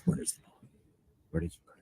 Where is the ball? Where did you put it?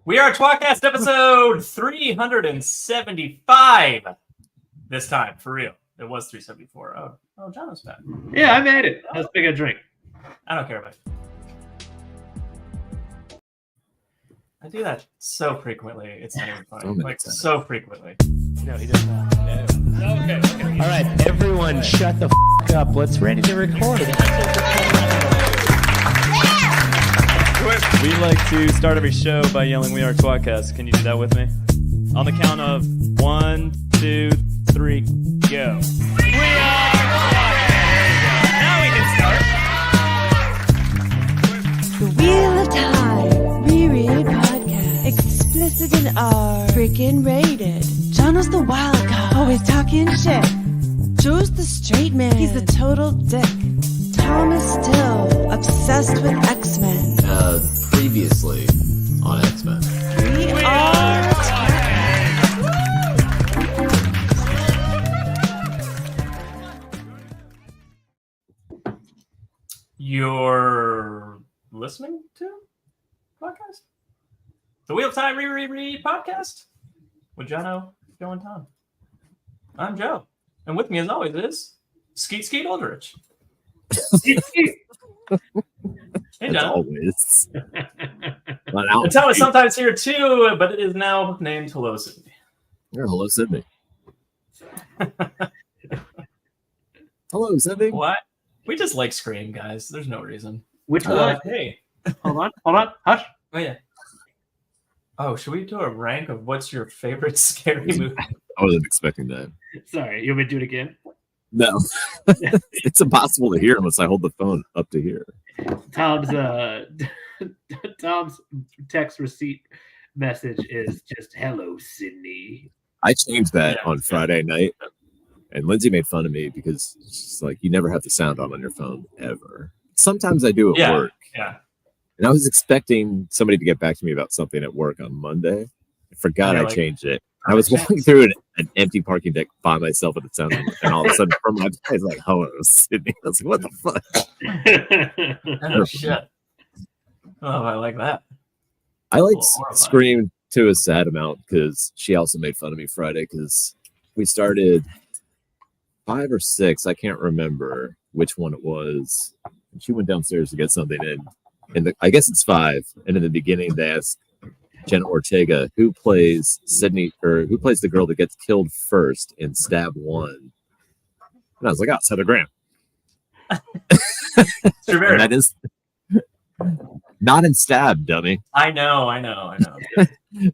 We are tWoTcast episode 375. This time, for real. It was 374. Oh, Jono's back. Yeah, I made it. Let's pick a drink. I don't care about it. I do that so frequently. It's not even funny. So frequently. No, he does not. No. Okay. All right, everyone, shut the up. Let's ready to record. We like to start every show by yelling, "We are tWoTcast." Can you do that with me? On the count of 1, 2, 3, go. We are tWoTcast. Now we can start. The Wheel of Time, Reread Podcast, explicit in R, freaking rated. Jono's the wild card, always talking shit. Joe's the straight man, he's a total dick. Tom is still obsessed with X-Men. Previously on X-Men. We are You're listening to podcast? The Wheel of Time Reread Podcast with Jono, Joe, and Tom. I'm Joe. And with me, as always, is Skeet Aldrich. Hey, Jono. Always. And Tom is sometimes here too, but it is now named Hello Sydney. Hello, Sydney. Hello, Sydney. What? We just like Scream, guys. There's no reason. Which one? Hey. Hold on. Hush. Oh, yeah. Oh, should we do a rank of what's your favorite scary movie? I wasn't expecting that. Sorry, you want me to do it again? No. It's impossible to hear unless I hold the phone up to here. Tom's text receipt message is just "Hello, Sydney." I changed that on Friday night, and Lindsay made fun of me because she's like, you never have the sound on your phone ever. Sometimes I do at work. Yeah. And I was expecting somebody to get back to me about something at work on Monday. forgot You're I like, changed it. I was walking through an empty parking deck by myself at the sound, and all of a sudden, from my eyes, like, hello, Sydney. I was like, what the fuck? Oh shit. Oh, I like that. I like Horrifying. Scream to a sad amount because she also made fun of me Friday because we started 5 or 6. I can't remember which one it was. And she went downstairs to get something and I guess it's 5. And in the beginning, they asked Jenna Ortega who plays Sydney or who plays the girl that gets killed first in Stab 1. And I was like, oh, it's Heather Graham. And that is not in Stab, dummy. I know.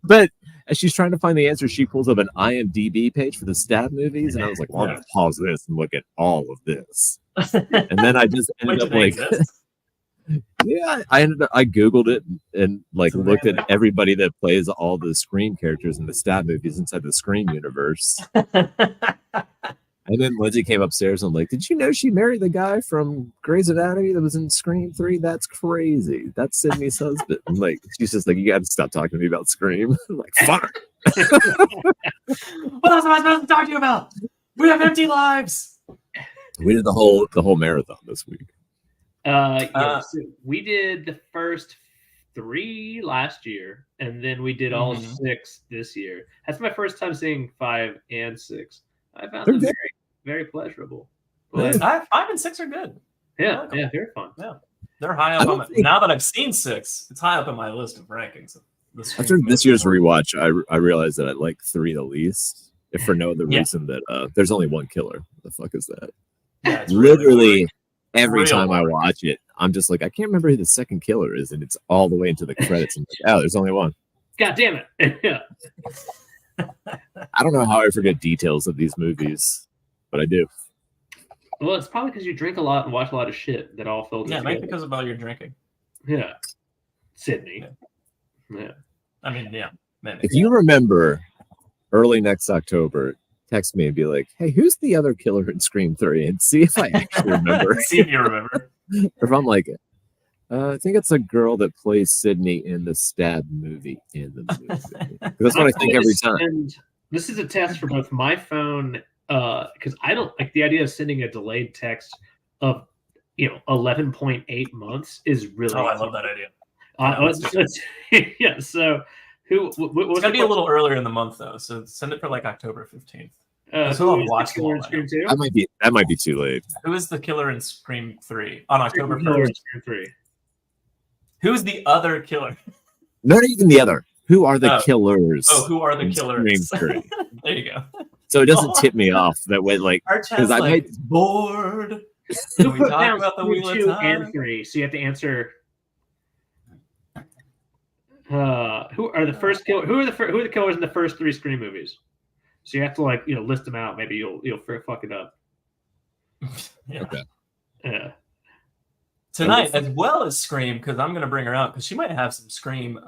But as she's trying to find the answer, she pulls up an IMDb page for the Stab movies, and I was like, well, I'm gonna pause this and look at all of this. And then I just ended up like, yeah, I Googled it and like looked at everybody that plays all the Scream characters in the Stab movies inside the Scream universe. And then Lindsay came upstairs and I'm like, did you know she married the guy from Grey's Anatomy that was in Scream 3? That's crazy. That's Sydney's husband. I'm like, she's just like, you got to stop talking to me about Scream. I'm like, fuck. What else am I supposed to talk to you about? We have empty lives. We did the whole marathon this week. So we did the first 3 last year, and then we did all 6 this year. That's my first time seeing 5 and 6. I found them very, very pleasurable. But, 5 and 6 are good. yeah, very fun. Yeah, they're high up on my, now that I've seen 6, it's high up in my list of rankings. After this year's rewatch, I realized that I like 3 the least, if for no other reason that there's only one killer. What the fuck is that? Yeah, it's literally every time I watch it, I'm just like, I can't remember who the second killer is, and it's all the way into the credits. And like, oh, there's only one. God damn it! Yeah. I don't know how I forget details of these movies, but I do. Well, it's probably because you drink a lot and watch a lot of shit that all filters. Yeah, together. maybe because of all your drinking. Yeah, Sydney. Yeah. I mean, yeah. Maybe. If you remember, early next October, text me and be like, hey, who's the other killer in Scream 3? And see if I actually remember. See if you remember. Or if I'm like, I think it's a girl that plays Sydney in the Stab movie. That's what I think every time. And this is a test for both my phone, because I don't like the idea of sending a delayed text of 11.8 months is really. Oh, I love that idea. Yeah. So it's gonna be a little earlier in the month though, so send it for like October 15th. So I'll watch them all. That might be too late. Who is the killer in Scream 3 on October 1st? Who's the other killer? Not even the other. Who are the killers? Oh, who are the killers? Scream 3. There you go. So it doesn't tip me off that way, like because I might bored. Who we put talk down about the Wheel of 2 Time? and 3? So you have to answer. Who are the first killer? Who are the killers in the first 3 Scream movies? So you have to list them out. Maybe you'll fuck it up. Yeah. Okay. Yeah. Tonight, as well as Scream, because I'm going to bring her out because she might have some Scream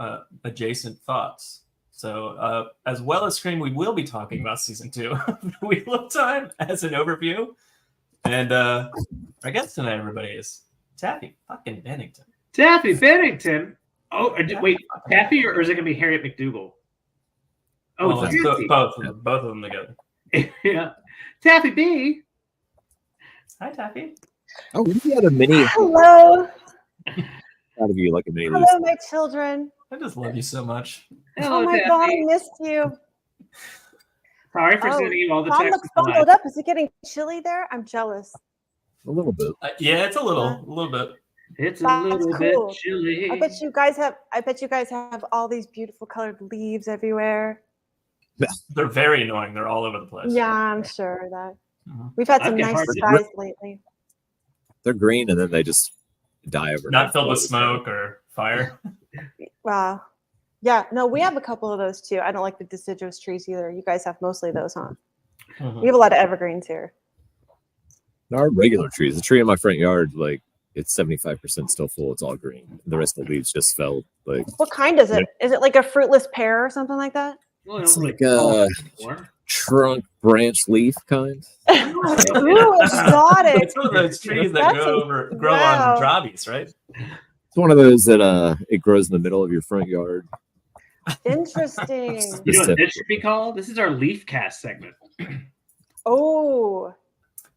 adjacent thoughts. So, as well as Scream, we will be talking about season 2 of the Wheel of Time as an overview. And our guest tonight, everybody, is Taffy fucking Bennington. Taffy Bennington. Oh, wait, Taffy, or is it going to be Harriet McDougal? Oh, well, it's both of them together. Yeah, Taffy B. Hi, Taffy. Oh, we had a mini. Hello. Out of you like a mini. Hello, my children. I just love you so much. Hello, Oh my Taffy. God, I missed you. Sorry for sending you all the Tom texts. looks bundled up. Is it getting chilly there? I'm jealous. A little bit. Yeah, it's a little bit. It's a That's little cool. bit chilly. I bet you guys have all these beautiful colored leaves everywhere. They're very annoying. They're all over the place. Yeah, I'm sure that. Mhm. We've had I've some got nice hard to skies lately. They're green and then they just die over. Not filled with smoke or fire. Wow. Yeah, no, we have a couple of those too. I don't like the deciduous trees either. You guys have mostly those, huh? Mhm. We have a lot of evergreens here. Our regular trees. The tree in my front yard, like it's 75% still full. It's all green. The rest of the leaves just fell. Like What kind is it? Is it like a fruitless pear or something like that? Well, it's don't like really a trunk branch leaf kind. Ooh, exotic. It's one of those trees that grow wow. on jobbies, right? It's one of those that it grows in the middle of your front yard. Interesting. You know what this should be called? This is our Leaf Cast segment. Oh,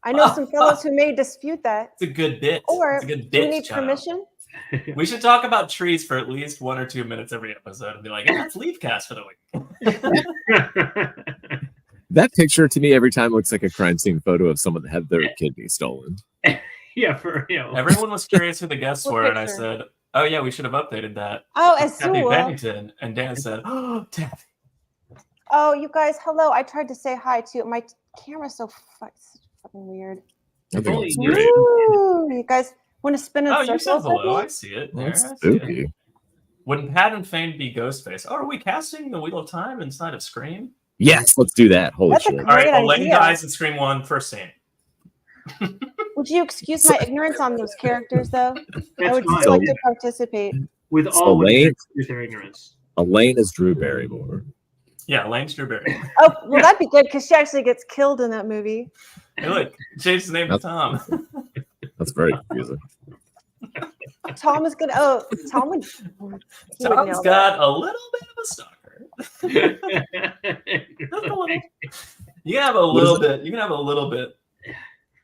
I know some fellows who may dispute that. It's a good bit. Or it's a good do bit. we need Jono. permission? We should talk about trees for at least 1 or 2 minutes every episode and be like, that's Leaf Cast for the week. That picture to me every time looks like a crime scene photo of someone that had their kidney stolen. Yeah, for real. Everyone was curious who the guests What were, and I picture? said, oh yeah, we should have updated that. Oh, Taffy Azul. Bennington. And Dan said, oh, Taffy. Oh, you guys, hello. I tried to say hi too. My camera's so fucking weird. I think Only it's you- great. Ooh, you guys want to spin in Oh, you said circles? with hello. me? I see it. There, That's I see it. spooky. Wouldn't Patton Fane be Ghostface? Oh, are we casting the Wheel of Time inside of Scream? Yes, let's do that. Holy That's a shit. great All right, Elaine idea. dies in Scream 1, first scene. Would you excuse my ignorance on those characters, though? I That's would fine. still like to participate. With So all Elaine- with their ignorance. Elaine is Drew Barrymore. Yeah, Elaine Strawberry. Oh, well, that'd be good because she actually gets killed in that movie. Hey, look, changed his name to Tom. That's very confusing. Tom is gonna. Oh, Tom would. He would Tom's nail got a little bit of a stalker. That's Just a little. You can have a little bit. You can have a little bit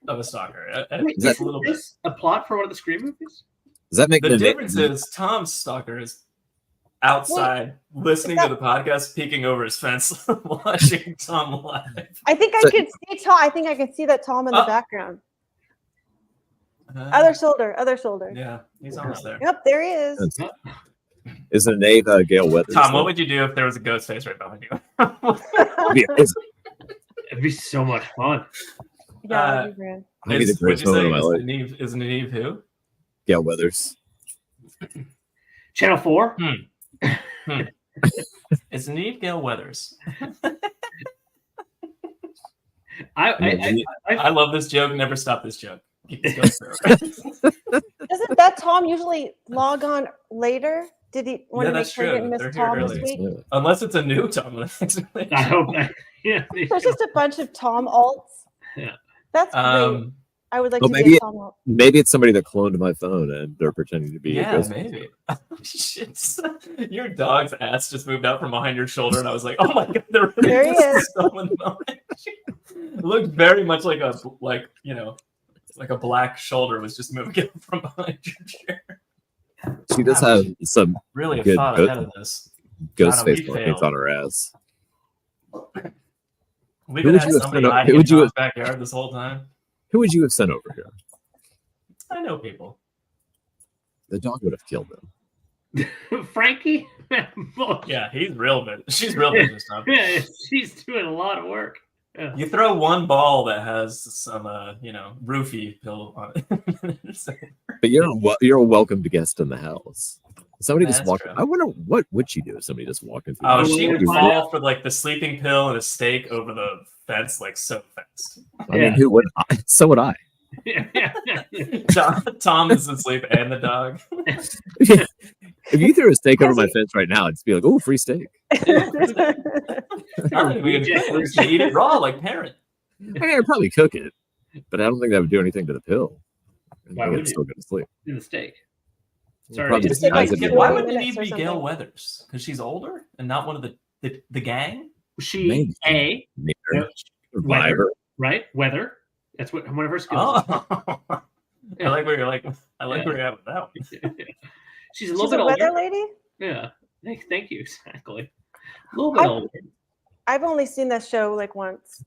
of a stalker. Just a little bit. this a plot for one of the Scream movies? Does that make The the difference is Tom's stalker is outside listening to the podcast, peeking over his fence, watching Tom live. I think I So- could see Tom. I think I could see that Tom in the background. Other shoulder. Yeah, he's almost there. Yep, there he is. is it Nave Gail Weathers? Tom, what would you do if there was a ghost face right behind you? It'd be so much fun. Yeah, that'd be grand. Maybe the greatest moment of my life. Is Neve who? Gail Weathers. Channel 4? It's Neve Gail Weathers. I love this joke. Never stop this joke. Keep this going forever. Doesn't that Tom usually log on later? Did he want Yeah, to make that's sure he true. didn't miss They're here Tom this early. week? Unless it's a new Tom the next week. I hope that. Yeah. they There's should. just a bunch of Tom alts. Yeah. That's great. I would like well, to maybe be a Tom alt. Maybe it's somebody that cloned my phone and they're pretending to be a Yeah, ghost. maybe. Shit. Your dog's ass just moved out from behind your shoulder, and I was like, "Oh my god, there There he is. someone behind you." It looked very much like a like a black shoulder was just moving out from behind your chair. She does have some Really Good thought ghost- ahead of this. ghost Donna, face we markings failed. on her ass. We've Who been would had you have somebody sent o- hiding who would in you Tom's backyard this whole time. Who would you have sent over here? I know people. The dog would have killed them. Frankie? Yeah, he's real bit. She's real business stuff. Yeah, she's doing a lot of work. Yeah. You throw one ball that has some, roofie pill on it. But you're a welcomed guest in the house. Somebody just That's walked. true. I wonder what would she do if somebody just walked into. Oh, the she house? would fall for like the sleeping pill and a steak over the fence, like so fast. I mean, who would? So would I. Tom is asleep and the dog. If you threw a steak over my fence right now, I'd just be like, "Oh, free steak." I think we could eat it raw like parent. I mean, I'd probably cook it, but I don't think that would do anything to the pill. I Why think would I'd you? still go to sleep. In the steak. Sorry, Sorry. probably Just just like ties it give- together. Why 40 would Neve minutes or be Gail something. Weathers? Because she's older and not one of the gang. She Maybe. A Maybe. Survivor. right weather. That's what one of her skills. Oh, I like where you're like. I like where you're at with that one. She's a little She's bit a weather older. lady? Yeah. Thank you. Exactly. A little bit I- older. I've only seen that show like once.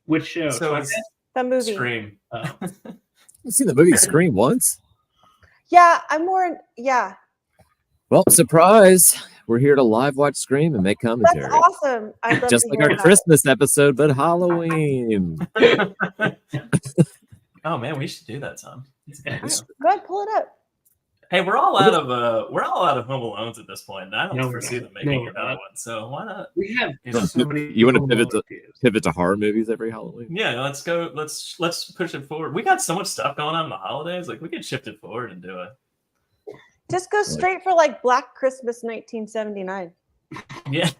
Which show? So it's That movie. Scream. You've seen the movie Scream once? Yeah, I'm more. Yeah, Well, surprise! We're here to live watch Scream and make that's commentary, awesome. I'd love just to like hear our that. Christmas episode, but Halloween. Oh man, we should do that, Tom. Go ahead, pull it up. Hey, we're all out of Home Alones at this point, and I don't No, we're foresee not. them making No, we're another not. one. So why not? We have You know, so many. You want to Home pivot Alone to games. pivot to horror movies every Halloween? Yeah, let's go. Let's push it forward. We got so much stuff going on in the holidays. Like we could shift it forward and do it. Just go straight for like Black Christmas 1979. Yeah.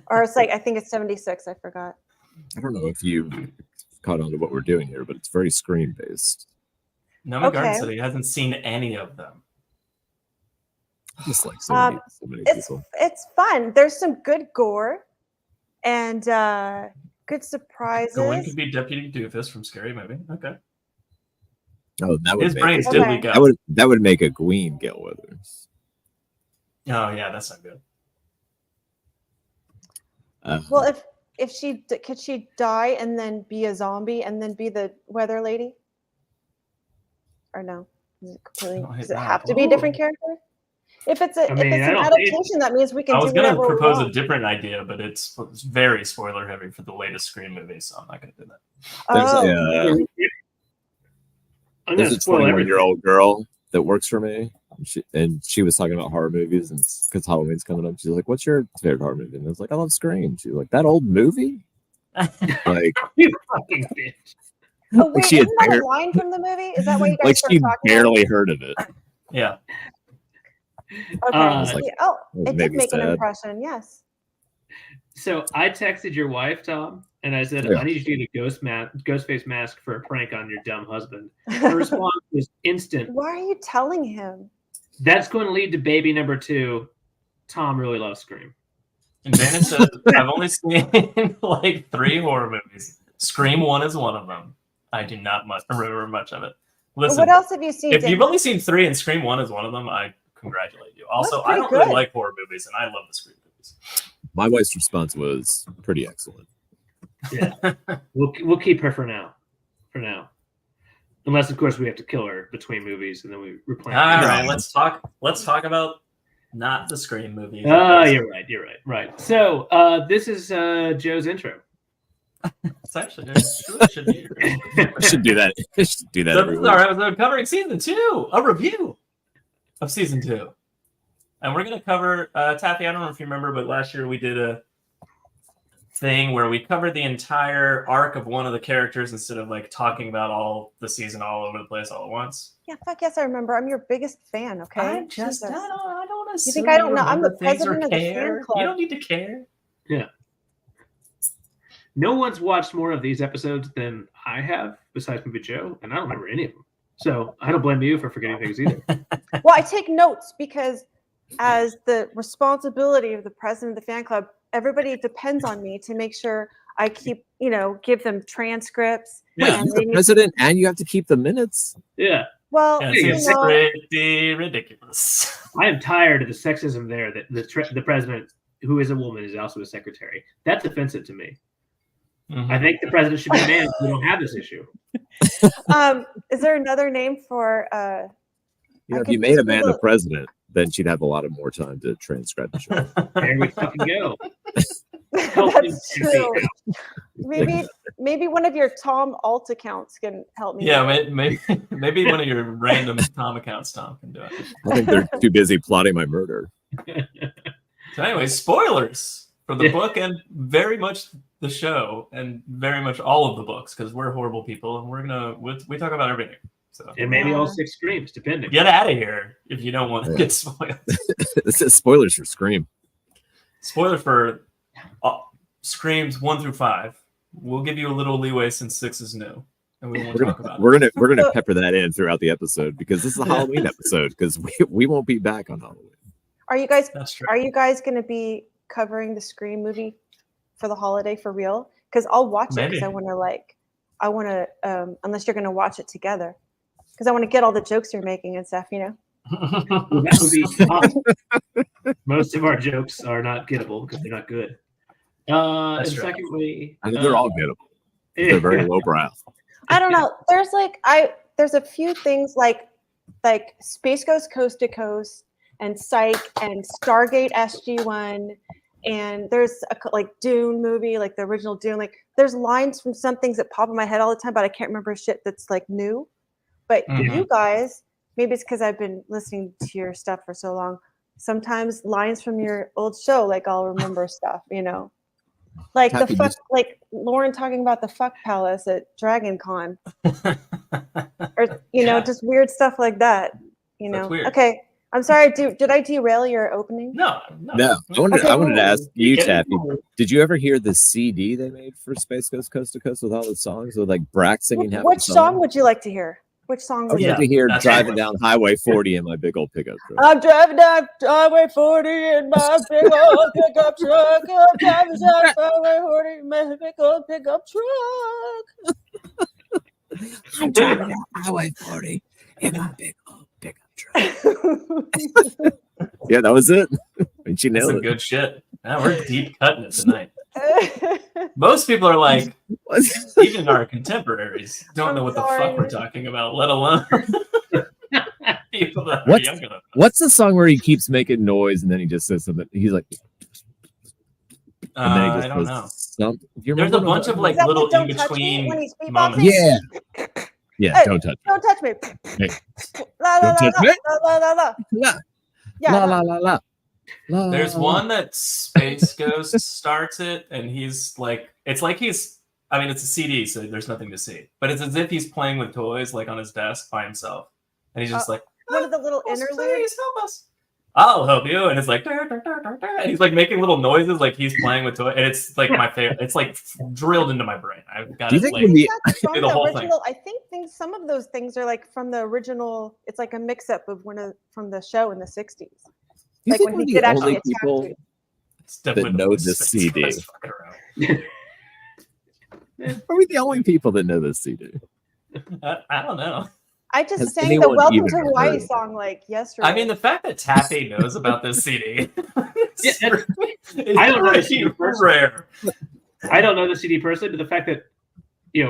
Or it's like, I think it's 76. I forgot. I don't know if you caught on to what we're doing here, but it's very Scream based. No, my Garden Okay. City hasn't seen any of them. Just like so many people. It's fun. There's some good gore and good surprises. Gwen could be Deputy Doofus from Scary Movie. Okay. Oh, that would His brains did leak out. That would make a Queen Gail Weathers. Oh yeah, that's not good. Well, if she could she die and then be a zombie and then be the weather lady, or no? Does it have to be a different character? If it's an adaptation, that means we can. I was going to propose a different idea, but it's very spoiler heavy for the latest Scream movie, so I'm not going to do that. There's a 21-year-old girl that works for me, and she was talking about horror movies, and because Halloween's coming up, she's like, "What's your favorite horror movie?" And I was like, "I love Scream." She's like, "That old movie?" Like, you fucking bitch. Oh, wait, isn't that a line from the movie? Is that why you guys like she barely about? Heard of it? Yeah. Okay. It did make an impression. Yes. So I texted your wife, Tom, and I said, I need you to get a ghost face mask for a prank on your dumb husband. Her response was instant. Why are you telling him? That's going to lead to baby number 2. Tom really loves Scream. And Vanna said, I've only seen like 3 horror movies. Scream 1 is one of them. I do not remember much of it. Listen, what else have you seen? If you've only seen 3 and Scream 1 is one of them, I congratulate you. Also, I don't really like horror movies, and I love the Scream movies. My wife's response was pretty excellent. Yeah, we'll keep her for now. Unless, of course, we have to kill her between movies, and then we replant. All right, let's talk about not the Scream movie. Oh, you're right. So this is Joe's intro. It's actually should be. should do that. Should do that. All right, we're covering season 2, a review of season 2, and we're going to cover Taffy. I don't know if you remember, but last year we did a thing where we covered the entire arc of one of the characters instead of like talking about all the season all over the place all at once. Yeah, fuck yes, I remember. I'm your biggest fan. Okay, I don't you think I don't know? I'm the president of the fan club. You don't need to care. Yeah. No one's watched more of these episodes than I have, besides maybe Joe, and I don't remember any of them. So I don't blame you for forgetting things either. Well, I take notes because as the responsibility of the president of the fan club, everybody depends on me to make sure I keep, give them transcripts. Yeah, you're the president and you have to keep the minutes. Yeah. Well, it's pretty ridiculous. I am tired of the sexism there that the president, who is a woman, is also a secretary. That's offensive to me. Mm-hmm. I think the president should be a man. We don't have this issue. Is there another name for? If you made a man the president, then she'd have a lot of more time to transcribe the show. There we fucking go. That's true. Maybe one of your Tom alt accounts can help me. Yeah, maybe one of your random Tom accounts, Tom, can do it. I think they're too busy plotting my murder. So anyway, spoilers for the book and very much the show and very much all of the books because we're horrible people and we talk about everything. So and maybe all 6 Screams, depending. Get out of here if you don't want to get spoiled. This is spoilers for Scream. Spoiler for Screams 1 through 5. We'll give you a little leeway since 6 is new, and we won't talk about it. We're gonna pepper that in throughout the episode because this is a Halloween episode because we won't be back on Halloween. Are you guys? Are you guys going to be covering the Scream movie for the holiday for real? Because I'll watch it because I want to unless you're going to watch it together. Because I want to get all the jokes you're making and stuff, Well, that would be most of our jokes are not gettable because they're not good. And secondly, they're all gettable. They're very lowbrow. I don't know. There's a few things like Space Ghost Coast to Coast and Psych and Stargate SG-1 and there's a Dune movie, like the original Dune. Like there's lines from some things that pop in my head all the time, but I can't remember shit that's like new. But you guys, maybe it's because I've been listening to your stuff for so long. Sometimes lines from your old show, like I'll remember stuff, Like the fuck, like Lauren talking about the fuck palace at Dragon Con, or just weird stuff like that. Okay, I'm sorry. Did I derail your opening? No. I wanted to ask you, Taffy. Did you ever hear the CD they made for Space Ghost Coast to Coast with all the songs with like Brack singing? Which song would you like to hear? Which song? I would Was like it? to hear that's driving it. down Highway 40 in my big old pickup truck. I'm driving down Highway 40 in my big old pickup truck. I'm driving down Highway 40 in my big old pickup truck. I'm driving down Highway 40 in my big old pickup truck. Yeah, that was it. And she That's nailed some it. good shit. Now we're deep cutting it tonight. Most people are like, even our contemporaries don't I'm know what sorry. the fuck we're talking about, let alone people that are What's- younger than us. What's the song where he keeps making noise and then he just says something? He's like, and then he just I don't says know. something. Do you There's a remember what I'm bunch of talking like Is that little the in Don't Touch Me when between he's beatboxing? moments. Yeah. Yeah, Hey, don't touch Don't touch me. Hey. La la Don't la touch la me. la la la. me. La Yeah. la la la la. La, There's la, one that Space Ghost starts it, and he's like, it's like he's, I mean, it's a CD, so there's nothing to see, but it's as if he's playing with toys, like on his desk by himself, and he's just like, One of the little "Please interludes. help us. I'll help you," and it's like, "Dur, dur, dur, dur, dur," and he's like making little noises, like he's playing with toys, and it's like my favorite. It's like drilled into my brain. I've got Do you it. think Like, when the That's from the the whole thing. original. I think some of those things are like from the original. It's like a mix-up of from the show in the 60s. do you Like think when we're he the did actually only attack people you. it's definitely that know voice this Space CD? Ghost fucking around. are we the only people that know this CD? I don't know. I just Has sang the anyone Welcome even to heard Hawaii of it? song like yesterday. I mean, the fact that Taffy knows about this CD is Yeah, is I don't know the pretty CD first. rare. I don't know the CD personally, but the fact that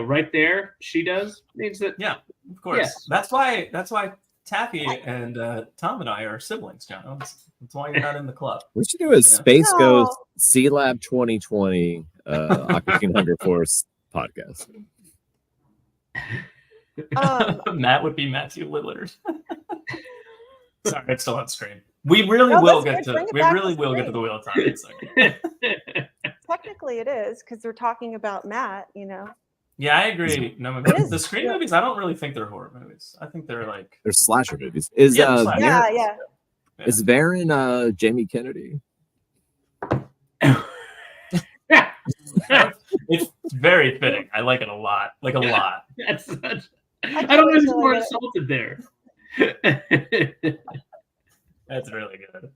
right there she does means that Yeah, of course. Yes. That's why Taffy and Tom and I are siblings, John. That's why you're not in the club. We should do a Space No. Ghost C Lab 2020 Aquatine Hunger Force podcast. Matt would be Matthew Lillard. Sorry, it's still on screen. We really No, will that's get good. to Bring it we back really to will get to screen. the wheel of time in a second. Technically, it is because they're talking about Matt. Yeah, I agree. No, It is. the Scream movies, I don't really think they're horror movies. I think they're like They're slasher movies. Is Yeah, slasher. Varen, Yeah. is Varen Jamie Kennedy? it's very fitting. I like it a lot. Like a lot. That's such. I I don't know can't who's wait more till I insulted there. That's really good.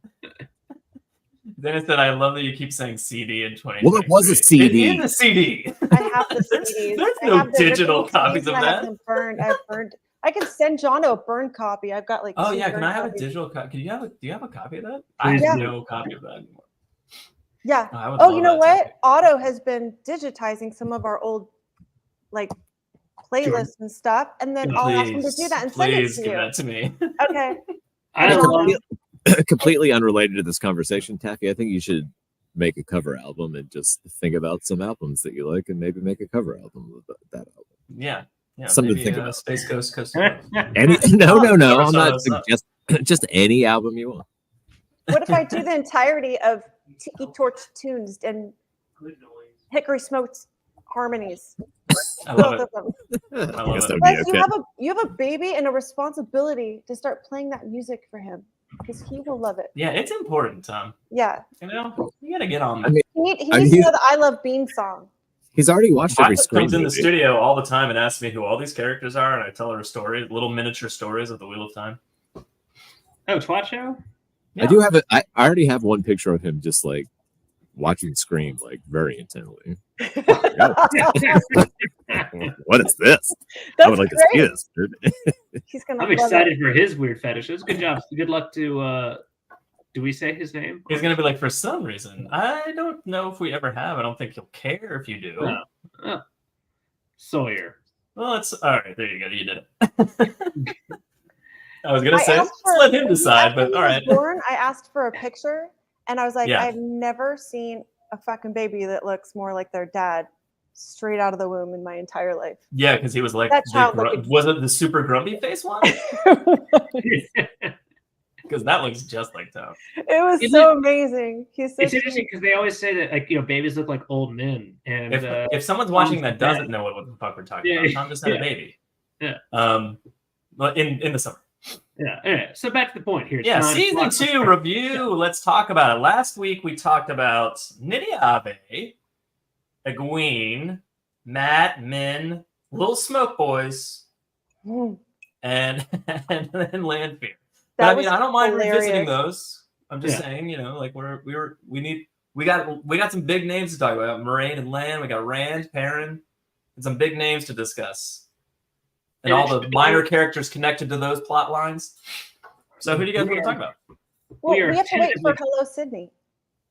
Dennis said, "I love that you keep saying CD in 20." Well, it was a CD. It is a CD. I have the CDs. There's I no have the digital original copies CDs of and I have that. them burned. I've burned. I can send Jono a burned copy. I've got like. Oh 2 yeah, can burned I have a copies. digital copy? Do you have a copy of that? I Please have do. no copy of that anymore. Yeah. I would Oh, love you know that what? too. Otto has been digitizing some of our old, like, playlists and stuff, and then I'll ask him to do that and send it Please to give you. that to me. Okay. I Jono. love Completely unrelated to this conversation, Taffy. I think you should make a cover album and just think about some albums that you like and maybe make a cover album of that album. Yeah. Something to maybe, think about. Space Ghost Coast to Coast. Any no. I'm What's not up? just any album you want. What if I do the entirety of Tiki Torch Tunes and Hickory Smokes harmonies? I love Both it. of them. I I love guess it. that would Plus, be okay. you have a baby and a responsibility to start playing that music for him because he will love it. Yeah, it's important, Tom. Yeah. You gotta get on I that. mean, He I needs to mean, know the I Love Bean song. he's already watched every Violet Scream comes in the movie. studio all the time and asks me who all these characters are, and I tell her a story, little miniature stories of the Wheel of Time. Oh, twat show. Yeah. I do have I already have one picture of him just like watching Scream like very intently. What is this? I would like to see great. this. Dude. He's gonna. I'm love excited for his weird fetishes. Good job. Good luck to. Do we say his name? He's gonna be like, for some reason, I don't know if we ever have. I don't think he'll care if you do. No. Oh. Sawyer. Well, it's all right. There you go. You did it. I was I gonna say, asked let's let him decide, after but he all was right. Born, I asked for a picture, and I was like, Yeah. I've never seen a fucking baby that looks more like their dad straight out of the womb in my entire life. Yeah, because he was like, That child was it the super grumpy face one? Because that looks just like Tom. It was Isn't so amazing. He's so It's interesting because they always say that babies look like old men, and If someone's watching that Tom's doesn't know what the fuck we're talking Yeah, about, Tom just had yeah. a baby. Yeah. Well, in the summer. yeah. Anyway, so back to the point here. Yeah, Time season clock. 2 review. Let's talk about it. Last week we talked about Nydia Ave, Egwene, Matt, Min, Little Smoke Boys, Mm. and then Land Fear. But That I mean, was I don't mind hilarious. revisiting those. I'm just Yeah. saying, like we got some big names to talk about. Moraine and Land. We got Rand, Perrin, and some big names to discuss. And all the minor characters connected to those plot lines. So who do you guys want to talk about? Well, We are we have to wait for tentatively- Hello Sydney.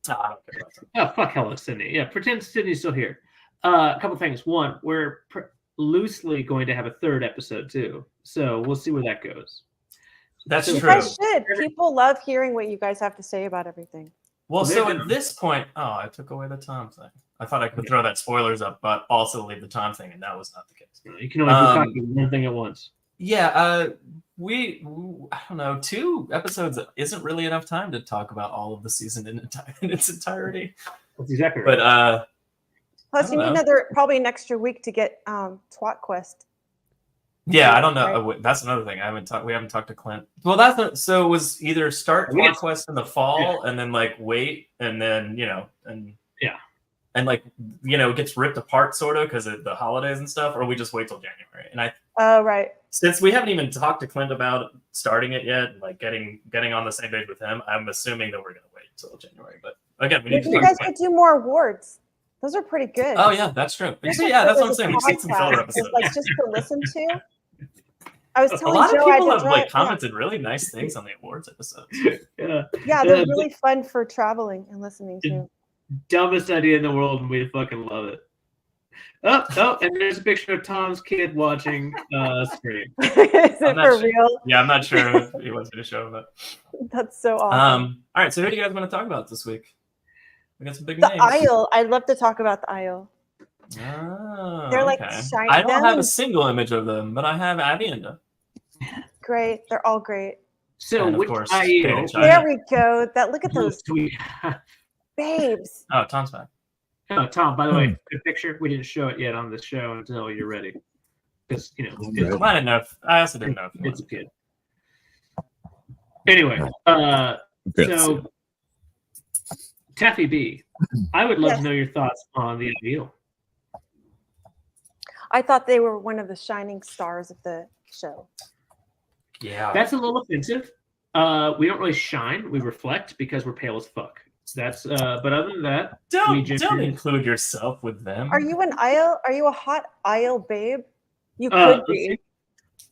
Oh, I don't care about that. Oh, fuck hello, Sydney. Yeah, pretend Sydney's still here. A couple things. One, we're loosely going to have a third episode too. So we'll see where that goes. That's You true. guys should. People love hearing what you guys have to say about everything. Well, They're so down. at this point, I took away the Tom thing. I thought I could throw that spoilers up, but also leave the Tom thing, and that was not the case. You can only be talking one thing at once. Yeah, I don't know, 2 episodes isn't really enough time to talk about all of the season in its entirety. That's exactly right. But Plus, I you don't need know. probably an extra week to get tWoTcast. yeah, I don't know. Right. That's another thing. We haven't talked to Clint. Well, so it was either start We get- Quest in the fall and then like wait and then and like it gets ripped apart sort of because of the holidays and stuff, or we just wait till January. And Oh, right. since we haven't even talked to Clint about starting it yet, and like getting on the same page with him, I'm assuming that we're gonna wait till January. But again, we need Maybe to you talk guys to could Clint. do more awards. Those are pretty good. Oh yeah, that's true. Just Yeah, that's what I'm as a saying. We just need some filler podcast, episodes. like just to listen to. I was A telling lot of Joe I people did have like yeah. commented really nice things on the awards episodes. Yeah. Yeah, they're really fun for traveling and listening to. Dumbest idea in the world, and we fucking love it. Oh, and there's a picture of Tom's kid watching Scream. Is it I'm not for sure. real? Yeah, I'm not sure if he wants me to show him that. That's so awesome. All right, so who do you guys want to talk about this week? We got some big The names. Isle. I'd love to talk about the Isle. Oh, They're like okay. shiny. I don't them have a and- single image of them, but I have Avienda. Great. They're all great. So And of which course, IE? Kate and China. There we go. Look at those Do we babes. Oh, Tom's back. Oh, Tom, by the way, good picture. We didn't show it yet on the show until you're ready. Because, ready. I didn't know. I also didn't know. it's a kid. Anyway, so Taffy B, I would love Yes. to know your thoughts on the ideal. I thought they were one of the shining stars of the show. Yeah. That's a little offensive. We don't really shine. We reflect because we're pale as fuck. That's but other than that, we just Don't include yourself with them. Are you an Isle? Are you a hot Isle babe? You could let's be. see.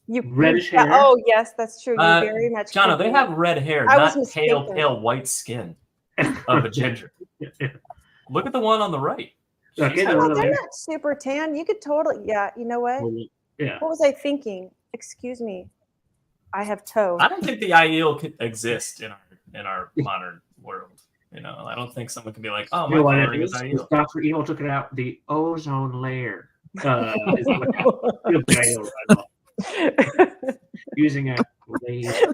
You Reddish yeah, hair. Oh yes, that's true. You Uh, very much. Jono, could they be. have red hair, I was not pale, mistaken. pale white skin of a ginger. Look at the one on the right. Okay, She's they're Oh, really- they're not super tan. You could totally. Yeah. You know what? Yeah. What was I thinking? Excuse me. I have toe. I don't think the ideal could exist in our modern world. I don't think someone can be like, oh, You know my what coloring it is is? ideal. Dr. Evil took it out. The ozone layer. Is what happened. The ideal right now. Using a laser.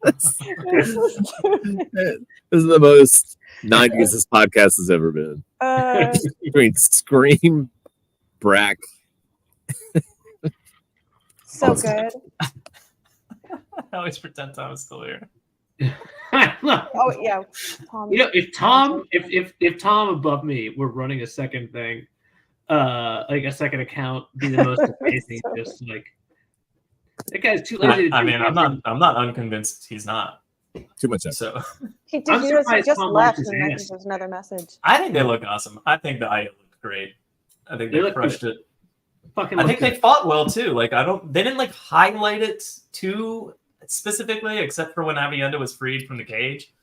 This is the most 90s this podcast has ever been. Between Scream, Brack. so good. I always pretend Tom is still here. Oh yeah. Tom. You know, if Tom above me were running a second thing, like a second account, be the most amazing. So Just like that guy's too lazy. I mean, I'm not unconvinced he's not. Too much effort. So He I'm just surprised Tom left, likes his and then ass. there's another message. I think they look awesome. I think the IO looked great. I think They they look crushed it. fucking. I think they fought well too. Like they didn't like highlight it too specifically, except for when Avienda was freed from the cage.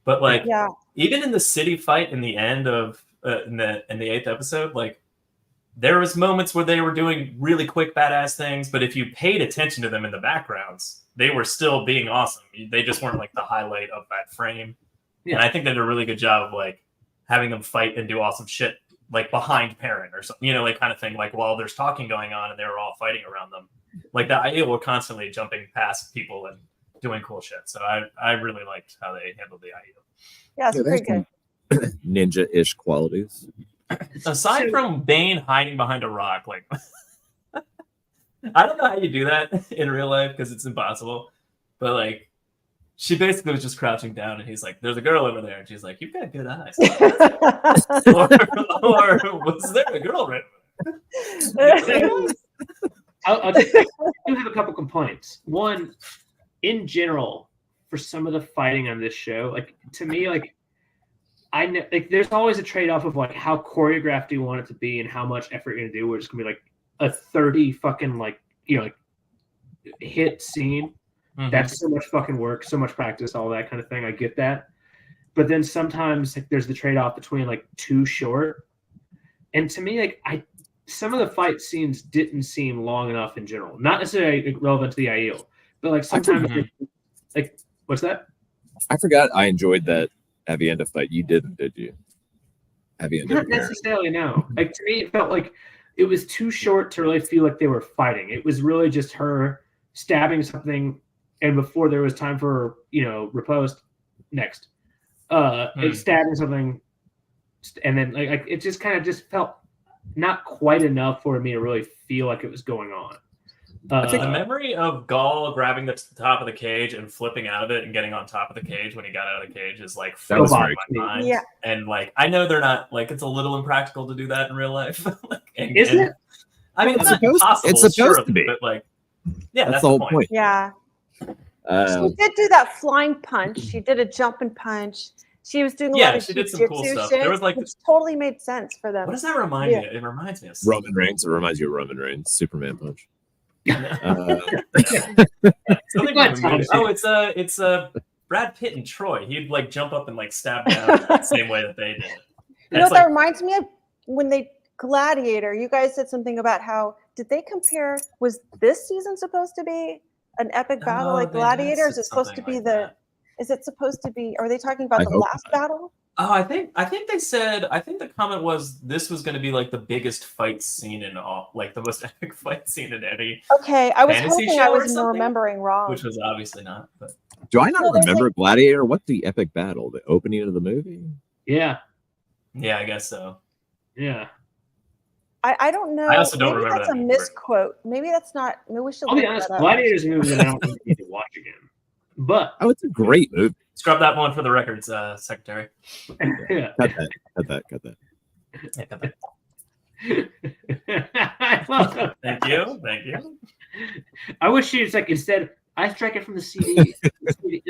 But like Yeah. even in the city fight in the end of in the 8th episode, like there was moments where they were doing really quick badass things, but if you paid attention to them in the backgrounds, they were still being awesome. They just weren't like the highlight of that frame. Yeah. And I think they did a really good job of like having them fight and do awesome shit like behind Perrin or something, like kind of thing, like while there's talking going on and they were all fighting around them. Like the IO were constantly jumping past people and doing cool shit. So I really liked how they handled the IO. Yeah, it's Yeah, pretty there's good. Ninja-ish qualities. Aside from Bane hiding behind a rock, like I don't know how you do that in real life because it's impossible. But like she basically was just crouching down and he's like, there's a girl over there. And she's like, you've got good eyes. or was there a girl right over there? I do have a couple complaints. One, in general, for some of the fighting on this show, like to me, like I know, like there's always a trade-off of like how choreographed do you want it to be and how much effort you're gonna do. Where it's gonna be like a 30 fucking like like hit scene. Mhm. That's so much fucking work, so much practice, all that kind of thing. I get that, but then sometimes like there's the trade-off between like too short, and to me, like some of the fight scenes didn't seem long enough in general. Not necessarily relevant to the IEL, but like sometimes like what's that? I forgot I enjoyed that Avienda fight. You didn't, did you? Avienda. Not necessarily, no. Like to me, it felt like it was too short to really feel like they were fighting. It was really just her stabbing something, and before there was time for riposte, next, and stabbing something, and then like it just kind of just felt not quite enough for me to really feel like it was going on. I think the memory of Gaul grabbing the top of the cage and flipping out of it and getting on top of the cage when he got out of the cage is like fresh in my mind. Yeah. And like I know they're not like it's a little impractical to do that in real life. Isn't it? I mean, It's supposed to be. but like, yeah, That's the whole point. Yeah. She did do that flying punch. She did a jumping punch. She was doing a lot of she did some cool jujitsu stuff. shit, There was like which totally made sense for them. what does that remind me of? It reminds me of Roman Reigns. It reminds you of Roman Reigns. Superman punch. something from the movie. Oh, it's Brad Pitt and Troy. He'd like jump up and like stab down the same way that they did. You know what that reminds me of? When they Gladiator, you guys said something about how did they compare? Was this season supposed to be an epic battle like Gladiator? Is it supposed to be Is it supposed to be? Are they talking about the last battle? Oh, I think they said. I think the comment was this was going to be like the biggest fight scene in all, like the most epic fight scene in any. Okay, I was fantasy hoping show I or was something, remembering wrong. which was obviously not. But Do I not remember Gladiator? What's the epic battle? The opening of the movie? Yeah, I guess so. Yeah. I don't know. I also don't Maybe remember that's that a movie. misquote. Maybe that's not. Maybe we should. I'll be look honest, that up. Gladiator's a movie that I don't think you need to watch again. But Oh, it's a great movie. Scrub that one for the records, Secretary. yeah. Cut that. Yeah, cut that. I love that. Thank you. I wish she was like instead. I strike it from the CD. We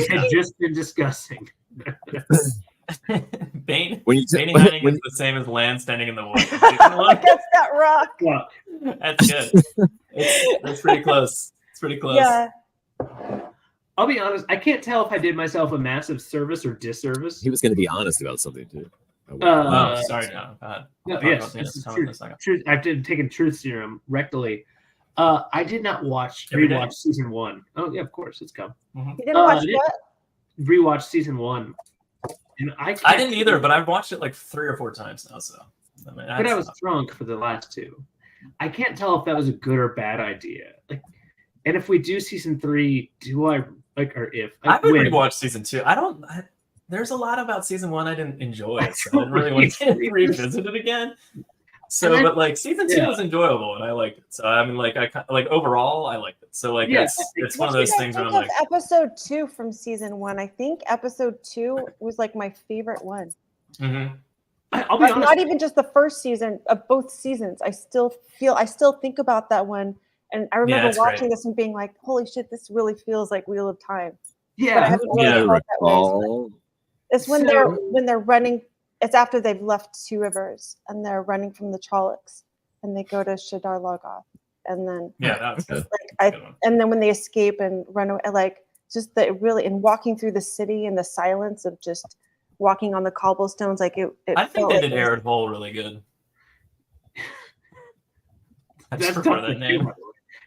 had just been discussing. Bane. When you Bane hiding is the same as Land standing in the woods. Against that rock. Well, That's good. That's pretty close. It's pretty close. Yeah. I'll be honest. I can't tell if I did myself a massive service or disservice. He was going to be honest about something too. Oh, sorry, John. Go ahead. No, Talk yes, about this. this is Tell me in a truth. second. Truth. I've taken truth serum rectally. I did not Every day. rewatch season 1. Oh yeah, of course, it's come. You didn't watch what? Rewatch season 1, and I didn't either, but I've watched it like 3 or 4 times now. So, I mean, But I was drunk for the last 2. I can't tell if that was a good or bad idea. Like, and if we do season 3, do I like or if I would when? rewatch season 2. There's a lot about season 1 I didn't enjoy, so I didn't really want to revisit it again. So, but like season 2 was enjoyable, and I liked it. So I mean, like overall, I liked it. So like it's one of those things where I'm like, episode 2 from season 1. I think episode 2 was like my favorite one. mm-hmm. I'll be honest. Not even just the first season of both seasons. I still think about that one, and I remember watching this and being like, "Holy shit, this really feels like Wheel of Time." But I Yeah, haven't really felt that way. recall. It's when they're running. It's after they've left Two Rivers and they're running from the Trollocs, and they go to Shadar Logoth, and then that's good. and then when they escape and run away, like just and walking through the city in the silence of just walking on the cobblestones, like it I think they felt did like Arid Hole really good. I just that's prefer tough that to name. do.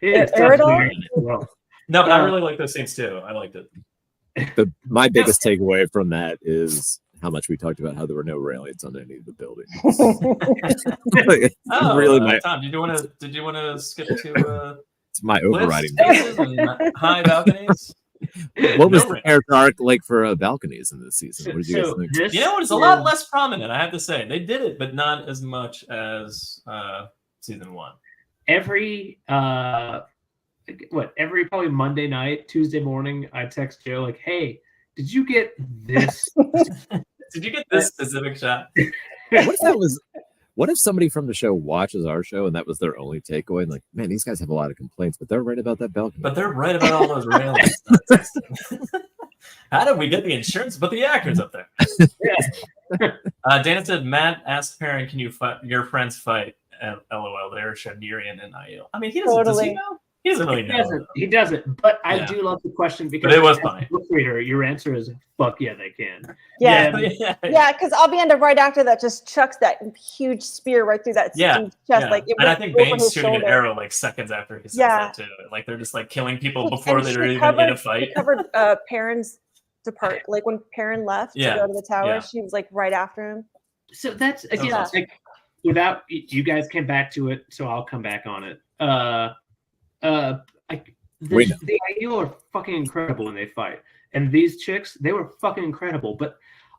It's tough Arid to Hole? do as well. No, but I really like those scenes too. I liked it. My biggest takeaway from that is how much we talked about how there were no railings on any of the buildings. Oh, really, my Tom, did you want to skip to it's my overriding. spaces and high balconies? What was No the character arc like for balconies in this season? What did you guys think? this You know what? It's a lot less prominent, I have to say. They did it, but not as much as season 1. every probably Monday night, Tuesday morning, I text Joe like, "Hey, did you get this?" Did you get this specific shot? What if that What if somebody from the show watches our show and that was their only takeaway? And like, man, these guys have a lot of complaints, but they're right about that balcony. But they're right about all those railings. How did we get the insurance? But the actors up there. Dana said, Matt asked Perrin, can you your friends fight? LOL, they're Shanirian and Aiel. I mean, he doesn't, does he know? He doesn't really know. He doesn't. But I do love the question because but it was as funny. a book reader, your answer is fuck yeah, they can. Yeah, because Albanda right after that just chucks that huge spear right through that chest. Like, it and I think Bane's shooting an arrow like seconds after he says that too. Like they're just like killing people before they're even in a fight. She covered Perrin's depart. Like when Perrin left to go to the tower, she was like right after him. So that's again like without you guys came back to it, so I'll come back on it. The Aiel are fucking incredible when they fight, and these chicks, they were fucking incredible. But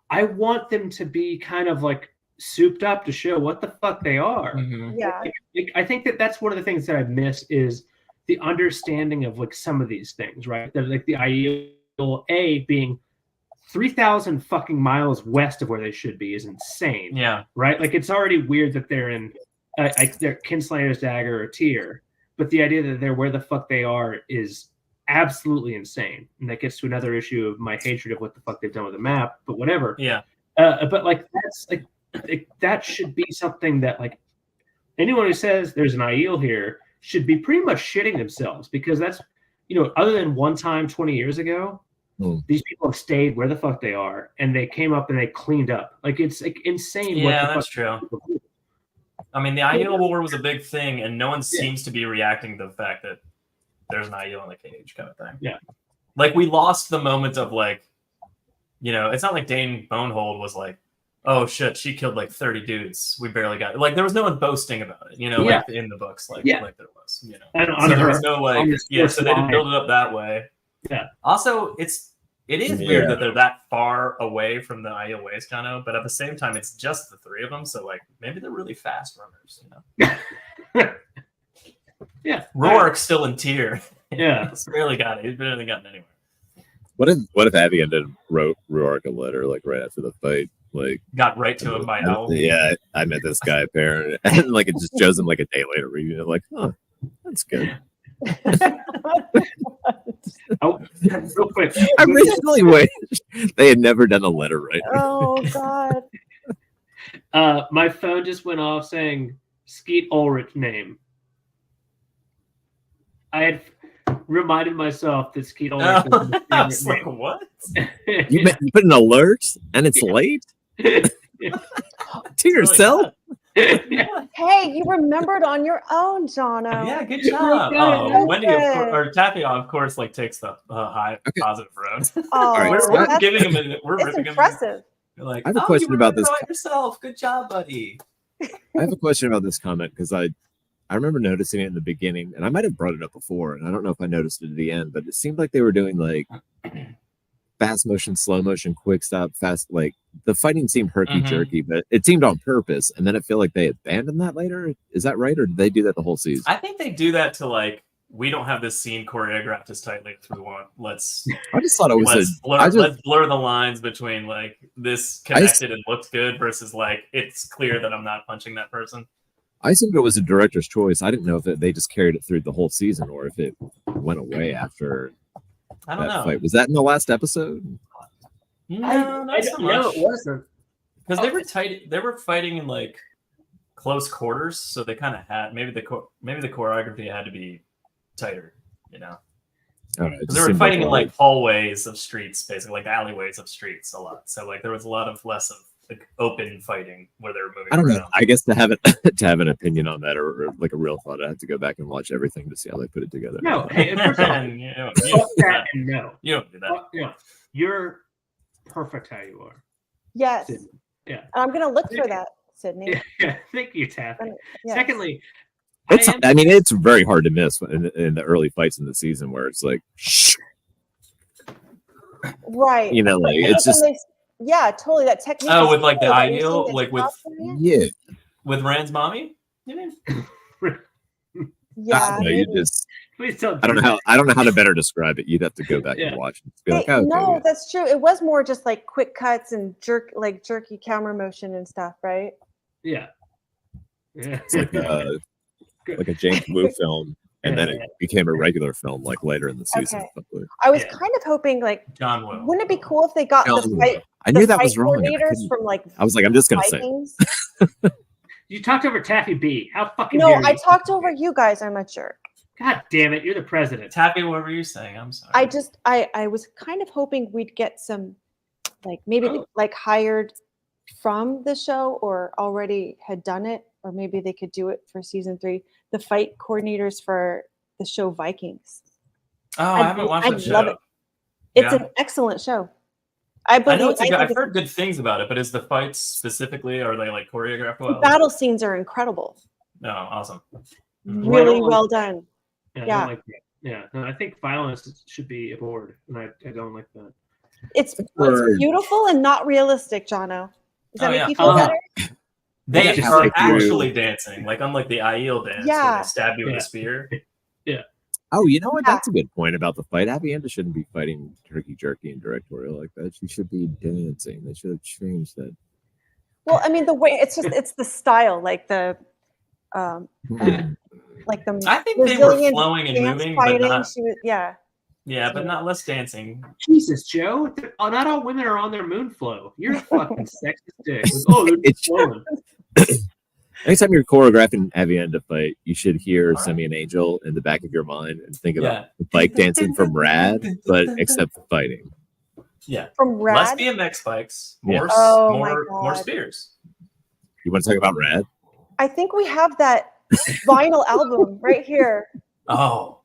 I want them to be kind of like souped up to show what the fuck they are. Mm-hmm. Yeah, I think that's one of the things that I miss is the understanding of like some of these things, right? That like the Aiel being 3,000 fucking miles west of where they should be is insane. Yeah, right. Like it's already weird that they're in they're Kinslayer's dagger or Tyr. But the idea that they're where the fuck they are is absolutely insane. And that gets to another issue of my hatred of what the fuck they've done with the map, but whatever. Yeah. But like, that's like, that should be something that like anyone who says there's an Aiel here should be pretty much shitting themselves because that's, other than one time 20 years ago, these people have stayed where the fuck they are and they came up and they cleaned up. Like it's like insane. Yeah, that's true. I mean, the Aiel War was a big thing, and no one seems to be reacting to the fact that there's an Aiel in the cage kind of thing. Yeah. Like, we lost the moment of, like, it's not like Dane Bonehold was like, oh, shit, she killed, like, 30 dudes. We barely got it. Like, there was no one boasting about it, like, in the books, like there was, And so there was no, like, so they didn't build it up that way. Yeah. Also, it is weird that they're that far away from the Aiel Ways, kind of, but at the same time, it's just the three of them, so like maybe they're really fast runners, Yeah. Rourke's still in Tyr. Yeah. He's barely gotten anywhere. What if Abby wrote Rourke a letter like right after the fight? Like got right to him by Owl. Yeah, I met this guy apparently, and like it just shows him like a day later reading it, like, oh, that's good. Real quick. I recently wished they had never done a letter right. Oh God. My phone just went off saying Skeet Ulrich name. I had reminded myself that Skeet Ulrich was I was like, what? You put an alert and it's late to yourself. Hey, you remembered on your own, Jono. Yeah, good job. Wendy or Taffy, of course, like takes the high positive road. Oh, right, we're giving him it's impressive. We're like, I have a question about this. Yourself. Good job, buddy. I have a question about this comment because I remember noticing it in the beginning, and I might have brought it up before, and I don't know if I noticed it at the end, but it seemed like they were doing like fast motion, slow motion, quick stop, fast. Like the fighting seemed herky jerky, but it seemed on purpose. And then I feel like they abandoned that later. Is that right, or did they do that the whole season? I think they do that to like, we don't have this scene choreographed as tightly as we want. I just thought it was let's blur the lines between like this connected and looks good versus like it's clear that I'm not punching that person. I assumed it was a director's choice. I didn't know if they just carried it through the whole season or if it went away after. I don't know. Fight. Was that in the last episode? No, not so much. No, it wasn't. Because they were tight. They were fighting in like close quarters, so they kind of had maybe the choreography had to be tighter, Right, they were fighting in like hallways of streets, basically like alleyways of streets a lot. So like there was a lot of less of like open fighting where they were moving. I don't around. know. I guess to have an opinion on that or like a real thought, I have to go back and watch everything to see how they put it together. No, hey, first of all, you don't do that. Yeah, you're perfect how you are. Yes. Sydney. Yeah. I'm going to look for that, Sydney. Yeah, thank you, Taffy. Yes. Secondly, it's very hard to miss in the early fights in the season where it's like, shh. Right. Like it's just. Yeah, totally. That technique. Oh, with like the Aiel, like with Rand's mommy. Yeah. You just. Please don't. I don't know how to better describe it. You'd have to go back and watch it. Be like, no, that's true. It was more just like quick cuts and jerky camera motion and stuff, right? Yeah. It's like a James Woo film, and then it became a regular film like later in the season. Okay. I was kind of hoping like, John Woo. wouldn't it be cool if they got the fight? I knew that fight was wrong. coordinators from like. I was like, I'm just gonna Vikings? say. You talked over Taffy B. How fucking No, dare I you? talked over you guys. I'm a jerk. God damn it! You're the president. Taffy, what were you saying? I'm sorry. I was kind of hoping we'd get some, like maybe like hired from the show or already had done it, or maybe they could do it for season 3. The fight coordinators for the show Vikings. Oh, I haven't watched that show. Love it. It's an excellent show. I know it's I've heard good things about it, but is the fights specifically, are they like choreographed well? The battle scenes are incredible. No, awesome. Really well done. Yeah, I don't like that. Yeah, no, I think violence should be abhorred, and I don't like that. It's beautiful and not realistic, Jono. Does that make you feel better? They are actually dancing, like unlike the Aiel dance where they stab you with a spear. Yeah. Oh, you know what? That's a good point about the fight. Avienda shouldn't be fighting turkey jerky and directorial like that. She should be dancing. They should have changed that. Well, I mean, the way it's the style, like the I think they were flowing and moving, fighting, but not. Yeah, but not less dancing. Jesus, Joe! Not all women are on their moon flow. You're a fucking sexist dick. Oh, they're flowing. Anytime you're choreographing Avienda fight, you should hear "Send Me an Angel" in the back of your mind and think about the bike dancing from Rad, but except for fighting. Yeah, from Rad. Less BMX bikes, more spears. You want to talk about Rad? I think we have that vinyl album right here. Oh,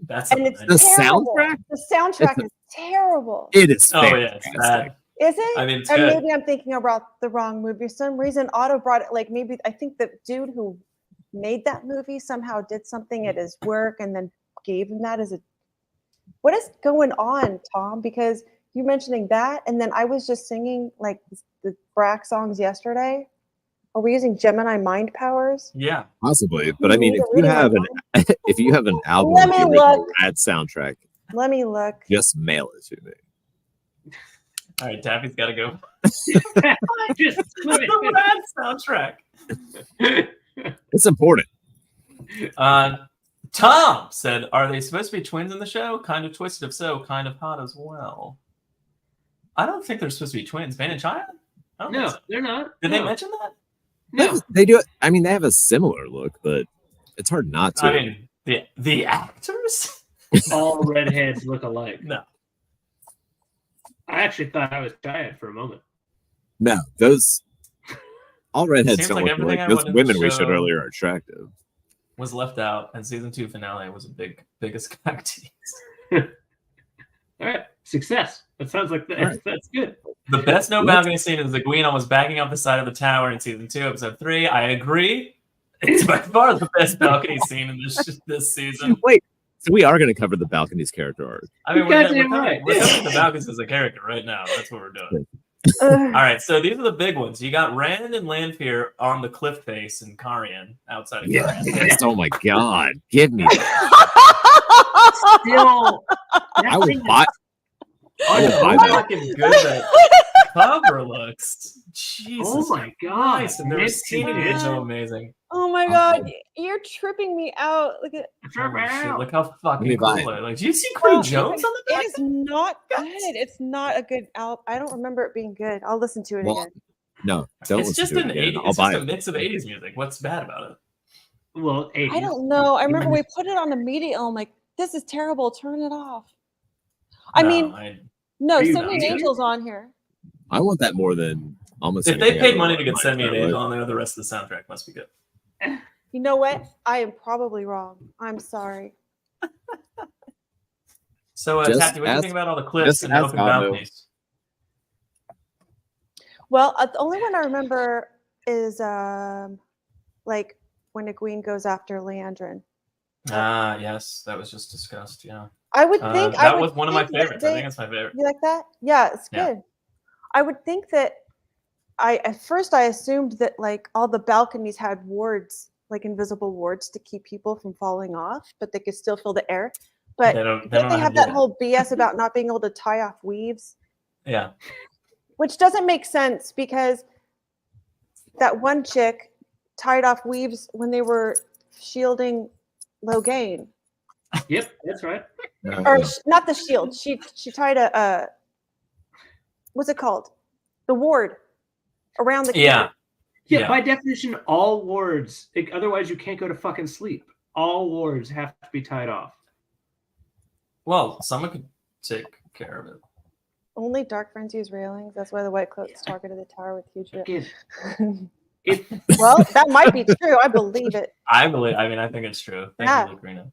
that's and it's the terrible. soundtrack. The soundtrack is terrible. It is. Oh yeah, it's bad. Is it? I mean, it's or good. Maybe I'm thinking about the wrong movie. For some reason, Otto brought it. Like maybe I think the dude who made that movie somehow did something at his work and then gave him that as a. What is going on, Tom? Because you mentioning that, and then I was just singing like the Brack songs yesterday. Are we using Gemini mind powers? Yeah, possibly. But I mean, if you have an album Let me look. Rad soundtrack, let me look. Just mail it to me. All right, Taffy's got to go. Just the Rad soundtrack. It's important. Tom said, "Are they supposed to be twins in the show? Kind of twisted, if so, kind of hot as well." I don't think they're supposed to be twins. Van and Chaya? No, so. They're not. Did they mention that? No, they do. I mean, they have a similar look, but it's hard not to. I mean, the actors. All redheads look alike. No. I actually thought I was Chaya for a moment. No, those all redheads don't look like those women we showed earlier are attractive. Was left out, and season 2 finale was a biggest tease. All right, success. That sounds like that's good. The best no balcony scene is the Queen almost backing off the side of the tower in season 2, episode 3. I agree. It's by far the best balcony scene in this season. Wait. So we are going to cover the balconies character arc. I mean, we're covering the balconies as a character right now. That's what we're doing. All right, so these are the big ones. You got Rand and Lanfear on the cliff face in Karian outside of Karian. Yes. Oh my God. Give me that. Still, I would buy. Oh, fucking good that cover looks. Jesus. Oh my God. Christ, and their scene is so amazing. Oh my God, you're tripping me out. Look at look how fucking cool it is. Like, do you see Queen Jones on the back? It is not good. It's not a good album. I don't remember it being good. I'll listen to it again. No, it's just an 80s. It's just a mix of 80s music. What's bad about it? Well, 80s. I don't know. I remember we put it on immediately. I'm like, this is terrible. Turn it off. Send Me an Angel's on here. I want that more than almost. If they paid money to get Send Me an Angel on there, the rest of the soundtrack must be good. You know what? I am probably wrong. I'm sorry. So, Taffy, what do you think about all the cliffs and open balconies? Well, the only one I remember is like when Egwene goes after Leandrin. Yes, that was just discussed. Yeah, I would think that was one of my favorites. I think it's my favorite. You like that? Yeah, it's good. Yeah. I would think that at first I assumed that like all the balconies had wards, like invisible wards to keep people from falling off, but they could still feel the air. But they have that whole BS about not being able to tie off weaves. Yeah. Which doesn't make sense because that one chick tied off weaves when they were shielding Logain. Yep, that's right. Or not the shield. She tied a what's it called? The ward around the Yeah. Yeah, by definition, all wards. Otherwise, you can't go to fucking sleep. All wards have to be tied off. Well, someone could take care of it. Only dark friends use railings. That's why the white cloaks targeted the tower with huge Well, that might be true. I believe it. I think it's true. Thank you, Lucarina.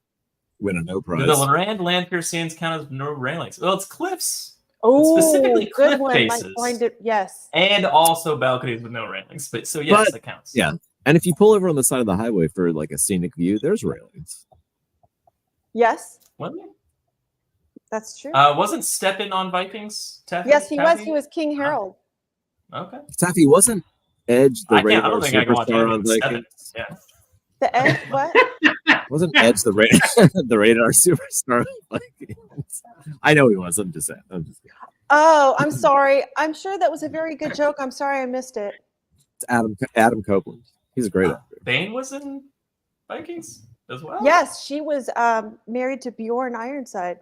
Win a no prize. Do the Lorand Landcare scenes count as no railings? Well, it's cliffs. Oh, specifically cliff one. faces. Yes. And also balconies with no railings. But so yes, that counts. Yeah. And if you pull over on the side of the highway for like a scenic view, there's railings. Yes. Wasn't it? That's true. Wasn't Steppen on Vikings? Taffy? Yes, he was. He was King Harold. Okay. Taffy, wasn't Edge the radar I don't think I can watch superstar on Steppen. Vikings? Yeah. The Edge, what? Wasn't Edge the the radar superstar on Vikings? I know he was. I'm just saying. Oh, I'm sorry. I'm sure that was a very good joke. I'm sorry I missed it. It's Adam Copeland. He's a great actor. Bane was in Vikings as well? Yes, she was married to Bjorn Ironside.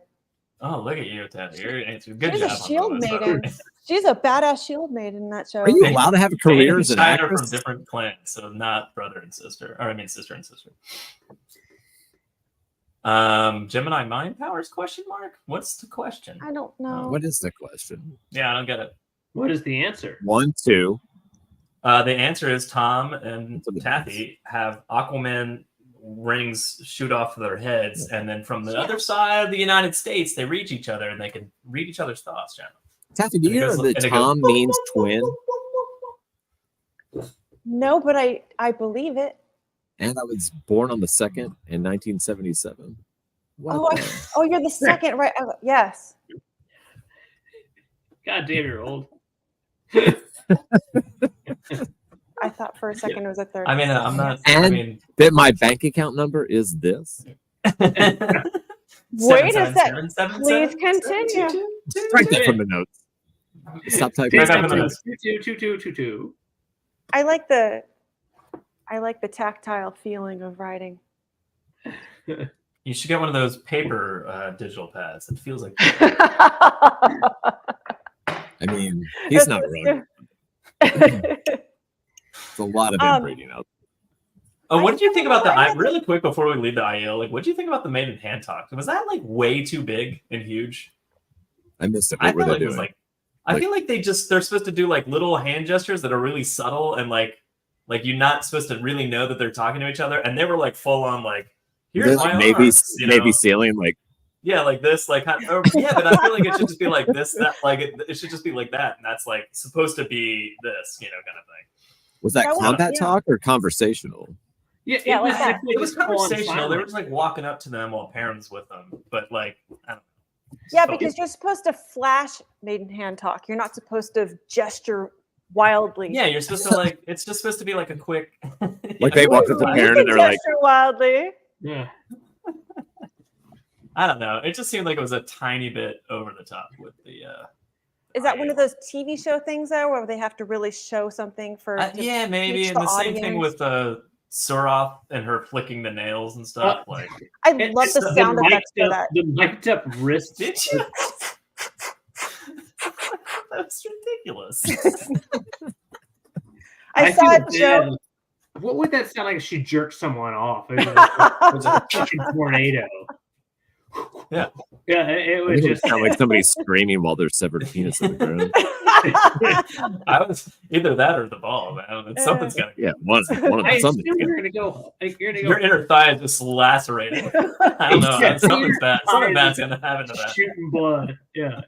Oh, look at you, Taffy. You're answering. Good She's job. a shield maiden. She's a badass shield maiden in that show. Are you allowed to have a career as an China actress? from different clans, so not brother and sister. Or I mean sister and sister. Gemini mind powers question mark? What's the question? I don't know. What is the question? Yeah, I don't get it. What is the answer? 1, 2. The answer is Tom and Taffy have Aquaman rings shoot off their heads, and then from the other side of the United States, they reach each other and they can read each other's thoughts. John. Taffy, do you know that Tom means twin? No, but I believe it. And I was born on the 2nd in 1977. Oh, you're the second, right? Oh, yes. God damn, you're old. I thought for a second it was a third. I mean, I'm not. And that my bank account number is this. Wait a second. Please continue. Strike that from the notes. Stop typing. Right back on the notes. 2. I like the tactile feeling of writing. You should get one of those paper digital pads. It feels like. I mean, he's not wrong. It's a lot of inbreeding out. Oh, what did you think about the really quick before we leave the IEL? Like, what did you think about the maiden hand talk? Was that like way too big and huge? I missed it. What were they doing? I feel like they're supposed to do like little hand gestures that are really subtle and like you're not supposed to really know that they're talking to each other. And they were like full on like, here's my arms, Navy ceiling, like yeah, like this, like yeah, but I feel like it should just be like this, that, like it should just be like that, and that's like supposed to be this, kind of thing. Was that combat talk or conversational? Yeah, it was conversational. They were just like walking up to them while Perrin's with them, but like I don't know. Yeah, because you're supposed to flash maiden hand talk. You're not supposed to gesture wildly. Yeah, you're supposed to like. It's just supposed to be like a quick. Like they walked up to Perrin and they're like, gesture wildly. Yeah. I don't know. It just seemed like it was a tiny bit over the top with the. Is that one of those TV show things though, where they have to really show something for? Yeah, maybe. And the same thing with Soroth and her flicking the nails and stuff. Like I love the sound effects for that. The mic'd up wrist. Did you? That's ridiculous. I saw a joke. What would that sound like if she jerked someone off? It was a fucking tornado. Yeah. Yeah, it would just sound like somebody screaming while their severed penis on the ground. I was either that or the ball, man. Something's got to. Yeah, one of something. You're gonna go. Your inner thigh is just lacerating. I don't know. Yeah, something's bad. Something bad's gonna happen to that. Shooting blood. Yeah.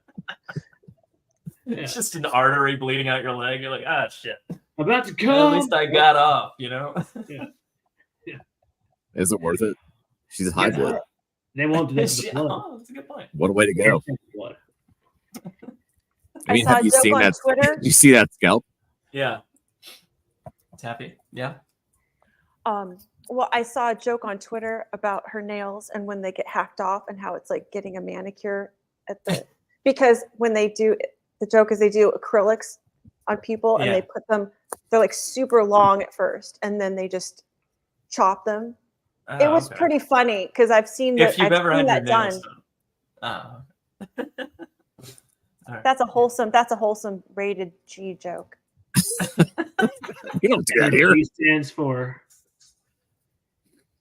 It's just an artery bleeding out your leg. You're like, shit. I'm about to come. At least I got off, Yeah. Is it worth it? She's high blood. They won't do this with blood. Oh, that's a good point. What a way to go. I mean, I saw have you a joke seen on that? Twitter. Did you see that scalp? Yeah. Taffy. Yeah. Well, I saw a joke on Twitter about her nails and when they get hacked off and how it's like getting a manicure at the because when they do the joke is they do acrylics on people, and Yeah. they put them. They're like super long at first, and then they just chop them. Oh, It was okay. pretty funny because I've seen If that. you've I've ever seen had your that nails done. done. Oh. All right. That's a wholesome rated G joke. You don't do that here. He stands for.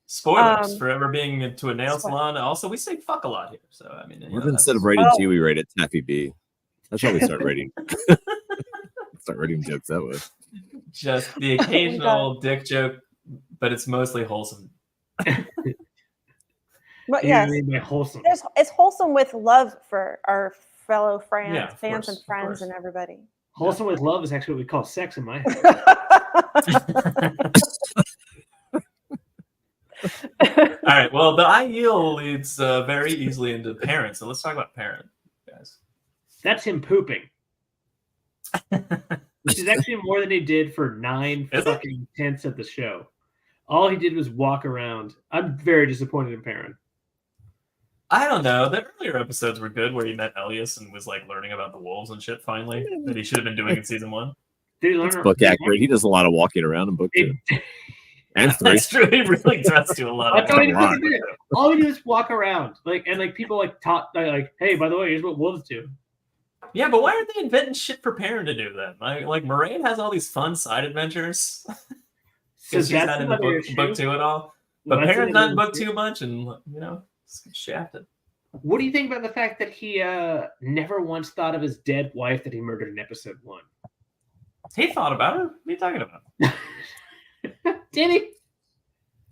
Spoilers for ever being into a nail Spoil- salon. Also, we say fuck a lot here. So, I mean, Or instead of rated Oh. G, we rated Taffy B. That's how we start rating. Start rating jokes that way. just the occasional dick joke, but it's mostly wholesome. But You yes, mean by wholesome. it's wholesome with love for our fellow fans, Yeah, of fans course, and of friends course. and everybody. Wholesome with love is actually what we call sex in my head. All right. Well, the IEL leads very easily into parent. So let's talk about parent, guys. That's him pooping. Which is actually more than he did for 9 Is it? fucking tenths of the show. All he did was walk around. I'm very disappointed in Perrin. I don't know. The earlier episodes were good, where he met Elias and was like learning about the wolves and shit. Finally, that he should have been doing in season 1. Did he learn? It's book accurate. He does a lot of walking around in book 2. And 3. That's true. He really does do a lot That's of all he a lot. fucking did. All he did was walk around, and people taught like, hey, by the way, here's what wolves do. Yeah, but why aren't they inventing shit for Perrin to do then? Like Moraine has all these fun side adventures. So Because she's that's not in the another book issue. 2 at all. But That's Perrin's not in another book issue. 2 much, and it's shafted. What do you think about the fact that he never once thought of his dead wife that he murdered in episode 1? He thought about her. What are you talking about? Did he?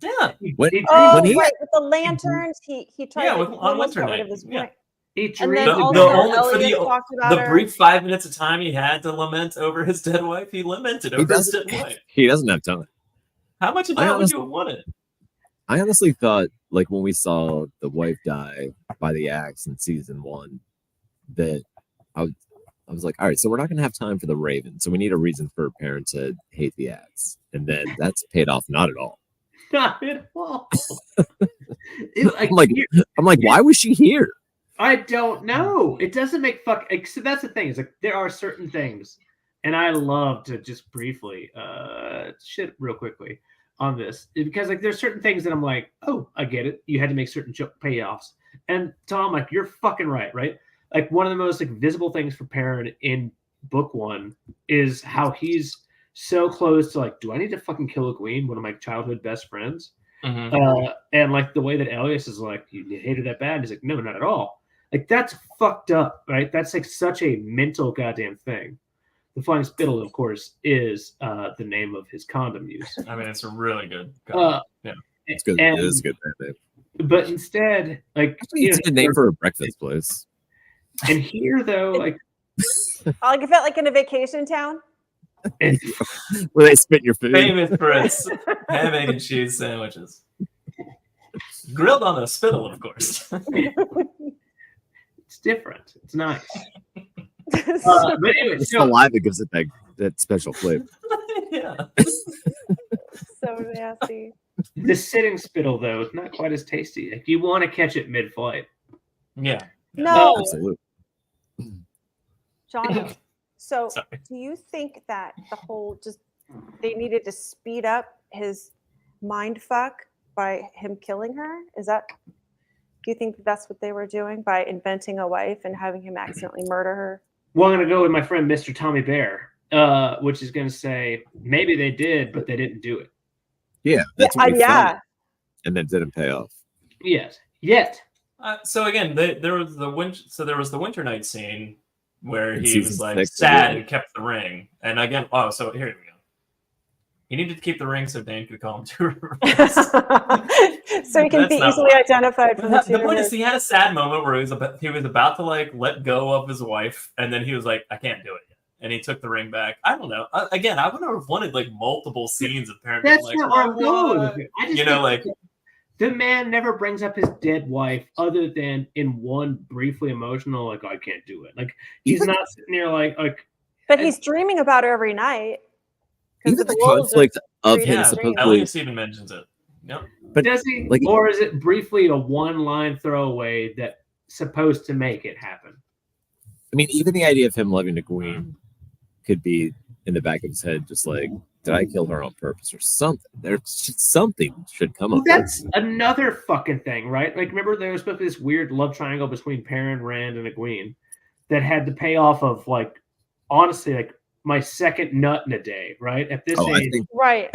Yeah. What? He Oh, When he- right, with the lanterns, he tried Yeah, to with- he on almost got Winter rid of Night, his yeah. wife. He And dreamed then The also only- for Elias the- talked about The her. brief 5 minutes of time he had to lament over his dead wife, he lamented over his dead wife. He doesn't have time. How much of I that would honestly- you have wanted? I honestly thought, like, when we saw the wife die by the axe in season 1, that I was like, all right, so we're not going to have time for the Raven. So we need a reason for a parent to hate the axe. And then that's paid off not at all. not at all. I'm like, why was she here? I don't know. It doesn't make so that's the thing. Is like there are certain things, and I love to just briefly shit real quickly on this because like there's certain things that I'm like, oh, I get it. You had to make certain payoffs, and Tom, like you're fucking right. Like one of the most visible things for Perrin in book 1 is how he's so close to like, do I need to fucking kill a queen, one of my childhood best friends? And like the way that Elias is like, you hate her that bad. He's like, no, not at all. Like that's fucked up, right? That's like such a mental goddamn thing. The Flying Spittle, of course, is the name of his condom use. I mean, it's a really good. Yeah. It's good. And- It is a good name. But instead, like, It's a good name for a breakfast place. and here though, like, Like it felt like in a vacation town. and Where they spit your food. Famous for its ham, egg, and cheese sandwiches. Grilled on a spittle, of course. it's different. It's nice. But anyway, It's so, saliva gives it that special flavor. Yeah. So nasty. the sitting spittle though is not quite as tasty. Like you want to catch it mid-flight. Yeah. No, Absolutely. John. So, Sorry. do you think that the whole they needed to speed up his mind fuck by him killing her? Do you think that's what they were doing by inventing a wife and having him accidentally murder her? Well, I'm going to go with my friend Mr. Tommy Bear, which is going to say maybe they did, but they didn't do it. Yeah, that's what we Yeah. thought. And then didn't pay off. Yes. Yet. So again, there was the winter night scene where In he season was like 6, sad yeah. and kept the ring. And again, so here we go. He needed to keep the ring so Dane could call him to reverse. So he can That's be not easily why. identified from the The point two. is, he had a sad moment where he was about to like let go of his wife, and then he was like, "I can't do it yet," and he took the ring back. I don't know. Again, I would have wanted like multiple scenes of parents That's like, not where I'm "Oh, going what?" with it. I just You know, think like the man never brings up his dead wife other than in one briefly emotional, like, oh, I can't do it. Like, he's Even- not sitting there like, But he's dreaming about her every night. 'Cause Even the wolves are conflict of him treated yeah, as supposedly. Elias even mentions it. Yep. But does he? like- Or is it briefly a one-line throwaway that's supposed to make it happen? I mean, even the idea of him loving the queen could be in the back of his head, just like, did I kill her on purpose or something? Something should come Well, up. that's another fucking thing, right? Like, remember there was supposed to be this weird love triangle between Perrin, Rand, and Egwene that had the payoff of, like, honestly, like, my second nut in a day, right? At this age. Right.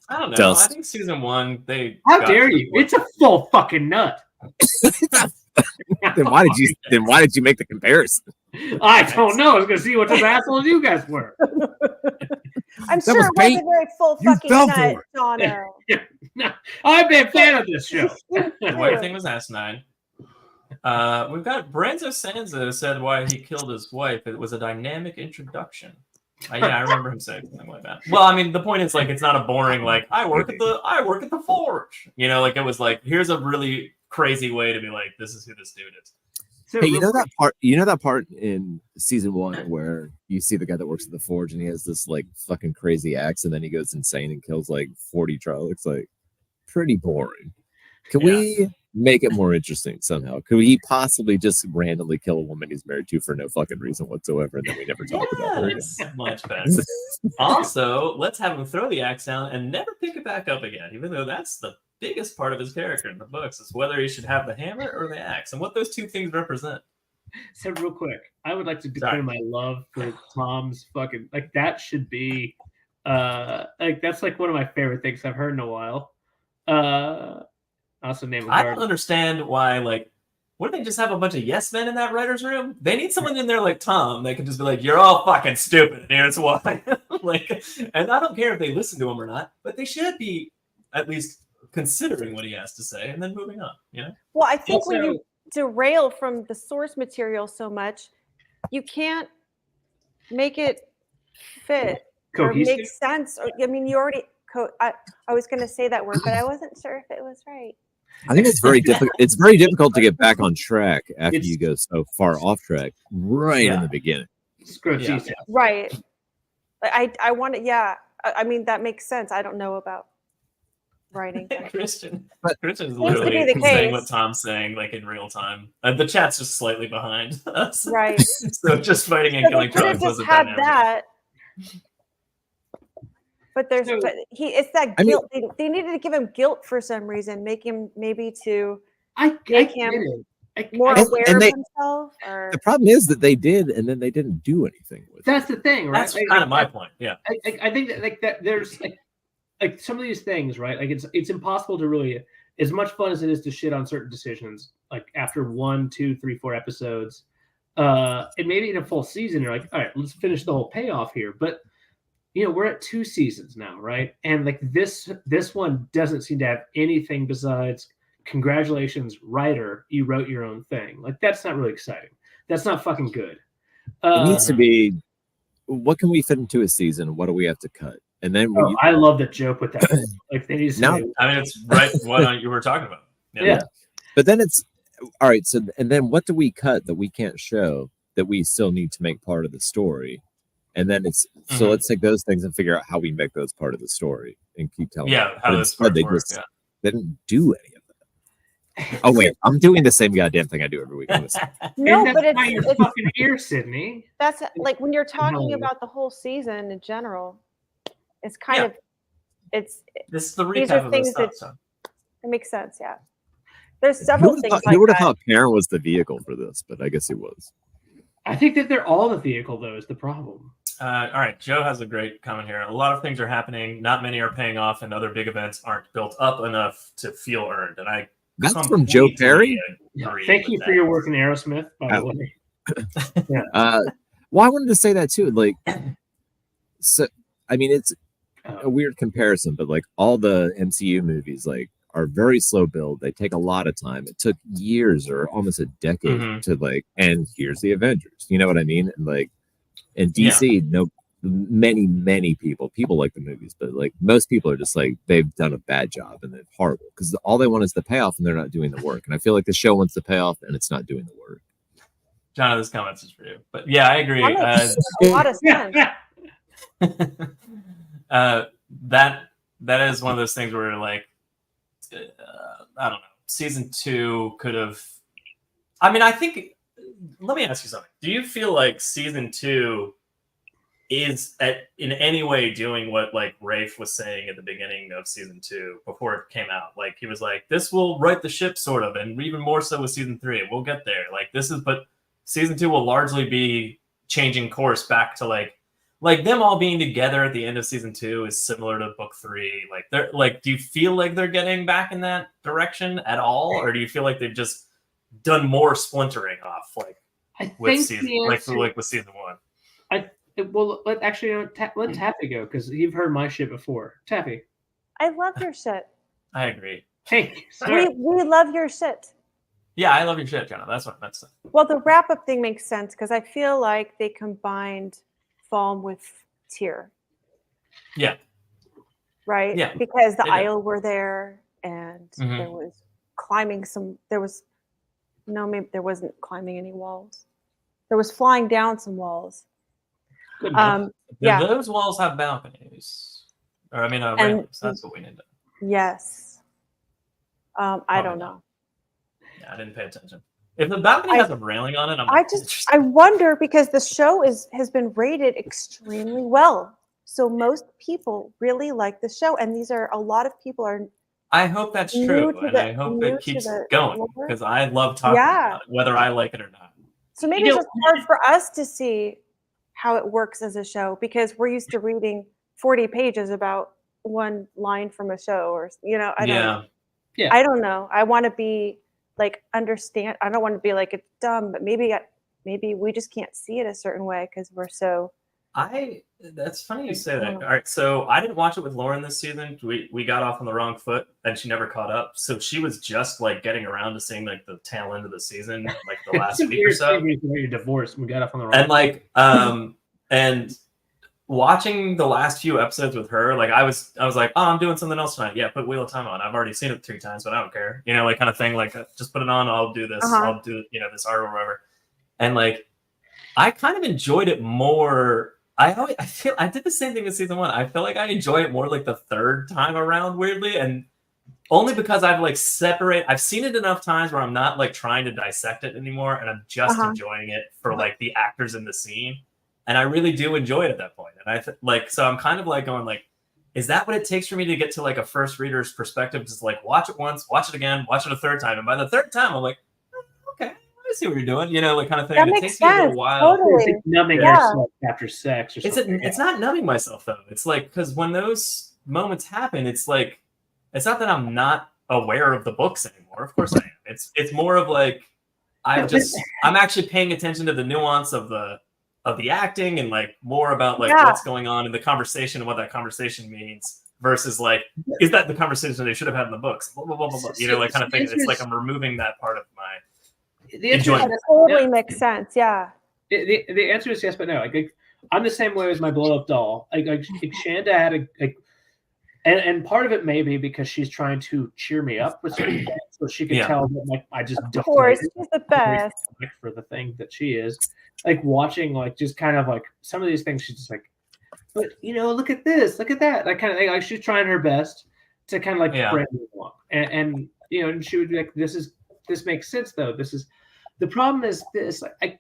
I don't know. Dust. I think season 1, they. How got dare to the you? point- It's a full fucking nut. Then why did you make the comparison? I don't know. I was going to see what type of assholes you guys were. I'm That sure was it bait. wasn't very full You fucking fell nut, for Jono. I've been a fan of this show. The white thing was asinine. We've got Branzo Sansa said why he killed his wife. It was a dynamic introduction. Yeah, I remember him saying something like that. Well, I mean, the point is, like, it's not a boring, like, I work at the forge. You know, like, it was like, here's a really crazy way to be like, this is who this dude is. So Hey, you know that part in season 1 where you see the guy that works at the forge and he has this like fucking crazy axe and then he goes insane and kills like 40 Trollocs? Like, pretty boring. Can we make it more interesting somehow? Could he possibly just randomly kill a woman he's married to for no fucking reason whatsoever and then we never talk about her again? That's much better. Also, let's have him throw the axe down and never pick it back up again, even though that's the biggest part of his character in the books, is whether he should have the hammer or the axe and what those two things represent. So real quick, I would like to declare my love for Tom's fucking, like, that should be like, that's like one of my favorite things I've heard in a while. Also name I don't understand why, like, wouldn't they just have a bunch of yes men in that writer's room? They need someone in there like Tom that can just be like, you're all fucking stupid, and here's why. Like, and I don't care if they listen to him or not, but they should be at least considering what he has to say and then moving on, you know? Well, I think when you derail from the source material so much, you can't make it fit or make sense. Or, I mean, you already. I was going to say that word, but I wasn't sure if it was right. I think it's very difficult. It's very difficult to get back on track after you go so far off track right in the beginning. Right. I want to. Yeah. I mean, that makes sense. I don't know about writing. Christian's Seems to be literally the saying case. what Tom's saying, like, in real time. The chat's just slightly behind us. Right. So just fighting and So killing they could have Trollocs just wasn't had dynamic. that. But it's that guilt. They needed to give him guilt for some reason, make him maybe to make him more aware of himself. Or the problem is that they did, and then they didn't do anything with it. That's the thing, right? That's kind of my point. Yeah, I think that like that there's like some of these things, right? Like it's impossible to really, as much fun as it is to shit on certain decisions, like after 1, 2, 3, 4 episodes, and maybe in a full season, you're like, all right, let's finish the whole payoff here. But you know, we're at 2 seasons now, right? And like this one doesn't seem to have anything besides congratulations, writer, you wrote your own thing. Like, that's not really exciting. That's not fucking good. It needs to be, what can we fit into a season? What do we have to cut? And then I love that joke with that. Like, they need to I mean, it's right what you were talking about. Yeah. But then it's all right. So, and then what do we cut that we can't show that we still need to make part of the story? And then it's so let's take those things and figure out how we make those part of the story and keep telling. Yeah, how those parts work. They didn't do any of that. Oh wait, I'm doing the same goddamn thing I do every week. No, but your fucking ear, Sydney. That's like when you're talking about the whole season in general. It's kind of this is the these recap are of things this that it makes sense. Yeah, there's several things. You would have thought Perrin was the vehicle for this, but I guess he was. I think that they're all the vehicle, though, is the problem. All right, Joe has a great comment here. A lot of things are happening. Not many are paying off, and other big events aren't built up enough to feel earned. And that's from Joe Perry. Thank you for your work in Aerosmith, by the way. Well, I wanted to say that too. Like, so I mean, it's a weird comparison, but like all the MCU movies, like, are very slow build. They take a lot of time. It took years or almost a decade to like, and here's the Avengers. You know what I mean? And like in DC, many people like the movies, but like most people are just like, they've done a bad job and they're horrible because all they want is the payoff and they're not doing the work. And I feel like the show wants the payoff and it's not doing the work. John, this comment is for you. But yeah, I agree. A lot of sense. That is one of those things where like, I don't know. Season 2 could have. I mean, I think. Let me ask you something. Do you feel like season 2 is in any way doing what like Rafe was saying at the beginning of season 2 before it came out. Like he was like, this will right the ship sort of, and even more so with season 3. We'll get there. Like this is, but season 2 will largely be changing course back to like them all being together at the end of season 2 is similar to book 3. Like they're like, do you feel like they're getting back in that direction at all, or do you feel like they've just done more splintering off with season 1? Well, let Taffy go, because you've heard my shit before. Taffy. I love your shit. I agree. Hey, we love your shit. Yeah, I love your shit, Jono. That's what I meant to say. Well, the wrap-up thing makes sense because I feel like they combined Falm with Tyr. Yeah. Right? Yeah. Because the Isle were there, and Mhm. there was climbing some. Maybe there wasn't climbing any walls. There was flying down some walls. good enough. Do those walls have balconies? Or ramps. That's what we need to. Yes. I don't know. Yeah, I didn't pay attention. If the balcony has a railing on it, I wonder, because the show has been rated extremely well. So most people really like the show, and a lot of people are. I hope that's true, and I hope it keeps going, because I love talking about it, whether I like it or not. So maybe it's just hard for us to see how it works as a show, because we're used to reading 40 pages about one line from a show, or I don't know. Yeah. I don't know. I want to be like understand. I don't want to be like it's dumb, but maybe we just can't see it a certain way because we're so. That's funny you say that. All right, so I didn't watch it with Lauren this season. We got off on the wrong foot, and she never caught up. So she was just like getting around to seeing like the tail end of the season, like the last week or so. You're divorced. We got off on the wrong. And like, and watching the last few episodes with her, like I was like, oh, I'm doing something else tonight. Yeah, put Wheel of Time on. I've already seen it 3 times, but I don't care. Like kind of thing. Like just put it on. I'll do this. I'll do this art or whatever. And like, I kind of enjoyed it more. I feel I did the same thing with season 1. I feel like I enjoy it more like the 3rd time around, weirdly, and only because I've seen it enough times where I'm not like trying to dissect it anymore, and I'm just enjoying it for like the actors in the scene, and I really do enjoy it at that point. And so I'm kind of like going like, is that what it takes for me to get to like a first reader's perspective? Just like watch it once, watch it again, watch it a 3rd time, and by the 3rd time I'm like, okay. I see what you're doing, like kind of thing. That it makes takes sense. me a little while. Totally. It's numbing yourself after sex or something. It's not numbing myself though. It's like, because when those moments happen, it's like, it's not that I'm not aware of the books anymore. Of course I am. It's more of like I'm actually paying attention to the nuance of the acting, and like more about like what's going on in the conversation and what that conversation means, versus like, is that the conversation they should have had in the books? Blah, blah, blah, blah, blah. Like kind of thing. It's like I'm removing that part of my. The answer totally makes sense. Yeah. The answer is yes, but no. Like I'm the same way as my blow up doll. Like Shanda had and part of it may be because she's trying to cheer me up with certain things, so she can tell that like I just of course she's the best for the thing that she is. Like watching like just kind of like some of these things, she's just like, but look at this, look at that, that kind of thing. Like she's trying her best to kind of like spread me along, and and she would be like, this makes sense though. The problem is this. I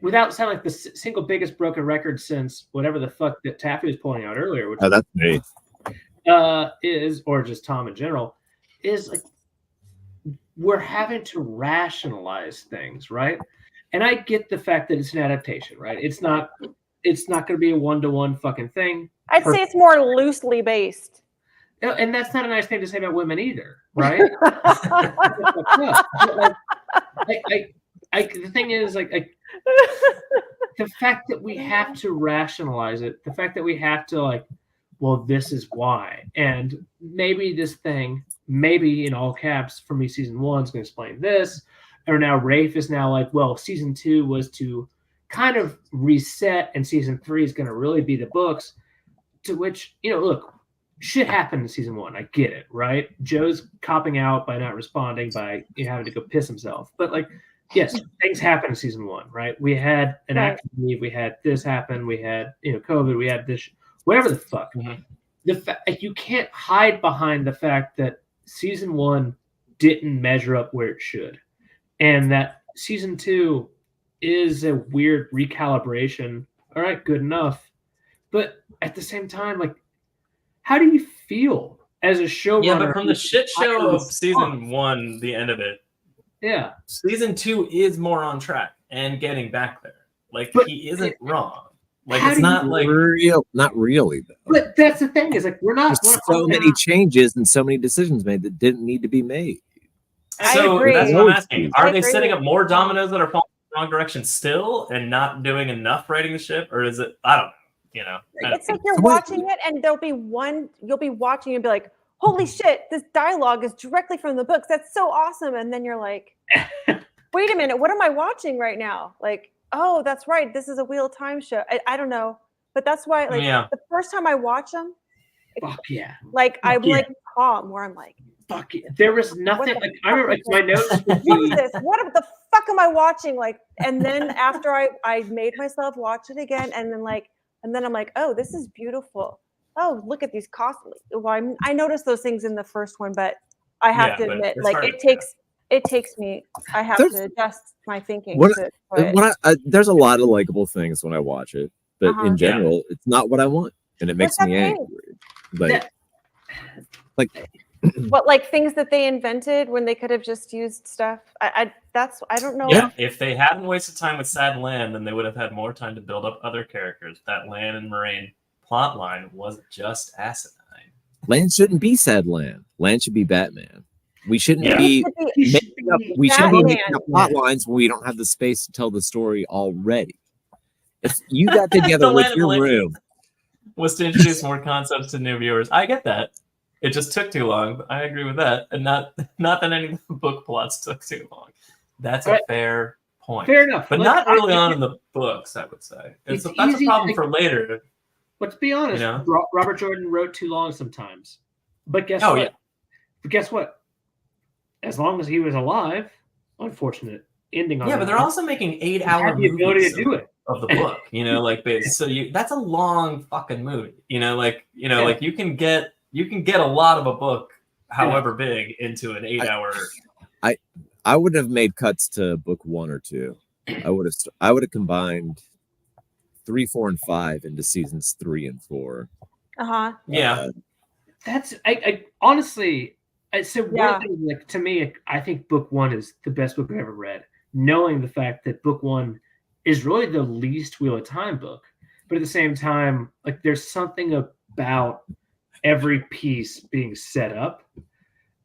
without sounding like the single biggest broken record since whatever the fuck that Taffy was pulling out earlier, which that's me. Is, or just Tom in general, is like we're having to rationalize things, right? And I get the fact that it's an adaptation, right? It's not going to be a 1-to-1 fucking thing. I'd say it's more loosely based. And that's not a nice thing to say about women either, right? The thing is, like, the fact that we have to rationalize it, the fact that we have to, like, well, this is why. And maybe this thing, maybe in all caps, for me, season 1 is going to explain this. Or now Rafe is now like, well, season 2 was to kind of reset, and season 3 is going to really be the books. To which, look, shit happened in season 1. I get it, right? Joe's copping out by not responding, by having to go piss himself. But like, yes, things happen in season 1, right? We had an active leave, we had this happen, we had COVID, we had this, whatever the fuck. Mm-hmm. You can't hide behind the fact that season 1 didn't measure up where it should, and that season 2 is a weird recalibration. All right, good enough. But at the same time, like, how do you feel as a showrunner? Yeah, but from the shit show of response? season 1, the end of it, Yeah, season 2 is more on track and getting back there. Like, But- he isn't wrong. Like, How it's do you- not like not really though. but that's the thing is like There's so many changes and so many decisions made that didn't need to be made. So agree. that's what I'm asking. I Are they agree setting with up more you. dominoes that are falling in the wrong direction still and not doing enough writing the ship? Or is it, I don't know, you know? It's like you're Wait. watching it, and you'll be watching and be like, "Holy shit! This dialogue is directly from the books. That's so awesome!" And then you're like, "Wait a minute, what am I watching right now?" Like, "Oh, that's right. This is a Wheel of Time show." I don't know, but that's why, like, Yeah. the first time I watch them, fuck yeah, like, I'm Yeah. like calm, where I'm like, fuck yeah. There was nothing. the Like, I remember like, my notes would "What is be, this? What the fuck am I watching?" Like, and then after I made myself watch it again, and then I'm like, "Oh, this is beautiful. Oh, look at these costumes." Well, I noticed those things in the first one, but I have Yeah, to but admit, it's like, hard it takes me. I have There's- to adjust my thinking. What- to enjoy it. When there's a lot of likable things when I watch it, but Uh-huh. in general, it's not what I want, and it makes That's me okay. angry. Like, Yeah. But like things that they invented when they could have just used stuff. I don't know. Yeah, if they hadn't wasted time with Sad Land, then they would have had more time to build up other characters. That Lan and Moraine plot line was just asinine. Land shouldn't be Sad Land. Land should be Batman. We shouldn't Yeah. be He should making up. be We shouldn't be Batman. making up plot lines when we don't have the space to tell the story already. If you got together The with Land of your Legends. room, Was to introduce more concepts to new viewers. I get that. It just took too long. But I agree with that, and not that any of the book plots took too long. That's a Right. fair point. fair enough. But Like, not early I- on in the books, I would say. It's That's a easy problem to- for later. Let's be honest. You know? Robert Jordan wrote too long sometimes. But guess Oh, what? yeah. But guess what? As long as he was alive, unfortunate ending on Yeah, that. but they're also making He 8-hour had the ability movies to do it. of the book, you know, like that's a long fucking movie, you know, like you can get a lot of a book, however big, into an 8-hour. I would have made cuts to book 1 or 2. I would have combined 3, 4, and 5 into seasons 3 and 4. Yeah, That's I honestly. So Yeah. one thing, like to me, I think book 1 is the best book I've ever read. Knowing the fact that book 1 is really the least Wheel of Time book, but at the same time, like there's something about every piece being set up.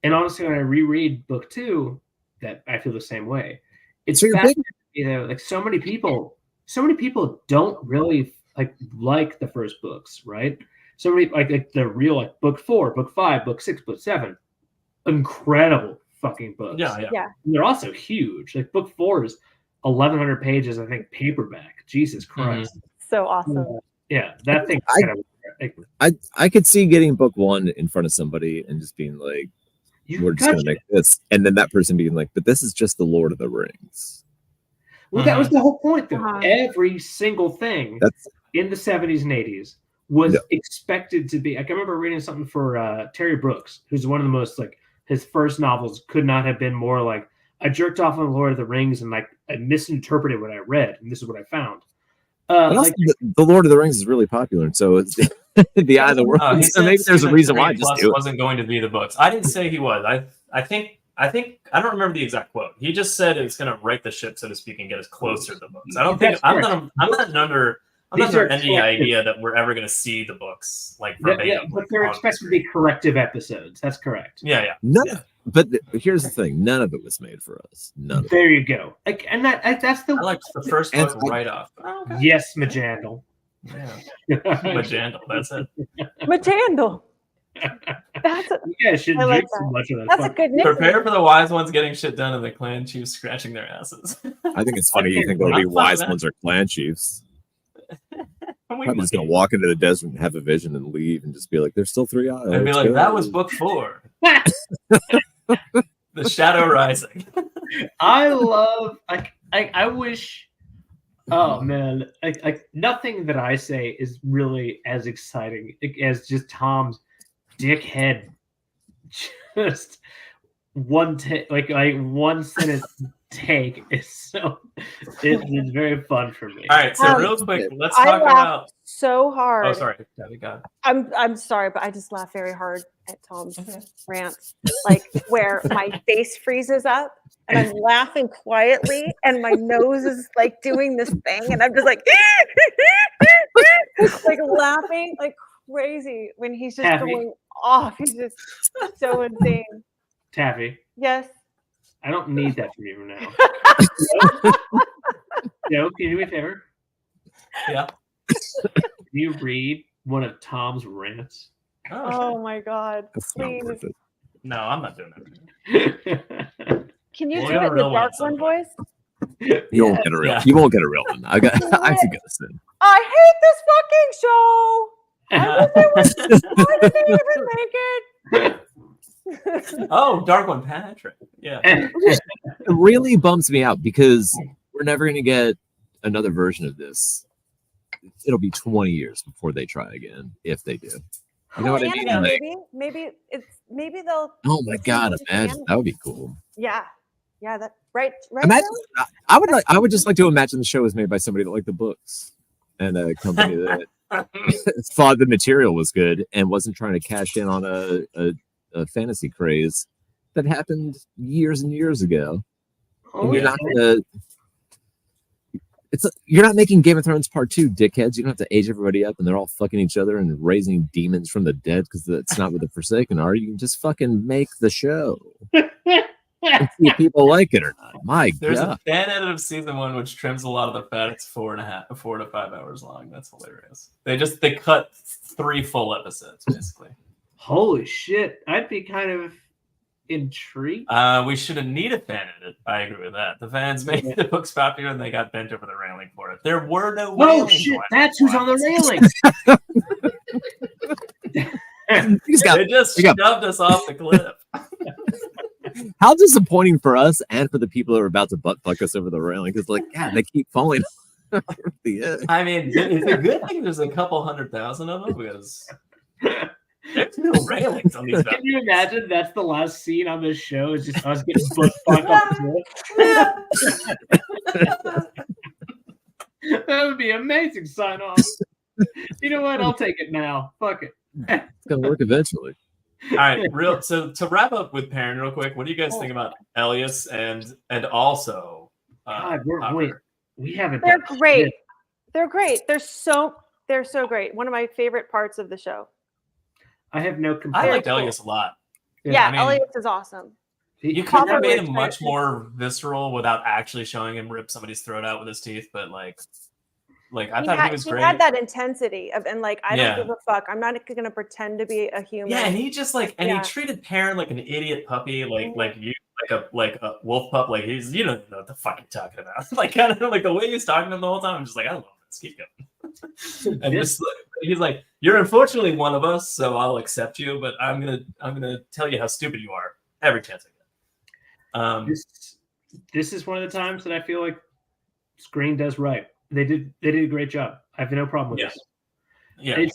And honestly, when I reread book 2, that I feel the same way. It's So you're fascinating, you know, like so many people don't really like the first books, right? So many like the real like book 4, book 5, book 6, book 7, incredible fucking books. yeah. And they're also huge. Like book 4 is 1,100 pages, I think, paperback. Jesus Christ. So awesome. Yeah, that thing. I could see getting book 1 in front of somebody and just being like, we're just gonna make this, and then that person being like, but this is just the Lord of the Rings. Well, that was the whole point, though. Uh-huh. Every single thing That's in the 70s and 80s was Yeah. expected to be. Like, I remember reading something for Terry Brooks, who's one of the most like his first novels could not have been more like I jerked off on the Lord of the Rings and like I misinterpreted what I read, and this is what I found. but also Like, the Lord of the Rings is really popular, and so it's the eye of the world. He So said maybe there's a season reason 3 why. Just plus do it. wasn't going to be the books. I didn't say he was. I think I don't remember the exact quote. He just said it's going to right the ship, so to speak, and get us closer to the books. I don't think That's I'm correct. not under These are any collective. idea that we're ever going to see the books like yeah, verbatim. but they're on expected to screen. be corrective episodes. That's correct. Yeah. None Yeah. of, but here's the thing: none of it was made for us. None of it. There you go. Like, and that's the I liked the first And book right off. Oh, okay. yes, Majandal. Yeah, Majandal. That's it. Majandal. That's a, You guys shouldn't I like drink so that. much of that. that's a fuck. good nickname. Prepare for the wise ones getting shit done, and the clan chiefs scratching their asses. I think it's funny you think there'll be I'm fine wise with that. ones or clan chiefs. We I'm just gonna walk into the desert and have a vision and leave and just be like, "There's still 3 hours." I'd be like, that was book 4. The Shadow Rising. I love. I wish. Oh man, like nothing that I say is really as exciting as just Tom's dickhead. Just one sentence take is so it's very fun for me. All right, so real quick, let's talk about. So hard. Oh, sorry, Taffy, go ahead. I'm sorry, but I just laugh very hard at Tom's rants, like where my face freezes up and I'm laughing quietly, and my nose is like doing this thing, and I'm just like, like laughing like crazy when he's just Taffy. going off. He's just so insane. Taffy, Yes. I don't need that from you now. Joe, can you do me a favor? Yeah. Can you read one of Tom's rants? Oh my God! That's not Please. worth it. No, I'm not doing that. Can you We'll do get a it in the real one dark at some one, point. boys? You won't get a real. Yeah. You won't get a real one. I have to get this in. I hate this fucking show. Why did they even make it? Oh, dark one, Patrick. Yeah. It really bums me out because we're never going to get another version of this. It'll be 20 years before they try again, if they do. You know what I mean? Anime, Like, maybe they'll. oh my God! it's Imagine anime. that would be cool. Yeah, that right. Imagine, I would just like to imagine the show was made by somebody that liked the books and a company that thought the material was good and wasn't trying to cash in on a fantasy craze that happened years and years ago. And you're not gonna. You're not making Game of Thrones Part 2, dickheads. You don't have to age everybody up and they're all fucking each other and raising demons from the dead because that's not what the Forsaken are. You can just fucking make the show and see if people like it or not. My There's God. a fan edit of season 1 which trims a lot of the fat. It's 4 to 5 hours long. That's hilarious. They cut 3 full episodes basically. Holy shit! I'd be kind of intrigued. We shouldn't need a fan edit. I agree with that. The fans made the books popular and they got bent over the railing for it. There were no Oh railings shit! when That's it who's on the was. railing. They just shoved us off the cliff. How disappointing for us and for the people that are about to butt fuck us over the railing because, like, God, they keep falling over the edge. I mean, it's a good thing there's a couple 100,000 of them because there's no railings on these. Can you imagine that's the last scene on this show is just us getting butt fucked off the cliff? That would be amazing. Sign off. You know what? I'll take it now. Fuck it. It's gonna work eventually. All right, so to wrap up with Perrin real quick, what do you guys think about Elias and also God, Hopper? we haven't. They're done great. shit. They're great. They're so great. One of my favorite parts of the show. I have no I complaint. liked Elias a lot. Yeah, I mean, Elias is awesome. You could have made him much more visceral without actually showing him rip somebody's throat out with his teeth, but like I thought he was great. He had that intensity of, and like, I don't Yeah. give a fuck. I'm not going to pretend to be a human. Yeah, and he just like, and Yeah. he treated Perrin like an idiot puppy, like a wolf pup. Like he's, you don't know what the fuck you're talking about. Like kind of like the way he's talking to him the whole time. I'm just like, I love this. Keep going. And just he's like, you're unfortunately one of us, so I'll accept you, but I'm gonna tell you how stupid you are every chance I get. This is one of the times that I feel like Screen does right. They did a great job. I have no problem with Yes. this.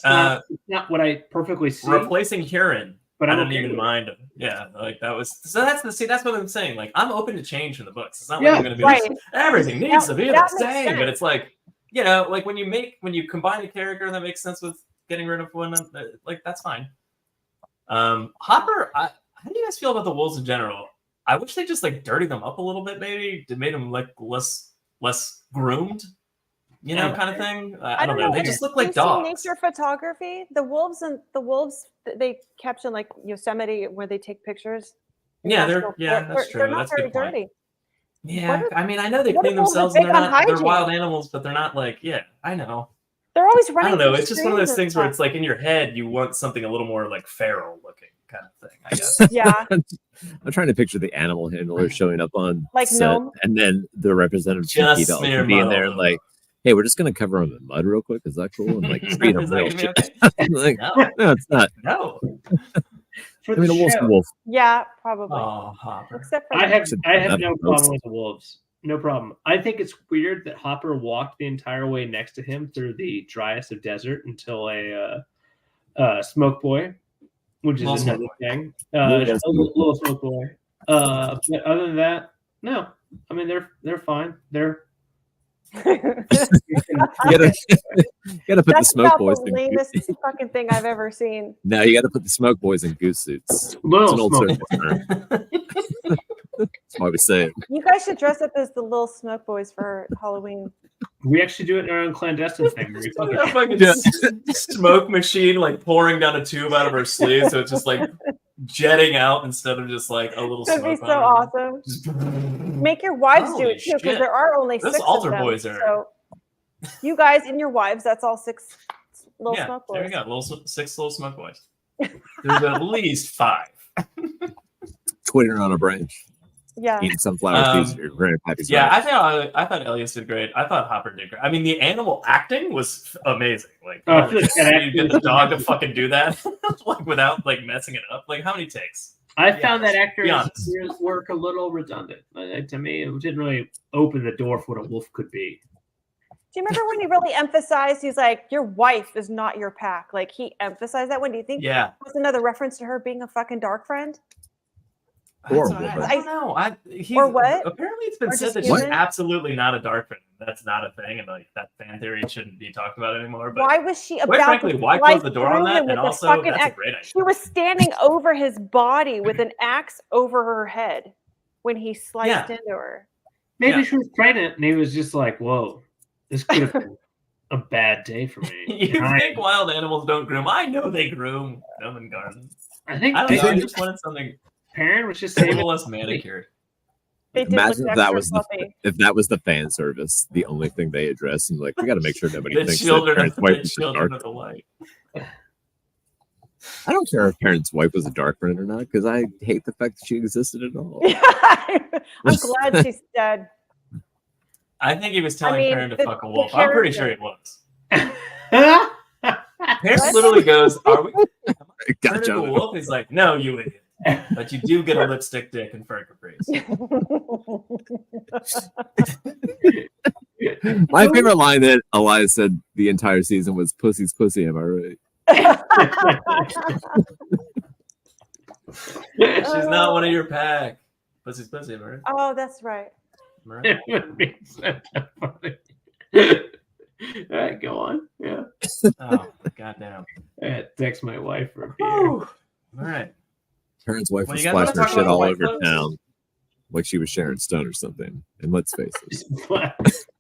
Yeah, It's not what I perfectly see. replacing Huron. But I I'm didn't okay even with it. mind him. Yeah, like that was that's what I'm saying. Like I'm open to change in the books. It's not Yeah, like I'm gonna be right. like, everything needs to be the that makes same. But sense. it's like, you know, like when you combine a character that makes sense with getting rid of one, like that's fine. Hopper, how do you guys feel about the wolves in general? I wish they just like dirtied them up a little bit, maybe to make them like less groomed, you know, kind of thing. I don't know. They just look like dogs. Nature photography. The wolves they capture like Yosemite where they take pictures. Yeah, that's true. They're not That's a very good point. dirty. Yeah, What I mean, I know they what clean if wolves are themselves and big they're on not they're hygiene? wild animals, but they're not like, yeah, I know. They're always I running. don't know. through It's just one of those streams and things where stuff. it's like in your head you want something a little more like feral looking kind of thing, I guess. Yeah, I'm trying to picture the animal handler showing up on Like set, gnome? and then the representative Just Chiquita smear also being mud there all and like, hey, we're just gonna cover them in mud real quick. Is that cool? And like treat them Is that real gonna be shit. okay? Like, No, no, it's not. no. For I mean, the a wolf's a show, wolf. yeah, probably. Oh, Hopper. Except for I have Have no notes. problem with the wolves. No problem. I think it's weird that Hopper walked the entire way next to him through the driest of desert until a smoke boy, which is Little another smoke thing. Little Little smoke boy. But other than that, no. I mean, they're fine. They're You gotta put the That's smoke about boys the in. lamest fucking thing I've ever seen. No, you got to put the smoke boys in goose suits. It's little an old smoke. circus term. That's why we say it. You guys should dress up as the little smoke boys for Halloween. We actually do it in our own clandestine thing. Where we fucking A fucking smoke machine like pouring down a tube out of her sleeve, so it's just like jetting out instead of just like a little That'd be smoke. so awesome. Make your wives do Holy it too, because shit. there are only Those 6 altar of them. boys are- So you guys and your wives, that's all 6 little Yeah, smoke there boys. you go. 6 little smoke boys. There's at least 5. Twitter on a branch. Yeah. Eating sunflower seeds. Your grandpappy's Yeah, right. I thought Elias did great. I thought Hopper did great. I mean, the animal acting was amazing. Like, Oh, holy shit, you get the dog to fucking do that, like without like messing it up. Like, how many takes? I found that Be actor's honest. work a little redundant. To me, it didn't really open the door for what a wolf could be. Do you remember when he really emphasized, he's like, your wife is not your pack? Like, he emphasized that one. Do you think Yeah. that was another reference to her being a fucking dark friend? Horrible, I but- don't know. Or what? Apparently, it's been Or said just that she's human? absolutely not a dark friend. That's not a thing, and like that fan theory shouldn't be talked about anymore. But Why was she quite about frankly, to why slice close the door on through that? him And with also, fucking that's a axe? great idea. She was standing over his body with an axe over her head when he sliced into her. Maybe Yeah. she was pregnant, and he was just like, "Whoa, this could have been a bad day for me." You And think wild animals don't groom? I know they groom them in gardens. I think I don't know. I the just wanted something parent was just a saying, little less manicured. They did Imagine look if that extra was fluffy. the fan service, the only thing they address, and like we got to make sure nobody The thinks that children, parents' the wife was a children dark. of the light. I don't care if parents' wife was a dark friend or not, because I hate the fact that she existed at all. I'm glad she's dead. I think he was telling mean, Perrin to the- fuck a the wolf. I'm pretty sure character. he was. Perrin literally goes, "Are we Gotcha. turning to a wolf?" He's like, "No, you idiot. But you do get a lipstick dick and fur caprice." My favorite line that Elias said the entire season was "Pussy's pussy." Am I right? She's not one of your pack. Pussy's pussy, am I right? Oh, that's right. Am I right? It would be so funny. All right, go on. Yeah. Oh, goddamn. Text my wife for a beer. All right. Parents' wife Well, was you guys wanna splashing her talk shit about all White over Clothes? town, like she was Sharon Stone or something. And let's face it,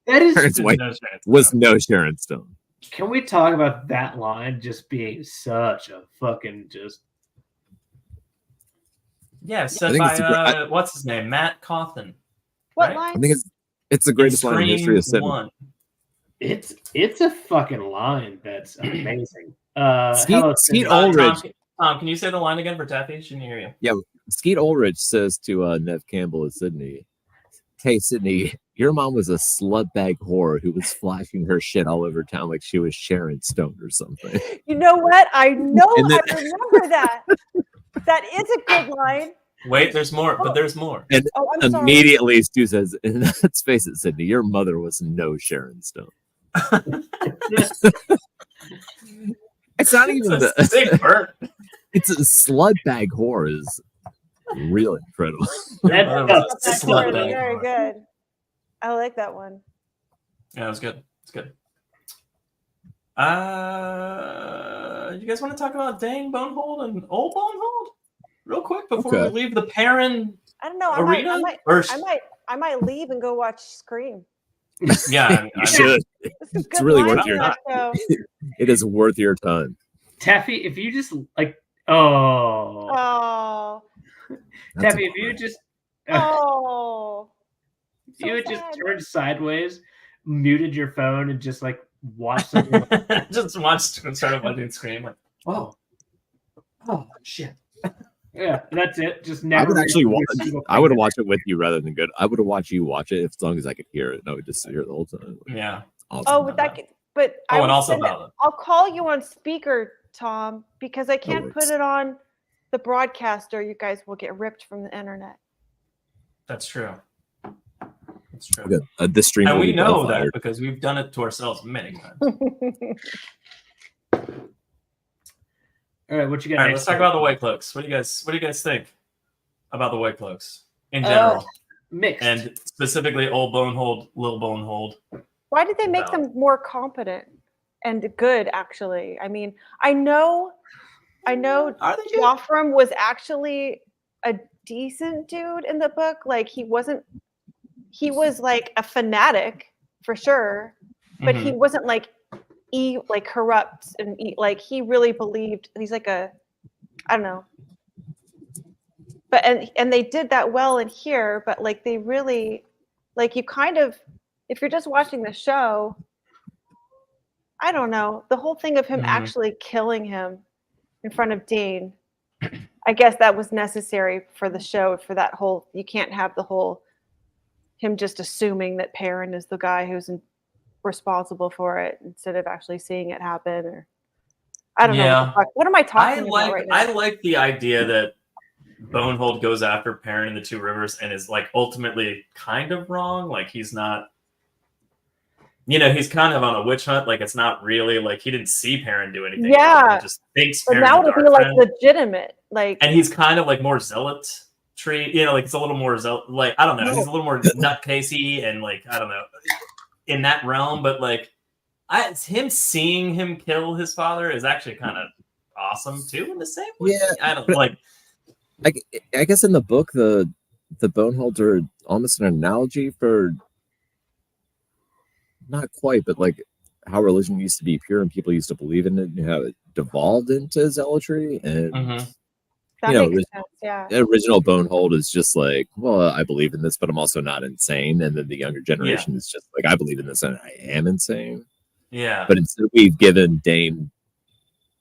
That is. Parents' wife No chance. was no Sharon Stone. Can we talk about that line just being such a fucking just? Yeah, said think by it's a great- what's his name? Matt Cawthon. What Right? I line? think it's the greatest line in the history of Scream cinema. 1. It's a fucking line that's amazing. Skeet hello, Skeet Cindy. Ulrich. Tom, can you say the line again for Taffy? She didn't hear you. Skeet Ulrich says to Nev Campbell and Sydney, "Hey Sydney, your mom was a slut bag whore who was flashing her shit all over town like she was Sharon Stone or something." You know what? I know. And then- I remember that. That is a good line. Wait, there's more, but there's more. Oh, I'm sorry. Immediately Stu says, "And let's face it, Sydney, your mother was no Sharon Stone." It's not even It's a sick burn. it's a slut bag whore is really incredible. That's That's Slut very, bag very whore. good. I like that one. Yeah, it was good. It's good. You guys want to talk about Dane Bonehold and Old Bonehold real quick before Okay. we leave the Perrin I don't know. I arena? might, Or- I might leave and go watch Scream. yeah, You should. This is It's good really lines worth in your that show. It is worth your time. Taffy, if you just like, Oh, That's Taffy, a if you crime. just, oh. you would just sad. turn sideways, muted your phone, and just like watch something. just watched and started watching Scream. Like, oh shit. Yeah, that's it. Just I never. would actually read watch. a single I would thing. watch it with you rather than good. I would watch you watch it as long as I could hear it. And I would just sit here the whole time. Yeah. Awesome. Oh, but that. But I Oh, and would also send it- Bella. I'll call you on speaker, Tom, because I can't works. put it on the broadcaster. You guys will get ripped from the internet. That's true. That's true. Okay, this stream. And will we be know well that fired. because we've done it to ourselves many times. All right, what you got? All right, next let's talk week? about the White Cloaks. What do you guys think about the White Cloaks in general? Mixed. And specifically old Bonehold, Lil Bonehold. Why did they make them more competent and good? Actually, I mean, I know Joffrey was actually a decent dude in the book. Like he was like a fanatic for sure, but he wasn't like corrupt and like he really believed. He's like I don't know. But and they did that well in here, but like they really like you kind of if you're just watching the show, I don't know, the whole thing of him actually killing him in front of Dane, I guess that was necessary for the show, for that whole, you can't have the whole him just assuming that Perrin is the guy who's responsible for it instead of actually seeing it happen. Or I don't know what am I talking about right now? I like the idea that Bonehold goes after Perrin in the Two Rivers and is like ultimately kind of wrong. Like he's not, he's kind of on a witch hunt. Like it's not really like he didn't see Perrin do anything. Yeah, he just thinks. But now it'll be like legitimate. Like, and he's kind of like more zealot tree. Like it's a little more zealot. Like I don't know. He's a little more nutcasey and like I don't know in that realm. But like, him seeing him kill his father is actually kind of awesome too. In the same way, I don't like. I guess in the book, the Boneholds are almost an analogy for, not quite, but like how religion used to be pure and people used to believe in it and how it devolved into zealotry. And that makes sense, yeah. The original Bonehold is just like, well, I believe in this, but I'm also not insane. And then the younger generation is just like, I believe in this and I am insane. Yeah. But instead we've given Dane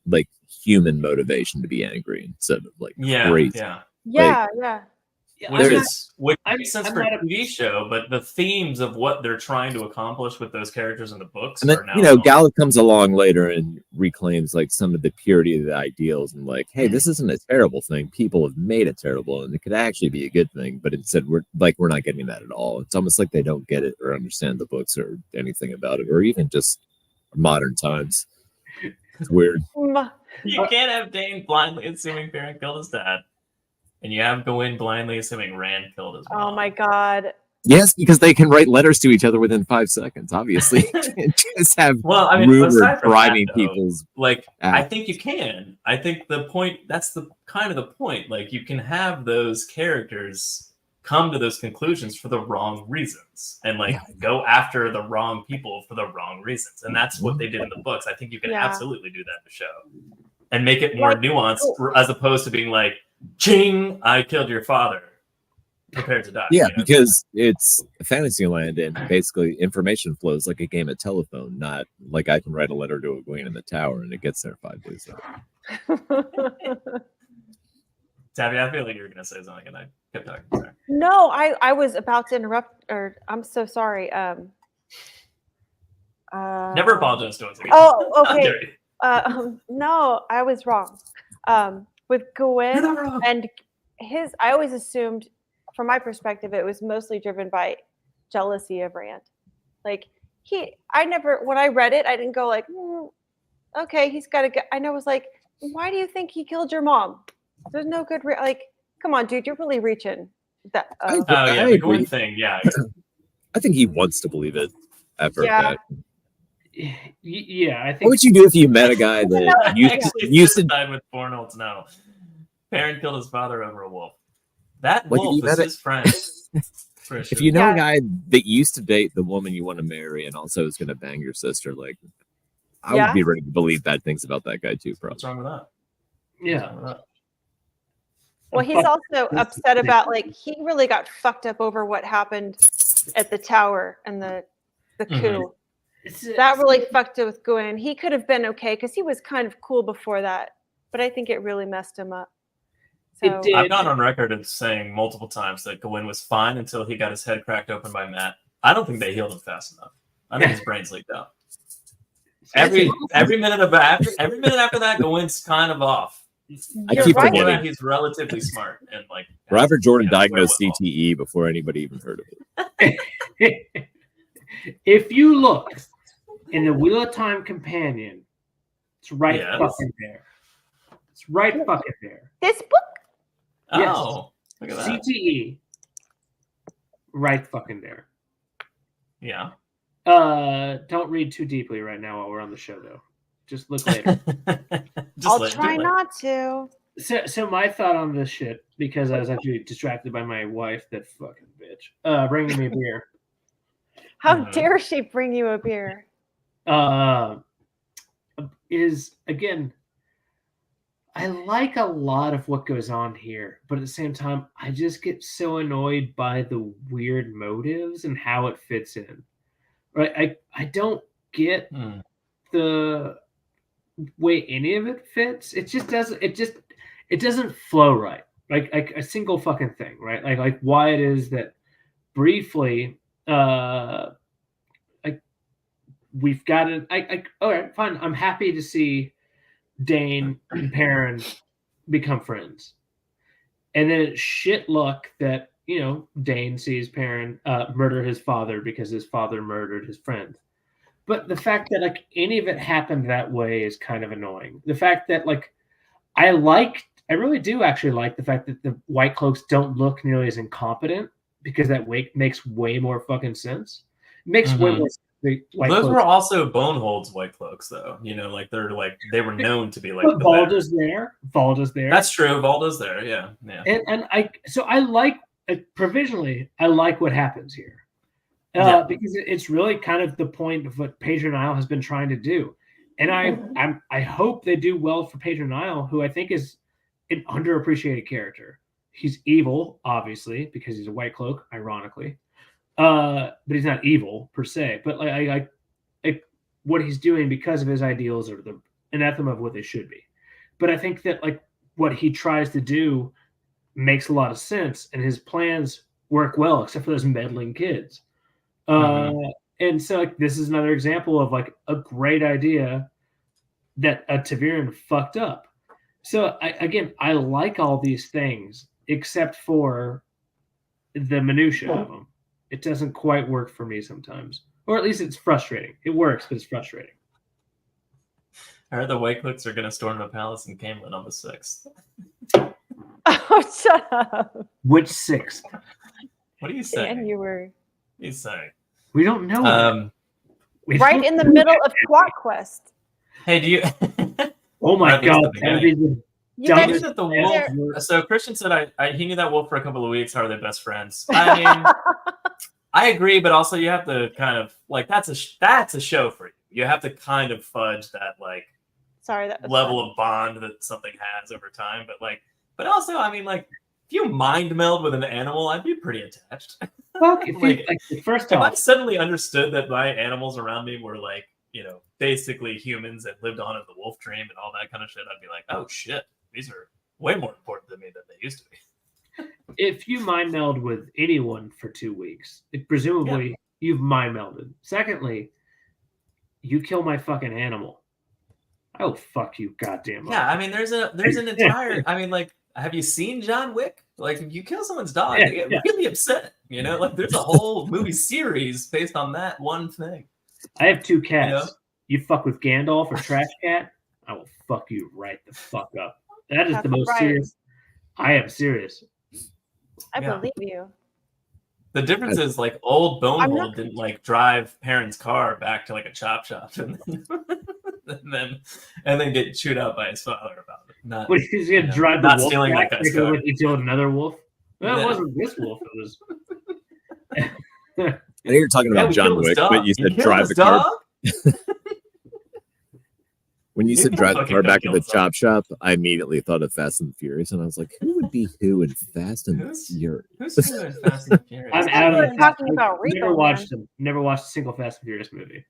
like human motivation to be angry instead of like crazy. Which makes sense for a TV show, but the themes of what they're trying to accomplish with those characters in the books and then, are now Gallup comes along later and reclaims like some of the purity of the ideals and like, hey, this isn't a terrible thing. People have made it terrible and it could actually be a good thing, but instead we're not getting that at all. It's almost like they don't get it or understand the books or anything about it, or even just modern times. It's weird. You can't have Dane blindly assuming Perrin killed his dad, and you have Gawain blindly assuming Rand killed his mom. Oh my god. Yes, because they can write letters to each other within 5 seconds. Obviously, you can't just have rumors driving people's. Like, I think you can. I think the point. That's the kind of the point. Like, you can have those characters come to those conclusions for the wrong reasons, and like go after the wrong people for the wrong reasons, and that's what they did in the books. I think you can absolutely do that in the show, and make it more nuanced as opposed to being like, "Ching, I killed your father." Prepared to die. Yeah, because it's Fantasyland and basically information flows like a game of telephone, not like I can write a letter to a queen in the tower and it gets there 5 days later. Taffy, I feel like you were going to say something and I kept talking. Sorry. No, I was about to interrupt, or I'm so sorry. Never apologize to us again. Oh, okay. No, I was wrong. With Gawain and I always assumed, from my perspective, it was mostly driven by jealousy of Rand. Like when I read it, I didn't go like, okay, he's got to go. I know, it was like, why do you think he killed your mom? There's no good, like, come on, dude, you're really reaching. That. The Gawain thing, yeah. I think he wants to believe it after that. Yeah, I think. What would you do if you met a guy that used to die with Bornholds? No, Perrin killed his father over a wolf. That wolf is his friend. If you know a guy that used to date the woman you want to marry and also is going to bang your sister, like, I would be ready to believe bad things about that guy too. Probably. What's wrong with that? Yeah. Well, he's also upset about, like, he really got fucked up over what happened at the tower and the coup. That really fucked it with Gawain. He could have been okay because he was kind of cool before that, but I think it really messed him up. So, I've gone on record of saying multiple times that Gawain was fine until he got his head cracked open by Matt. I don't think they healed him fast enough. I think his brain's leaked out. Every minute after that, Gawain's kind of off. I keep forgetting he's relatively smart and like Robert Jordan diagnosed CTE before anybody even heard of it. If you look in the Wheel of Time companion, it's right fucking there. It's right fucking there. This book? Yes. Oh, look at that. CTE. right fucking there. Yeah. Don't read too deeply right now while we're on the show, though. Just look later. I'll try not to. So my thought on this shit, because I was actually distracted by my wife, that fucking bitch, bringing me a beer. How dare she bring you a beer? Is again, I like a lot of what goes on here, but at the same time, I just get so annoyed by the weird motives and how it fits in. Right? I don't get the way any of it fits. It just doesn't. It doesn't flow right. Like a single fucking thing, right? Like why it is that briefly, we've got it. All right, fine. I'm happy to see Dane and Perrin become friends, and then it's shit luck that Dane sees Perrin murder his father because his father murdered his friend. But the fact that like any of it happened that way is kind of annoying. The fact that like I really do actually like the fact that the White Cloaks don't look nearly as incompetent, because that makes way more fucking sense. It makes way more sense. Those were also Bonehold's White Cloaks, though. Like they were known to be like. But Valda's there. That's true. Valda's there. Yeah. And I like provisionally. I like what happens here, because it's really kind of the point of what Pedro Nile has been trying to do, and I hope they do well for Pedro Nile, who I think is an underappreciated character. He's evil, obviously, because he's a White Cloak, ironically. But he's not evil per se. But like what he's doing because of his ideals are the anathema of what they should be. But I think that like what he tries to do makes a lot of sense, and his plans work well, except for those meddling kids. And so like this is another example of like a great idea that a Taviran fucked up. So I like all these things except for the minutia of them. It doesn't quite work for me sometimes, or at least it's frustrating. It works, but it's frustrating. I heard the White Cloaks are going to storm a palace in Camelot on the 6th. Oh, shut up! Which 6th? What are you saying? And you were. What are you saying? We don't know. Right in the middle of Twat Quest. Hey, do you? Oh my god! You guys, that the wolf. So Christian said he knew that wolf for a couple of weeks. How are they best friends? I mean, I agree, but also you have to kind of like that's a show for you. You have to kind of fudge that like level of bond that something has over time. But also, I mean, like if you mind meld with an animal, I'd be pretty attached. Fuck, first if off, I suddenly understood that my animals around me were like basically humans that lived on in the wolf dream and all that kind of shit, I'd be like, oh shit. These are way more important to me than they used to be. If you mind meld with anyone for 2 weeks, presumably you've mind melded. Secondly, you kill my fucking animal, I will fuck you goddamn up. Yeah, I mean, there's an entire. I mean, like, have you seen John Wick? Like, if you kill someone's dog, they get really upset. Like there's a whole movie series based on that one thing. I have 2 cats. You fuck with Gandalf or Trash Cat, I will fuck you right the fuck up. That is the most serious. I am serious. I believe you. The difference is like old Bonehold didn't like drive Perrin's car back to like a chop shop and then get chewed out by his father about it. Not, but he's gonna drive the not wolf stealing back that guy's car. he killed another wolf. Well, it wasn't this wolf. It was. I know you're talking about John Wick, but you said drive the car. When you said drive the car back to the chop shop, I immediately thought of Fast and the Furious, and I was like, who would be who in Fast and the Furious? Who's who in Fast and the Furious? I'm out of talking about Rico. Never watched them. Never watched a single Fast and Furious movie.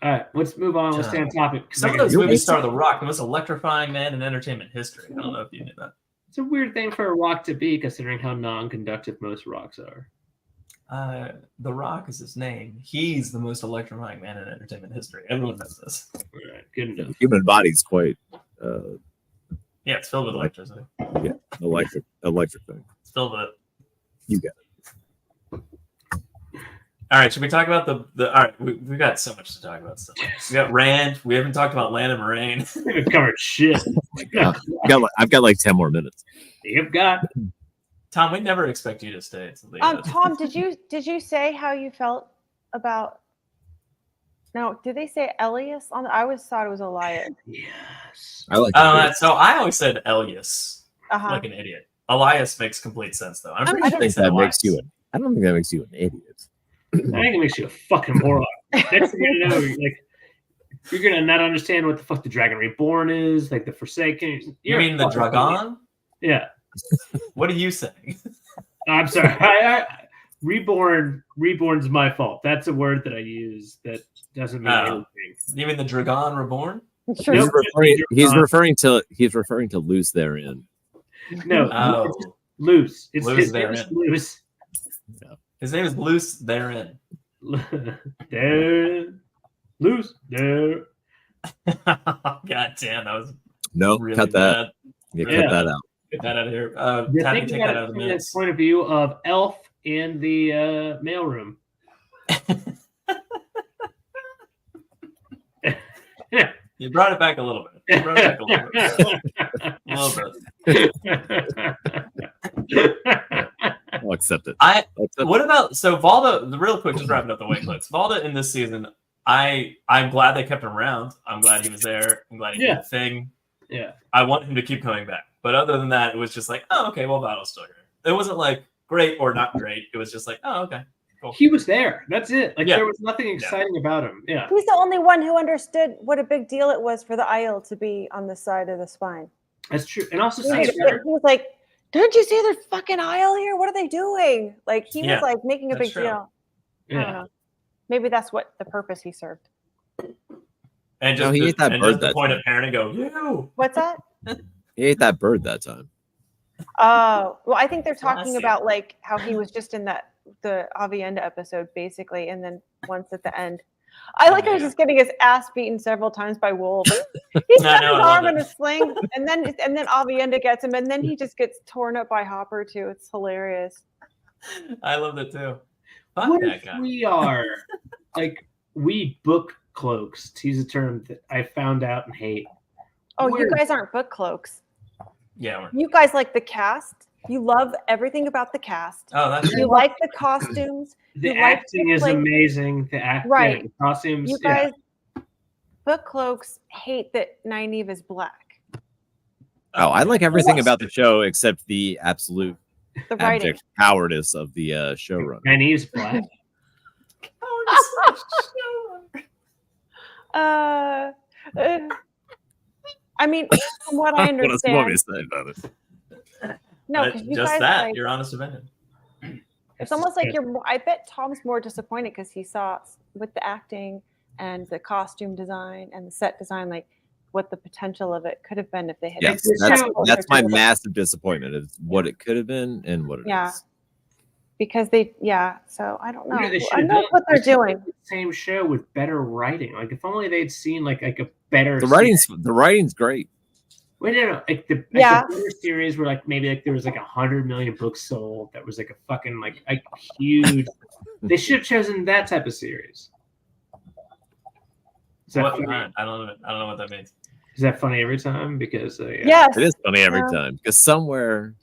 All right, let's move on. Let's stay on topic. Some of those movies star The Rock, the most electrifying man in entertainment history. I don't know if you knew that. It's a weird thing for a rock to be, considering how non-conductive most rocks are. The Rock is his name. He's the most electrifying man in entertainment history. Everyone knows this. All right, good enough. The human body's quite. Yeah, it's filled with electricity. Yeah, electric thing. It's filled with it. You get it. All right, should we talk about the? All right, we got so much to talk about. Stuff. We got Rand. We haven't talked about Land and Moraine. We've covered shit. I've got like 10 more minutes. You've got Tom, we never expect you to stay. Tom, did you say how you felt about? No, did they say Elias? I always thought it was Elias. Yes. I like So I always said Elias, Uh-huh. like an idiot. Elias makes complete sense, though. I'm I pretty don't sure they think said that Elias. I don't think that makes you an idiot. I think it makes you a fucking moron. Next thing you know, you're gonna not understand what the fuck the Dragon Reborn is, like the Forsaken. You mean the Dragon? Yeah. What are you saying? I'm sorry. Reborn's my fault. That's a word that I use that doesn't mean anything. You mean the Dragon Reborn? Sure. He's referring to loose therein. No, loose. It's Loose his name therein. is loose. His name is Loose Therein. There, loose there. God damn, that was No, really cut that. bad. Yeah, Yeah. cut that out. Get that out of here. The Taffy, thing take about that it out of the from the minutes. point of view of Elf and the mailroom. You brought it back a little bit. I'll accept it. What about Valda? Real quick, just wrapping up the weight clips. Valda in this season, I'm glad they kept him around. I'm glad he was there. I'm glad he did the thing. Yeah. I want him to keep coming back. But other than that, it was just like, oh, okay, well, Valda's still here. It wasn't like great or not great. It was just like, oh, okay. Cool. He was there. That's it. There was nothing exciting about him. Yeah. He's the only one who understood what a big deal it was for the aisle to be on the side of the spine. That's true. And also, He was like, "Don't you see there's fucking aisle here? What are they doing?" Like he was like making a big deal. Yeah. I don't know. Maybe that's what the purpose he served. And just he ate that bird the that point time. of parent and go, you. What's that? He ate that bird that time. Oh, well, I think they're talking Classy. about like how he was just in the Avienda episode basically, and then once at the end. I like how he's just getting his ass beaten several times by wolves. He's got his arm in a sling, and then Avienda gets him, and then he just gets torn up by Hopper too. It's hilarious. I loved it too. Fuck What that if guy. we are we book cloaks? To use a term that I found out and hate. Oh, you guys aren't book cloaks. Yeah. You guys like the cast. You love everything about the cast. Oh, that's You like the costumes. The You acting like is amazing. The Right. the costumes. You guys, book cloaks hate that Nynaeve is black. Oh, I like everything about the show except the absolute The writing. abject cowardice of the showrunner. Chinese black. I mean, from what I What else do you want me understand, to say about it? no, because you just guys that. like, Your honest opinion. it's almost like you're. I bet Tom's more disappointed because he saw with the acting and the costume design and the set design, like what the potential of it could have been if they had. Yes, that's my massive disappointment. Is what it could have been and what it is. Because so I don't know. Yeah, they should I have know done what they're doing. the same show with better writing. Like if only they'd seen like a better. The writing's great. Wait, no. Like the better series where maybe there was 100 million books sold. That was a fucking a huge. They should have chosen that type of series. Is that funny? I don't know what that means. Is that funny every time? Because yes, it is funny every time because somewhere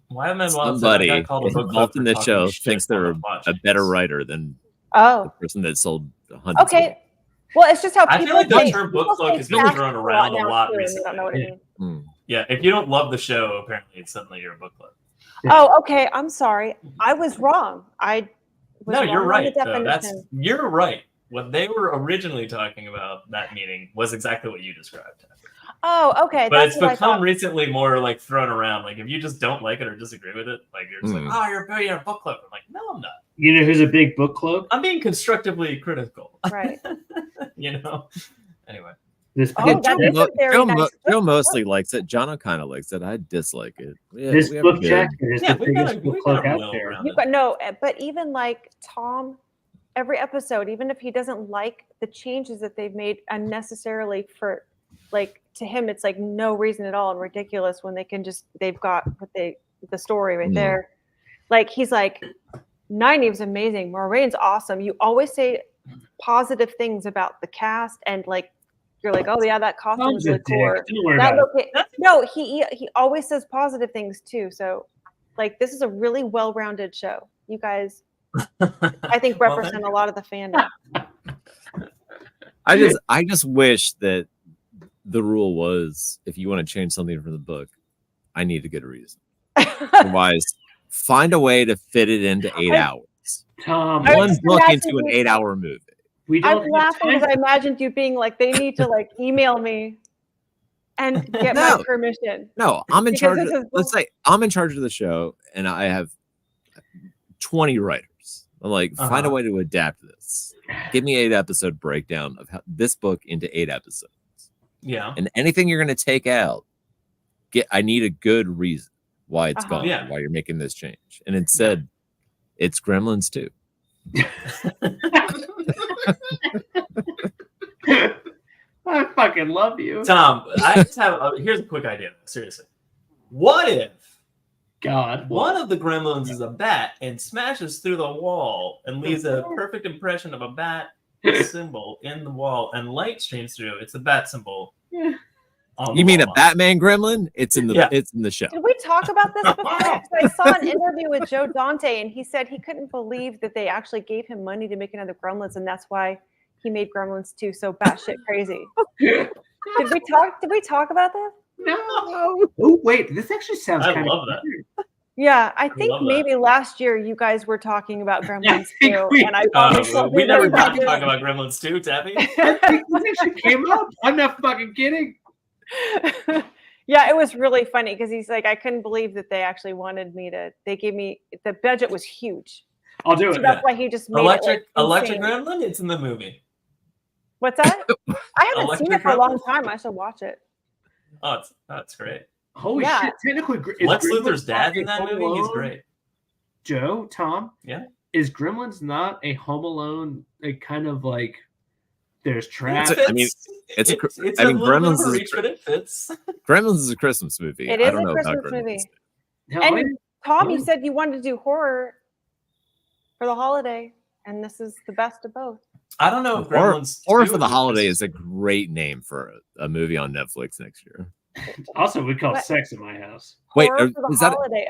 Why am I somebody involved in this show thinks they're a better writer than the person that sold hundreds. Okay. Well, it's just how I people feel like the say- term book people club say has been fast thrown around a now, lot too, and recently. you don't know what it means. Yeah, if you don't love the show, apparently it's suddenly you're a book club. Oh, okay. I'm sorry. I was wrong. I was No, wrong you're on right. the Though. definition. You're right. What they were originally talking about that meeting was exactly what you described. Oh, okay. But That's it's what I become thought. recently more thrown around. If you just don't like it or disagree with it, you're just you're a book club. I'm like, no, I'm not. You know who's a big book club? I'm being constructively critical. Right. Anyway. Joe mostly likes it. Jono kind of likes it. I dislike it. Yeah, this book jacket is the biggest book club out there. But even Tom, every episode, even if he doesn't like the changes that they've made unnecessarily for to him, it's no reason at all and ridiculous when they've got the story right there. He's like, Nynaeve's amazing. Moraine's awesome. You always say positive things about the cast and you're like, oh yeah, that costume was really cool. No, he always says positive things too. So Like, this is a really well-rounded show. You guys, I think, represent a lot of the fandom. I just wish that the rule was, if you want to change something from the book, I need to get a reason. Otherwise, find a way to fit it into 8 hours. Tom, One book into an 8-hour movie. I'm laughing because I imagined you being like, they need to like email me and get my permission. No, I'm in Because charge. Let's say I'm in charge of the show, and I have 20 writers. I'm like, find a way to adapt this. Give me 8-episode breakdown of this book into 8 episodes. Yeah. And anything you're going to take out, I need a good reason why it's gone, why you're making this change. And instead, it's Gremlins 2. I fucking love you, Tom. I just have here's a quick idea. Seriously, what if one of the gremlins is a bat and smashes through the wall and leaves a perfect impression of a bat symbol in the wall, and light streams through? It's a bat symbol. You mean a Batman gremlin? It's in the show. Did we talk about this before? I saw an interview with Joe Dante, and he said he couldn't believe that they actually gave him money to make another Gremlins, and that's why he made Gremlins 2 so batshit crazy. Did we talk about this? No. Oh wait, this actually sounds kind of that. Yeah, I think maybe last year you guys were talking about Gremlins 2, and I probably we never got to talk about Gremlins 2, Taffy. I think this actually came up. I'm not fucking kidding. Yeah, it was really funny because he's like, I couldn't believe that they actually wanted me to. They gave me the budget was huge. I'll do it. So that's why he just made Electric insane. Gremlin. It's in the movie. What's that? I haven't seen it for a long time. I should watch it. Oh, that's great. Holy shit! Technically, Lex Luthor's dad in that movie. He's great. Joe, Tom. Yeah. Is Gremlins not a Home Alone? Kind of like there's traps. I mean, Gremlins is reach, but it fits. Gremlins is a Christmas movie. It is a Christmas movie. And Tom, you said you wanted to do horror for the holiday, and this is the best of both. I don't know if Gremlins Horror for the Holiday is a great name for a movie on Netflix next year. Also, we call Sex in My House. Wait, Horror for the holiday.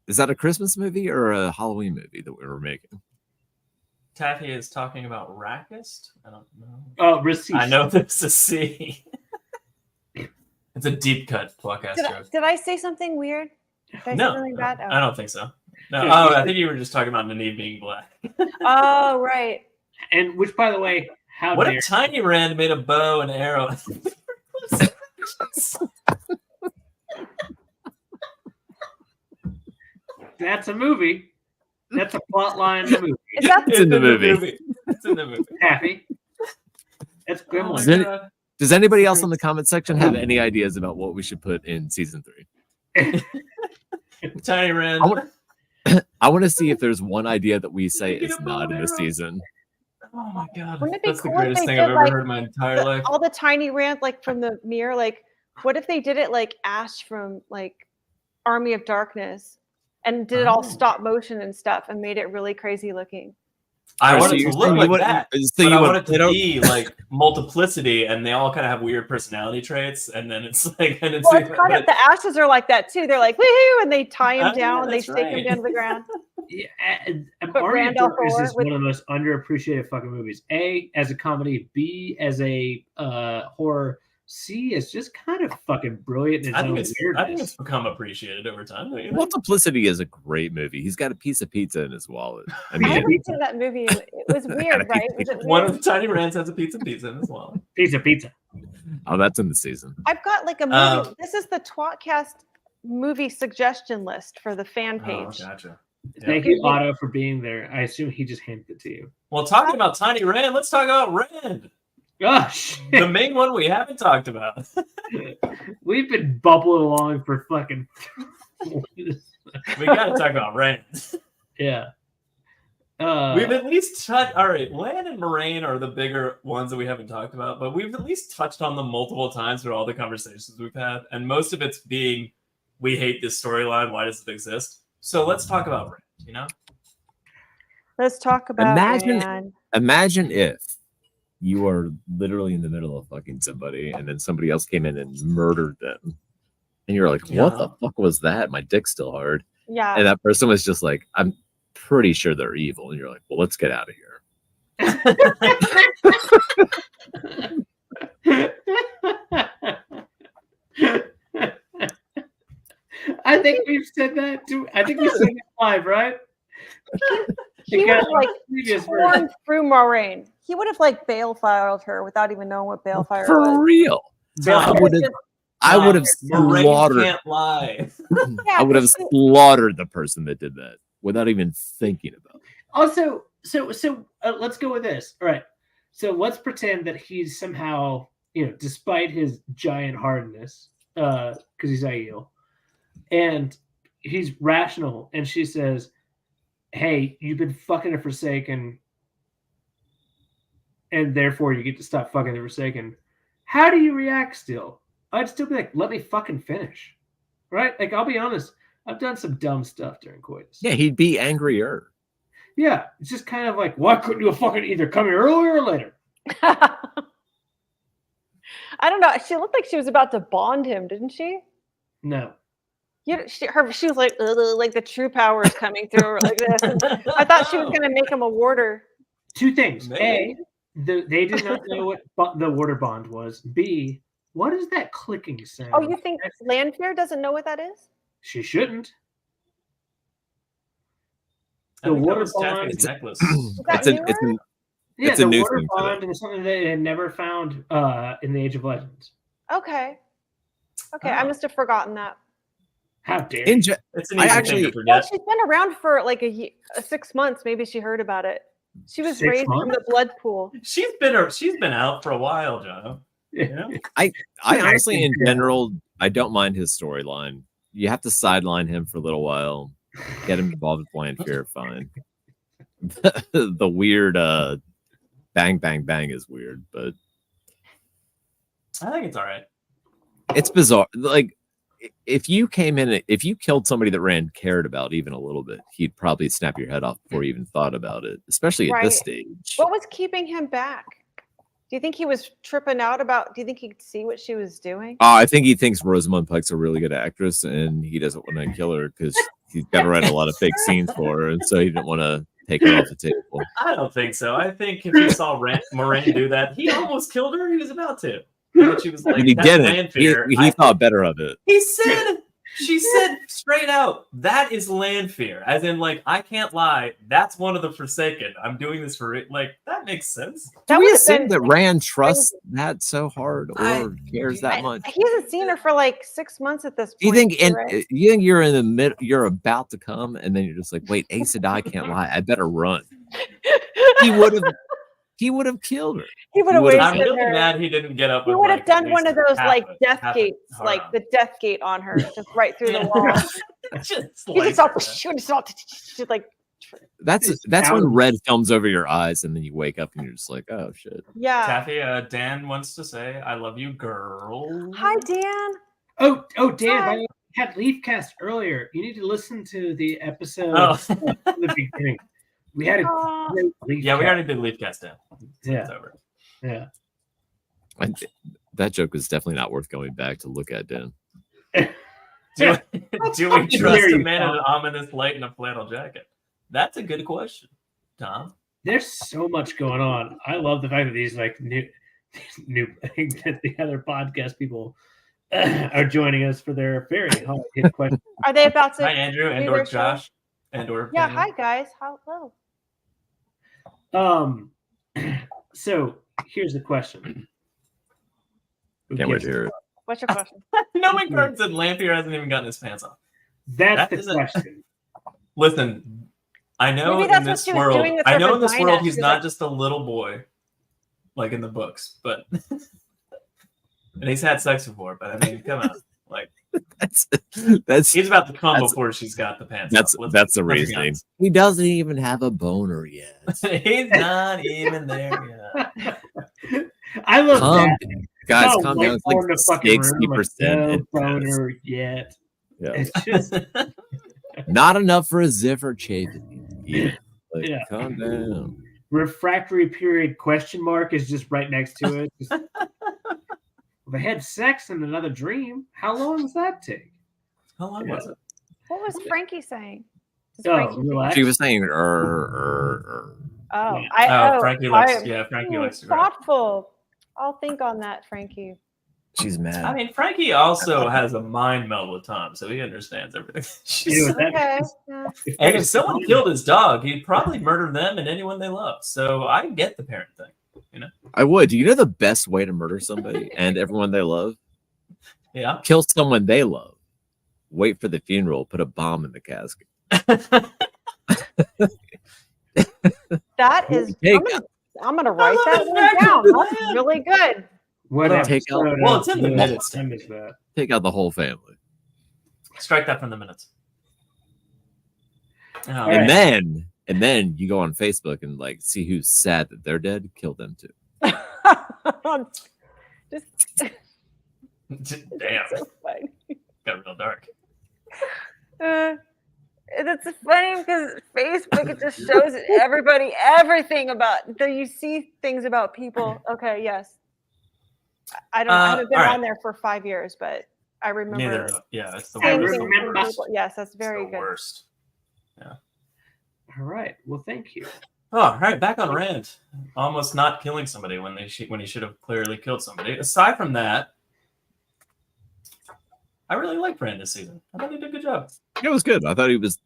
Is that a Christmas movie or a Halloween movie that we were making? Taffy is talking about Rackist. I don't know. Oh, Receipt. I know there's a C. It's a deep cut podcast joke. Did I say something weird? Did I say something bad? I don't think so. No. Oh, I think you were just talking about Nanive being black. Oh, right. And which, by the way, what if Tiny Rand made a bow and arrow? That's a movie. That's a plot line in the movie. It's in the movie. It's in the movie. Taffy. That's Gremlins. Does anybody else in the comment section have any ideas about what we should put in season 3? Tiny Rand. I want to see if there's one idea that we say is not in the season. Oh my god, wouldn't it be that's cool the greatest if they thing I've did, ever heard in my entire life. All the Tiny Rand, like from the mirror, like what if they did it like Ash from like Army of Darkness and did it all stop motion and stuff and made it really crazy looking? I want it to look like that, but I want it to be like multiplicity, and they all kind of have weird personality traits, and then it's like, and it's, the Ashes are like that too. They're like woohoo, and they tie him down, and they stake him down to the ground. Yeah, and Army of Darkness is one of the most underappreciated fucking movies. A, as a comedy. B, as a horror. C, is just kind of fucking brilliant. I think it's become appreciated over time. Multiplicity is a great movie. He's got a piece of pizza in his wallet. I haven't seen that movie. It was weird, right? Was it weird? One of the Tiny Rands has a pizza in his wallet. Pizza. Oh, that's in the season. I've got like a movie. This is the tWoTcast movie suggestion list for the fan page. Oh, gotcha. Yeah. Thank you, Otto, for being there. I assume he just handed it to you. Well, talking about Tiny Rand, let's talk about Rand. Gosh, the main one we haven't talked about. We've been bubbling along for fucking. We got to talk about Rand. Yeah. We've at least touched. All right, Lan and Moraine are the bigger ones that we haven't talked about, but we've at least touched on them multiple times through all the conversations we've had, and most of it's being, we hate this storyline. Why does it exist? So let's talk about Rand. You know. Let's talk about Rand. Imagine if you are literally in the middle of fucking somebody, and then somebody else came in and murdered them, and you're like, "What the fuck was that? My dick's still hard." Yeah. And that person was just like, I'm pretty sure they're evil. And you're like, well, let's get out of here. I think we've said that too. I think we said it live, right? He would have like previous torn through Moraine. He would have like balefiled her without even knowing what balefire For was. real. I would have Moraine slaughtered. can't lie. Yeah, I would have slaughtered the person that did that without even thinking about it. Also, so let's go with this. All right. So let's pretend that he's somehow, despite his giant hardness, because he's Aiel, and he's rational, and she says, "Hey, you've been fucking a Forsaken, and therefore you get to stop fucking the Forsaken." How do you react still? I'd still be like, let me fucking finish. Right? Like, I'll be honest. I've done some dumb stuff during coitus. Yeah, he'd be angrier. Yeah. It's just kind of like, why couldn't you fucking either come here earlier or later? I don't know. She looked like she was about to bond him, didn't she? No. She was like, "Ugh," like the true power is coming through her like this. And I thought she was going to make him a warder. Two things. Maybe. They did not know what the warder bond was. B, what is that clicking sound? Oh, you think Lanfear doesn't know what that is? She shouldn't. I think that was Taffy's necklace. Is that newer? It's the a new warder thing for them. bond is something they had never found in the Age of Legends. Okay. I must have forgotten that. How dare In you? ge- It's an I easy actually- thing to Well, forget. she's been around for like 6 months. Maybe she heard about it. She was 6 raised from months? the blood pool. She's been out for a while, Jono. You know? I honestly, in Yeah. general, I don't mind his storyline. You have to sideline him for a little while, get him involved with Lanfear, fine. The weird bang, bang, bang is weird, but I think it's all right. it's bizarre. Like, if you came in, if you killed somebody that Rand cared about even a little bit, he'd probably snap your head off before you even thought about it, especially at this Right. stage. What was keeping him back? Do you think he was tripping out about? Do you think he could see what she was doing? I think he thinks Rosamund Pike's a really good actress, and he doesn't want to kill her because he's got to write a lot of fake scenes for her, and so he didn't want to take her off the table. I don't think so. I think if he saw Moraine do that, he almost killed her. He was about to. And she was like, But he "That's didn't. Lanfear." He thought better of it. She said straight out, that is Lanfear. As in, like, I can't lie. That's one of the Forsaken. I'm doing this for it. Like, that makes sense. That Do we would've assume been, that like, Rand trusts that so hard or cares that much? He hasn't seen her for like 6 months at this point. Do you think right? you think you're in the mid, you're about to come, and then you're just like, wait, Aes Sedai can't lie. I better run. He would have killed her. He would have would've- I'm wasted really her. mad he didn't get up. He with, would have like, done at one of least those half like a- death half a gates, like hard the death gate on her, just right through the Yeah. wall. Just He like just all, that. just like, That's when red films over your eyes, and then you wake up and you're just like, oh shit. yeah. Taffy, Dan wants to say, "I love you, girl." Hi, Dan. Oh, Dan, Hi. by the way, we had Leafcast earlier. You need to listen to the episode Oh. from the beginning. We had a Aw. great Leafcast. Yeah, we already did Leafcast Dan. Yeah. It's over. Yeah. That joke is definitely not worth going back to look at, Dan. Do we How trust dare a you, man in Tom. an ominous light and a flannel jacket? That's a good question, Tom. There's so much going on. I love the fact that these like new that the other podcast people are joining us for their very hard hit question. Are they about to? Hi, Andrew, do and/or their show? Josh, and/or Yeah. Penny. Hi, guys. Hello. So here's the question. Who Can't wait gives to hear it. What's your question? Knowing Cards and Lanfear hasn't even gotten his pants off. That's That the is a- question. Listen, I know Maybe that's in what this she was world, doing with I her know in this vagina. world She he's was not like- just a little boy, like in the books, but and he's had sex before. But I mean, come on, like That's he's about to come That's- before she's got the pants. off. Let's- that's the let's be reasoning. honest. He doesn't even have a boner yet. He's not even there yet. I love Calm, that. guys, Oh, calm like, down. It's born in like a fucking room, 60%. like, no boner yet. Yeah. It's just Not enough for a ziffer chafing. Yeah. Like, Yeah. calm down. refractory period question mark is just right next to it. Just, they had sex in another dream. How long does that take? How long was it? What was Frankie saying? Does Oh, Frankie think- relax. She was saying, Oh, Yeah. Frankie likes. I- Yeah, Frankie likes to grab. thoughtful. I'll think on that, Frankie. She's mad. I mean, Frankie also has a mind meld with Tom, so he understands everything. Yeah, but that- Okay. Yeah. And if someone killed his dog, he'd probably murder them and anyone they love. So I get the parent thing. I would. Do you know the best way to murder somebody and everyone they love? Yeah. Kill someone they love. Wait for the funeral. Put a bomb in the casket. That is. Take I'm gonna write love that the one fact down. that- That's really good. What Take out- episode well, of it's in the the minutes. time is that? Take out the whole family. Strike that from the minutes. Oh, right. And then you go on Facebook and like see who's sad that they're dead. Kill them too. Just damn. so funny. Got real dark. It's funny because Facebook, it just shows everybody everything about. You see things about people. Okay, yes. I haven't been all right. on there for 5 years, but I remember. Neither. Yeah, it's the seeing worst. things from remember. people. Yes, that's It's very the good. worst. All right. Well, thank you. Oh, all right, back on Rand. Almost not killing somebody when he should have clearly killed somebody. Aside from that, I really liked Rand this season. I thought he did a good job. It was good. I thought he was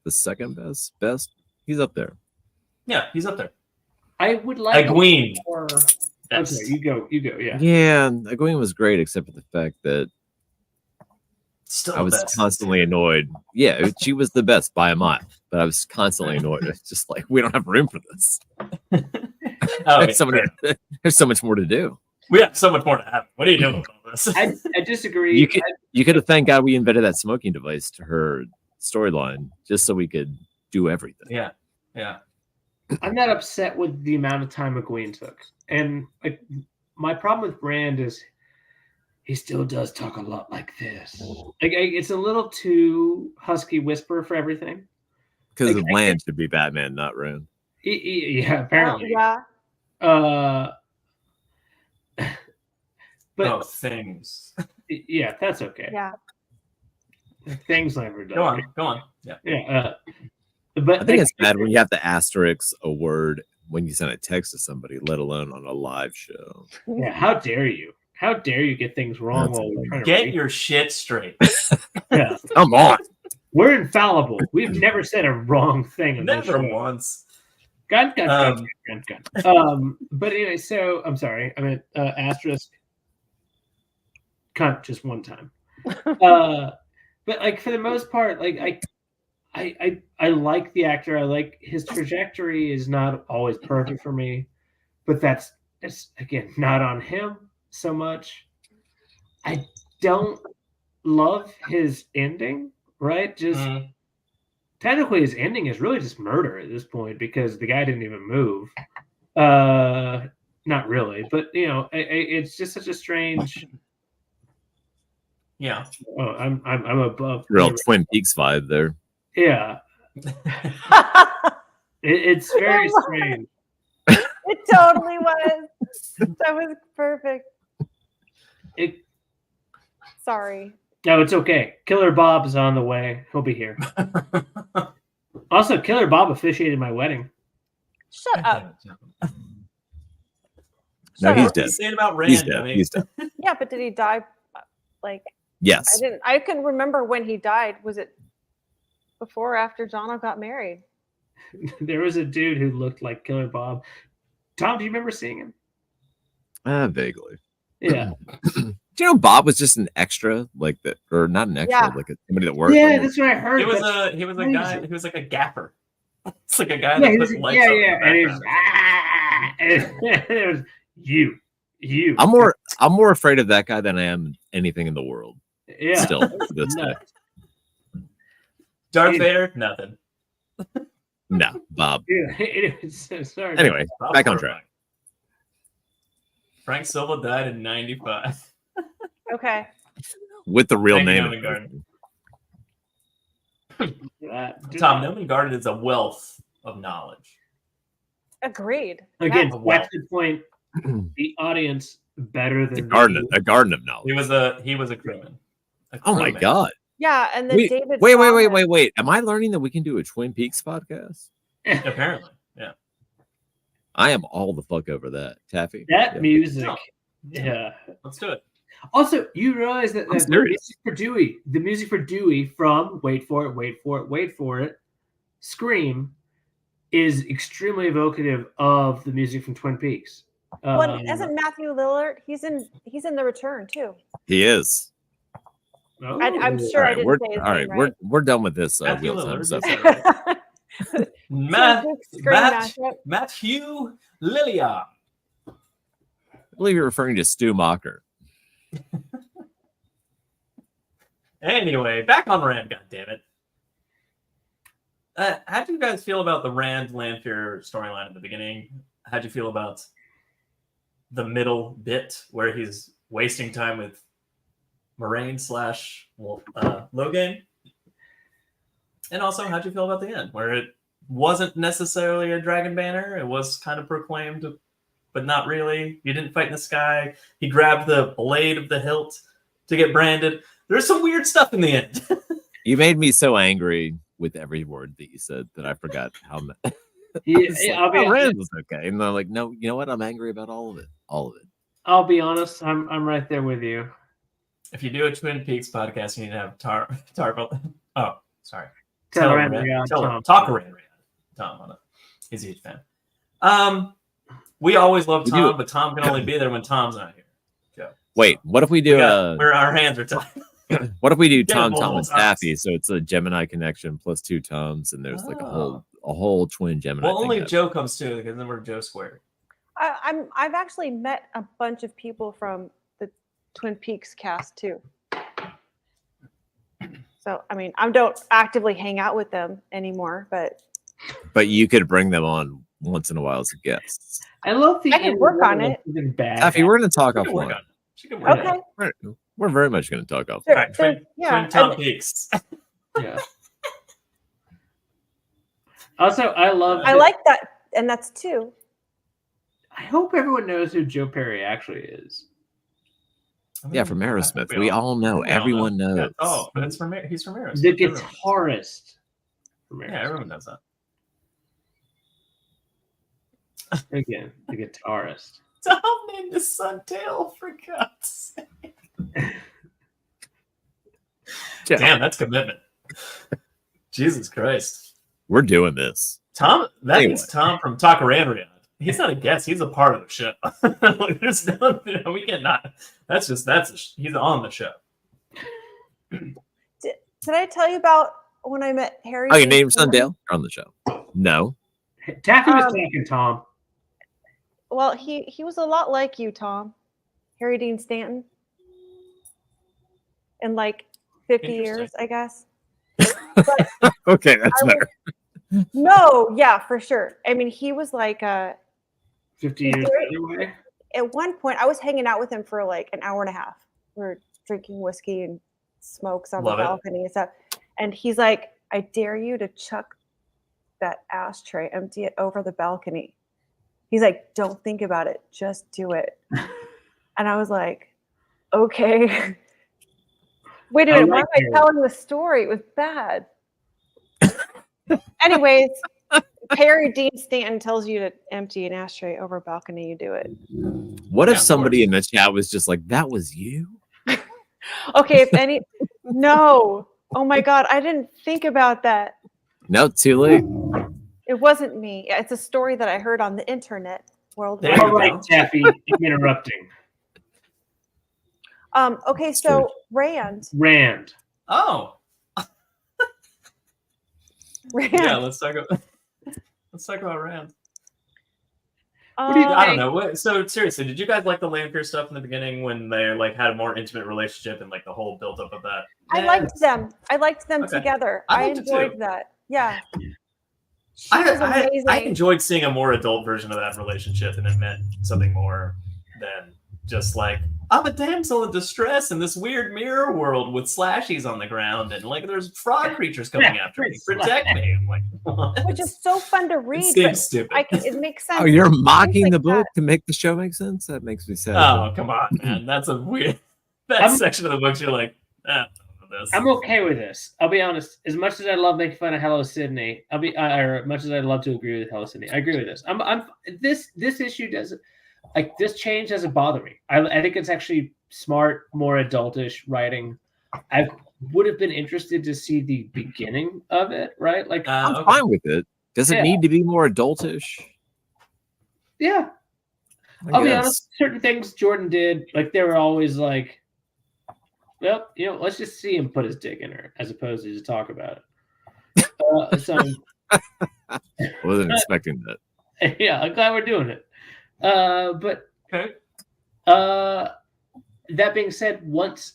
the second best. He's up there. Yeah, he's up there. I would like Egwene. more. Best. Okay, you go. Yeah. Yeah, Egwene was great, except for the fact that Still I was best. constantly annoyed. Yeah, she was the best by a mile, but I was constantly annoyed. It's just like we don't have room for this. Oh, There's so much more to do. we have so much more to happen. What are you doing with all this? I disagree. You could have thanked God we invented that smoking device to her storyline just so we could do everything. Yeah. I'm not upset with the amount of time Egwene took, and like my problem with Brand is he still does talk a lot like this. Like it's a little too husky whisper for everything. Because Like, the land should be Batman, not Rand. Yeah, apparently. Yeah. But Oh, things. yeah, that's okay. Yeah. Things never done. Go on. Yeah. Yeah. But I think it's bad when you have to asterisk a word when you send a text to somebody, let alone on a live show. Yeah, how dare you? How dare you get things wrong That's while we're trying to Get read? your shit straight. Yeah. Come on. We're infallible. We've never said a wrong thing in this Never show. once. Gun. But anyway, so I'm sorry. I meant asterisk. Cunt just one time. But like for the most part, like I like the actor. I like his trajectory is not always perfect for me, but it's again not on him so much. I don't love his ending, right? Just technically his ending is really just murder at this point because the guy didn't even move. Not really, but you know, it's just such a strange. Yeah. Oh, I'm above. Real Twin Peaks vibe there. Yeah, it's very strange. It totally was. That was perfect. Sorry. No, it's okay. Killer Bob is on the way. He'll be here. Also, Killer Bob officiated my wedding. Shut up. No, Shut he's up. dead. Saying about Rand. He's I dead. mean, He's dead. Yeah, but did he die? Like Yes. I can remember when he died. Was it before or after Jono got married? There was a dude who looked like Killer Bob. Tom, do you remember seeing him? Vaguely. Yeah. Do you know Bob was just an extra, like that, or not an extra, Yeah. like somebody that worked? Yeah, that's what I heard. he was That's a crazy. guy. He was like a gaffer. It's like a guy Yeah, that he put was, lights yeah, up in yeah. the And he was, background. and it was you. I'm more afraid of that guy than I am anything in the world. Yeah. Still to this day. Nuts. Darth Vader, nothing. No, Bob. Yeah, it was so sorry. Anyway, Bob's back on horrifying. track. Frank Silva died in '95. Okay. With the real Thank you, name. Noman Garden. That- Tom, Noman Garden is a wealth of knowledge. Agreed. Again, Yes. Wow. that's the point. The audience better than A garden of knowledge. He was a crewman. Oh my god. Yeah, and then David. Wait. Am I learning that we can do a Twin Peaks podcast? Apparently, yeah. I am all the fuck over that. Taffy? That music. No. Yeah. Let's do it. Also, you realize that the music for Dewey from wait for it, Scream, is extremely evocative of the music from Twin Peaks. Well, isn't Matthew Lillard? He's in The Return too. He is. Oh. I'm sure I didn't say his name right. We're done with this Matthew Wheel Time Lillard. stuff. Matthew Lillian. I believe you're referring to Stu Macher. Anyway, back on Rand, goddammit. How do you guys feel about the Rand Lanfear storyline at the beginning? How'd you feel about the middle bit where he's wasting time with Moraine / Logain? And also, how'd you feel about the end, where it wasn't necessarily a dragon banner? It was kind of proclaimed, but not really. You didn't fight in the sky. He grabbed the blade of the hilt to get branded. There's some weird stuff in the end. You made me so angry with every word that you said that I forgot how much. Rand was okay. And I'm like, no, you know what? I'm angry about all of it. All of it. I'll be honest. I'm right there with you. If you do a Twin Peaks podcast, you need to have Oh, sorry. Talk around Tom on it. He's a huge fan. We always love Tom, but Tom can only be there when Tom's not here. Joe. Wait, what if we do where our hands are tied? What if we do Tom and Taffy? So it's a Gemini connection plus 2 Toms, and there's like a whole twin Gemini. Well, only if Joe comes too, because then we're Joe squared. I've actually met a bunch of people from the Twin Peaks cast too. So I mean, I don't actively hang out with them anymore, but you could bring them on once in a while as guests. I love the. I can work on it. Taffy, we're going to talk offline. Okay. We're very much going to talk offline. All right, Twin Tom Peaks. Yeah. Also, I like that, and that's 2. I hope everyone knows who Joe Perry actually is. Yeah, from Aerosmith. We all know. Everyone knows. Yeah. Oh, but he's from Aerosmith. The guitarist. Yeah, everyone knows that. Again, the guitarist. Tom named his son Dale, for God's sake. Damn, that's commitment. Jesus Christ. We're doing this. Tom, means Tom from Takarandria. He's not a guest. He's a part of the show. There's no, we cannot. He's on the show. Did I tell you about when I met Harry? Oh, you named your son Dale? You're on the show. No. Taffy was talking, Tom. Well, he was a lot like you, Tom. Harry Dean Stanton. In like 50 years, I guess. But okay, that's better. No, yeah, for sure. I mean, he was like 50 years anyway. At one point, I was hanging out with him for like an hour and a half. We were drinking whiskey and smokes on the balcony and stuff. And he's like, I dare you to chuck that ashtray, empty it over the balcony. He's like, don't think about it. Just do it. And I was like, okay. Wait a minute. Why am I telling the story? It was bad. Anyways, Harry Dean Stanton tells you to empty an ashtray over a balcony, you do it. What if somebody in the chat was just like, that was you? Okay, no. Oh my God, I didn't think about that. No, too late. It wasn't me. It's a story that I heard on the internet worldwide. All right, Taffy, I'm interrupting. Okay, so Rand. Oh. Rand. Yeah, let's talk about Rand. I don't know. So seriously, did you guys like the Lanfear stuff in the beginning when they like had a more intimate relationship and like the whole build up of that? I liked them together. I enjoyed that. Yeah. I enjoyed seeing a more adult version of that relationship, and it meant something more than just like, I'm a damsel in distress in this weird mirror world with slashies on the ground, and like there's frog creatures coming after me. Protect me. I'm like, what? Which is so fun to read. It seems stupid. It makes sense. Oh, you're mocking the book to make the show make sense? That makes me sad. Oh, come on, man. That's a weird section of the books. You're like, this. I'm okay with this. I'll be honest. As much as I love making fun of Hello Sydney, or as much as I'd love to agree with Hello Sydney, I agree with this. This issue doesn't this change doesn't bother me. I think it's actually smart, more adultish writing. I would have been interested to see the beginning of it, right? Like I'm fine with it. Does it need to be more adultish? Yeah. I'll be honest, certain things Jordan did, like they were always like, well, let's just see him put his dick in her as opposed to just talk about it. So I wasn't expecting that. Yeah, I'm glad we're doing it. But okay. That being said, once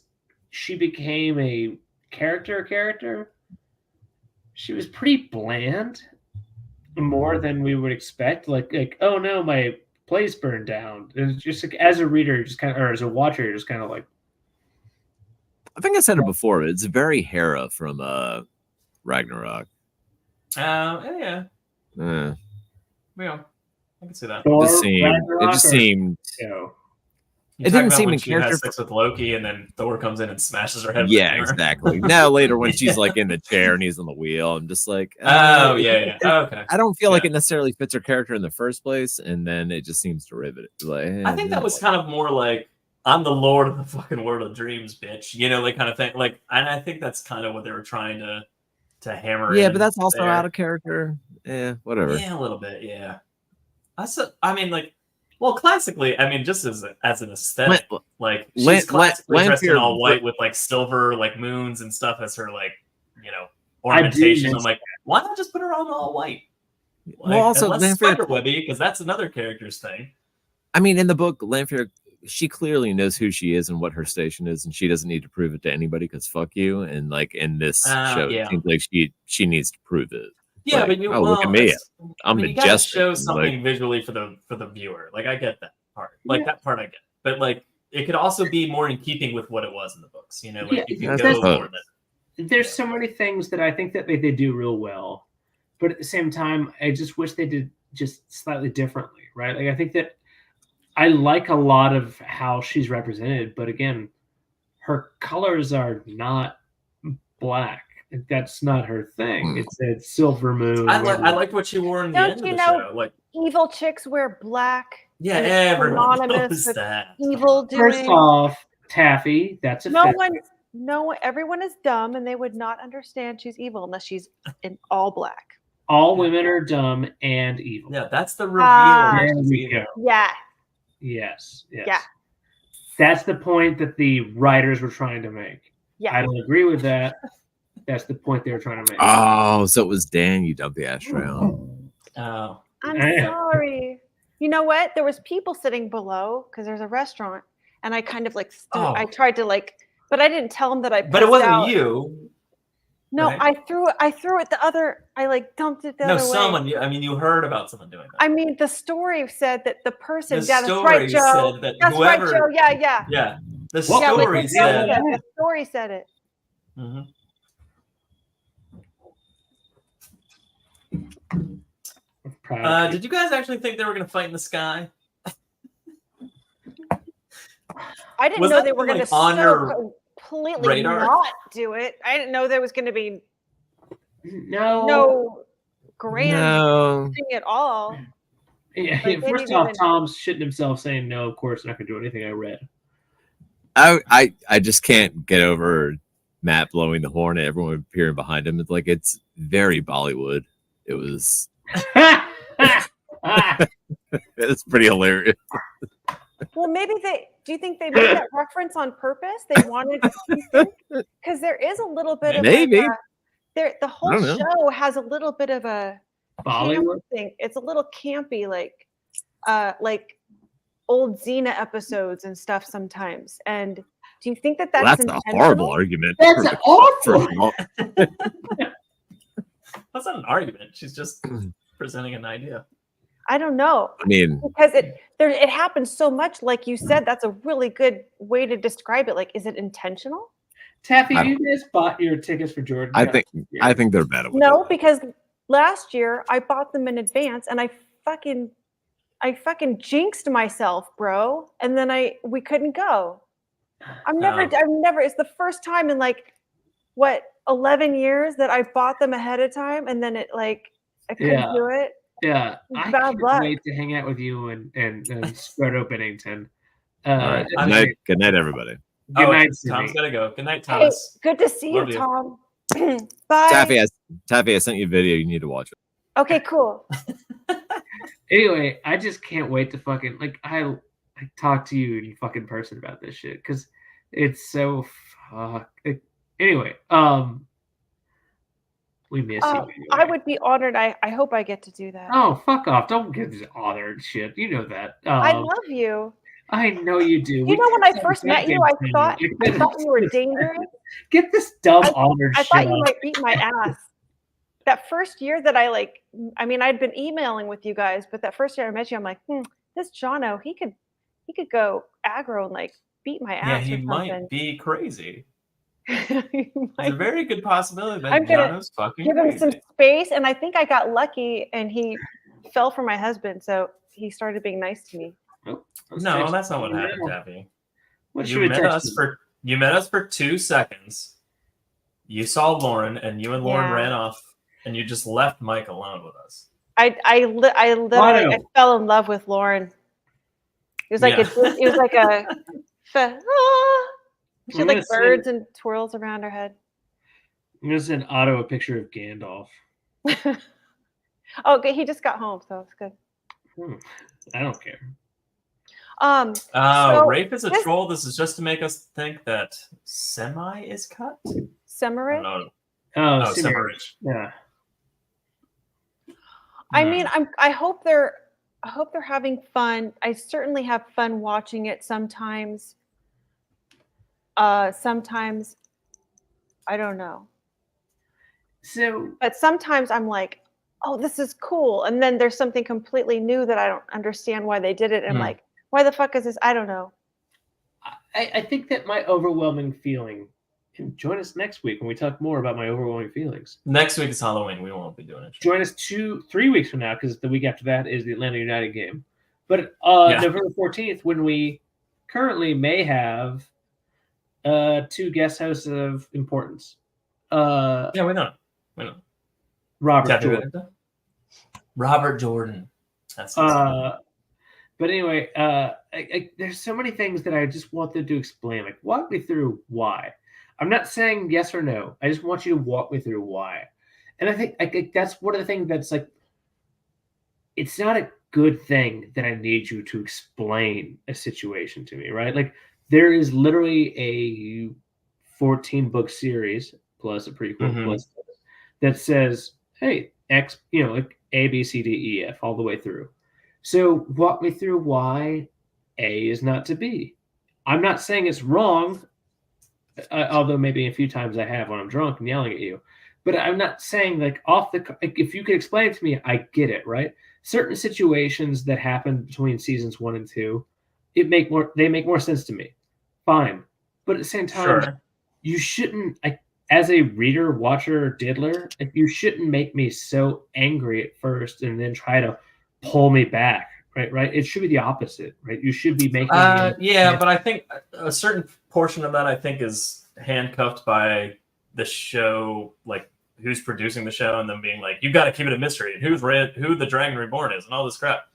she became a character, she was pretty bland, more than we would expect. Like, oh no, my place burned down. It's just like, as a reader, just kind of, or as a watcher, you're just kind of like. I think I said it before. It's very Hera from Ragnarok. Yeah. Yeah, I can see that. It just seemed. It didn't seem in character. Has sex with Loki, and then Thor comes in and smashes her head. Yeah, exactly. Now later, when she's like in the chair and he's on the wheel, I'm just like, okay. I don't feel like it necessarily fits her character in the first place, and then it just seems derivative. Like, I think that was kind of more like, I'm the lord of the fucking world of dreams, bitch. Like kind of thing. Like, and I think that's kind of what they were trying to hammer. Yeah, but that's also out of character. Yeah, whatever. Yeah, a little bit. Yeah. I mean, like. Well, classically, I mean, just as an aesthetic, like she's classically dressed in all white with like silver, like moons and stuff as her like, ornamentation. I'm like, why not just put her on all white? Like, well, also Spider-Webby, because that's another character's thing. I mean, in the book, Lanfear, she clearly knows who she is and what her station is, and she doesn't need to prove it to anybody because fuck you. And like in this show, it seems like she needs to prove it. Yeah, like, but look at me. I'm you gotta show something visually for the viewer. Like I get that part. Like that part I get. But like it could also be more in keeping with what it was in the books. Like if you go more than there's so many things that I think that they do real well. But at the same time, I just wish they did just slightly differently, right? Like I think that I like a lot of how she's represented, but again, her colors are not black. That's not her thing. It's silver moon. I liked what she wore in the end of the show. Like evil chicks wear black. Yeah, everyone knows that. Evil doing. First off, Taffy, that's everyone is dumb and they would not understand she's evil unless she's in all black. All women are dumb and evil. Yeah, that's the reveal. There we go. Yeah. Yes. Yeah. That's the point that the writers were trying to make. Yeah. I don't agree with that. That's the point they were trying to make. Oh, so it was Dan you dumped the ashtray on. Oh. I'm sorry. You know what? There was people sitting below because there's a restaurant, and I kind of like I tried to but I didn't tell them that I. But it wasn't you. No, right? I threw it the other. I dumped it the other way. No, someone. I mean, you heard about someone doing that. I mean, the story said that the person. The that's right, Joe. Said that that's whoever, right, Joe. Yeah. Yeah. The story said. The story said it. Mm-hmm. Did you guys actually think they were going to fight in the sky? I didn't know they were going to completely radar? not do it. I didn't know there was going to be no grand thing at all. Yeah, first off, Tom's shitting himself saying no. Of course, not going to do anything. I read. I just can't get over Matt blowing the horn and everyone appearing behind him. It's like it's very Bollywood. It was. It's pretty hilarious. Well, maybe do you think they made that reference on purpose? They wanted because there is a little bit of maybe the whole show has a little bit of a Bollywood thing. It's a little campy, like old Xena episodes and stuff sometimes. And do you think that's that's a horrible argument? That's awful. That's not an argument. She's just presenting an idea. I don't know. I mean, because it happens so much, like you said. That's a really good way to describe it. Like, is it intentional? Taffy, you guys bought your tickets for Jordan? I think they're better. No, because last year I bought them in advance, and I fucking jinxed myself, bro. And then we couldn't go. I've never. It's the first time in like 11 years that I bought them ahead of time, and then it like I couldn't do it. Yeah, I Bad can't luck. wait to hang out with you and Squirto Bennington. All right. Good night, everybody. Good night, Tom's gotta go. Good night, Hey, Thomas. good to see Love you, you. Tom. Bye. Taffy, I sent you a video. You need to watch it. Okay, cool. Anyway, I just can't wait to fucking I talk to you in fucking person about this shit because it's so anyway, we miss you. Anyway. I would be honored. I hope I get to do that. Oh, fuck off! Don't get this honored shit. You know that. I love you. I know you do. You know, when I first met you, I thought you were dangerous. Get this dumb honored I shit. thought you might beat my ass. That first year that I'd been emailing with you guys, but that first year I met you, I'm like, this Jono, he could go aggro and like beat my ass. Yeah, he or might be crazy. There's a very good possibility that I'm gonna Jono's fucking give him crazy. some space, and I think I got lucky, and he fell for my husband, so he started being nice to me. No, that's not what happened, Taffy. What You met us for 2 seconds. You saw Lauren, and you and Lauren ran off, and you just left Mike alone with us. I literally I fell in love with Lauren. It was like she had like birds and twirls around her head. I'm gonna send Otto a picture of Gandalf. Okay, he just got home, so it's good. I don't care. Rafe is a troll. This is just to make us think that Semi is cut. Semirich? No. Oh, Semirich. Yeah. I mean, I hope they're having fun. I certainly have fun watching it sometimes. Sometimes I don't know. But sometimes I'm like, oh, this is cool. And then there's something completely new that I don't understand why they did it. And I'm like, why the fuck is this? I don't know. I think that my overwhelming feeling, and join us next week when we talk more about my overwhelming feelings. Next week is Halloween. We won't be doing it. Join us 3 weeks from now, because the week after that is the Atlanta United game. But November 14th, when we currently may have 2 guest hosts of importance. We know. Robert Jordan. That's but anyway, there's so many things that I just want them to explain. Like, walk me through why. I'm not saying yes or no. I just want you to walk me through why. And I think that's one of the things that's like, it's not a good thing that I need you to explain a situation to me, right? Like, there is literally a 14-book series plus a prequel plus that says, hey, X, like A, B, C, D, E, F, all the way through. So walk me through why A is not to B. I'm not saying it's wrong, although maybe a few times I have when I'm drunk and yelling at you. But I'm not saying if you could explain it to me, I get it, right? Certain situations that happen between seasons 1 and 2, they make more sense to me. Fine. But at the same time, you shouldn't, as a reader, watcher, diddler, you shouldn't make me so angry at first and then try to pull me back, right? It should be the opposite, right? You should be making but I think a certain portion of that, I think, is handcuffed by the show, like who's producing the show, and them being like, you've got to keep it a mystery, and who the Dragon Reborn is, and all this crap.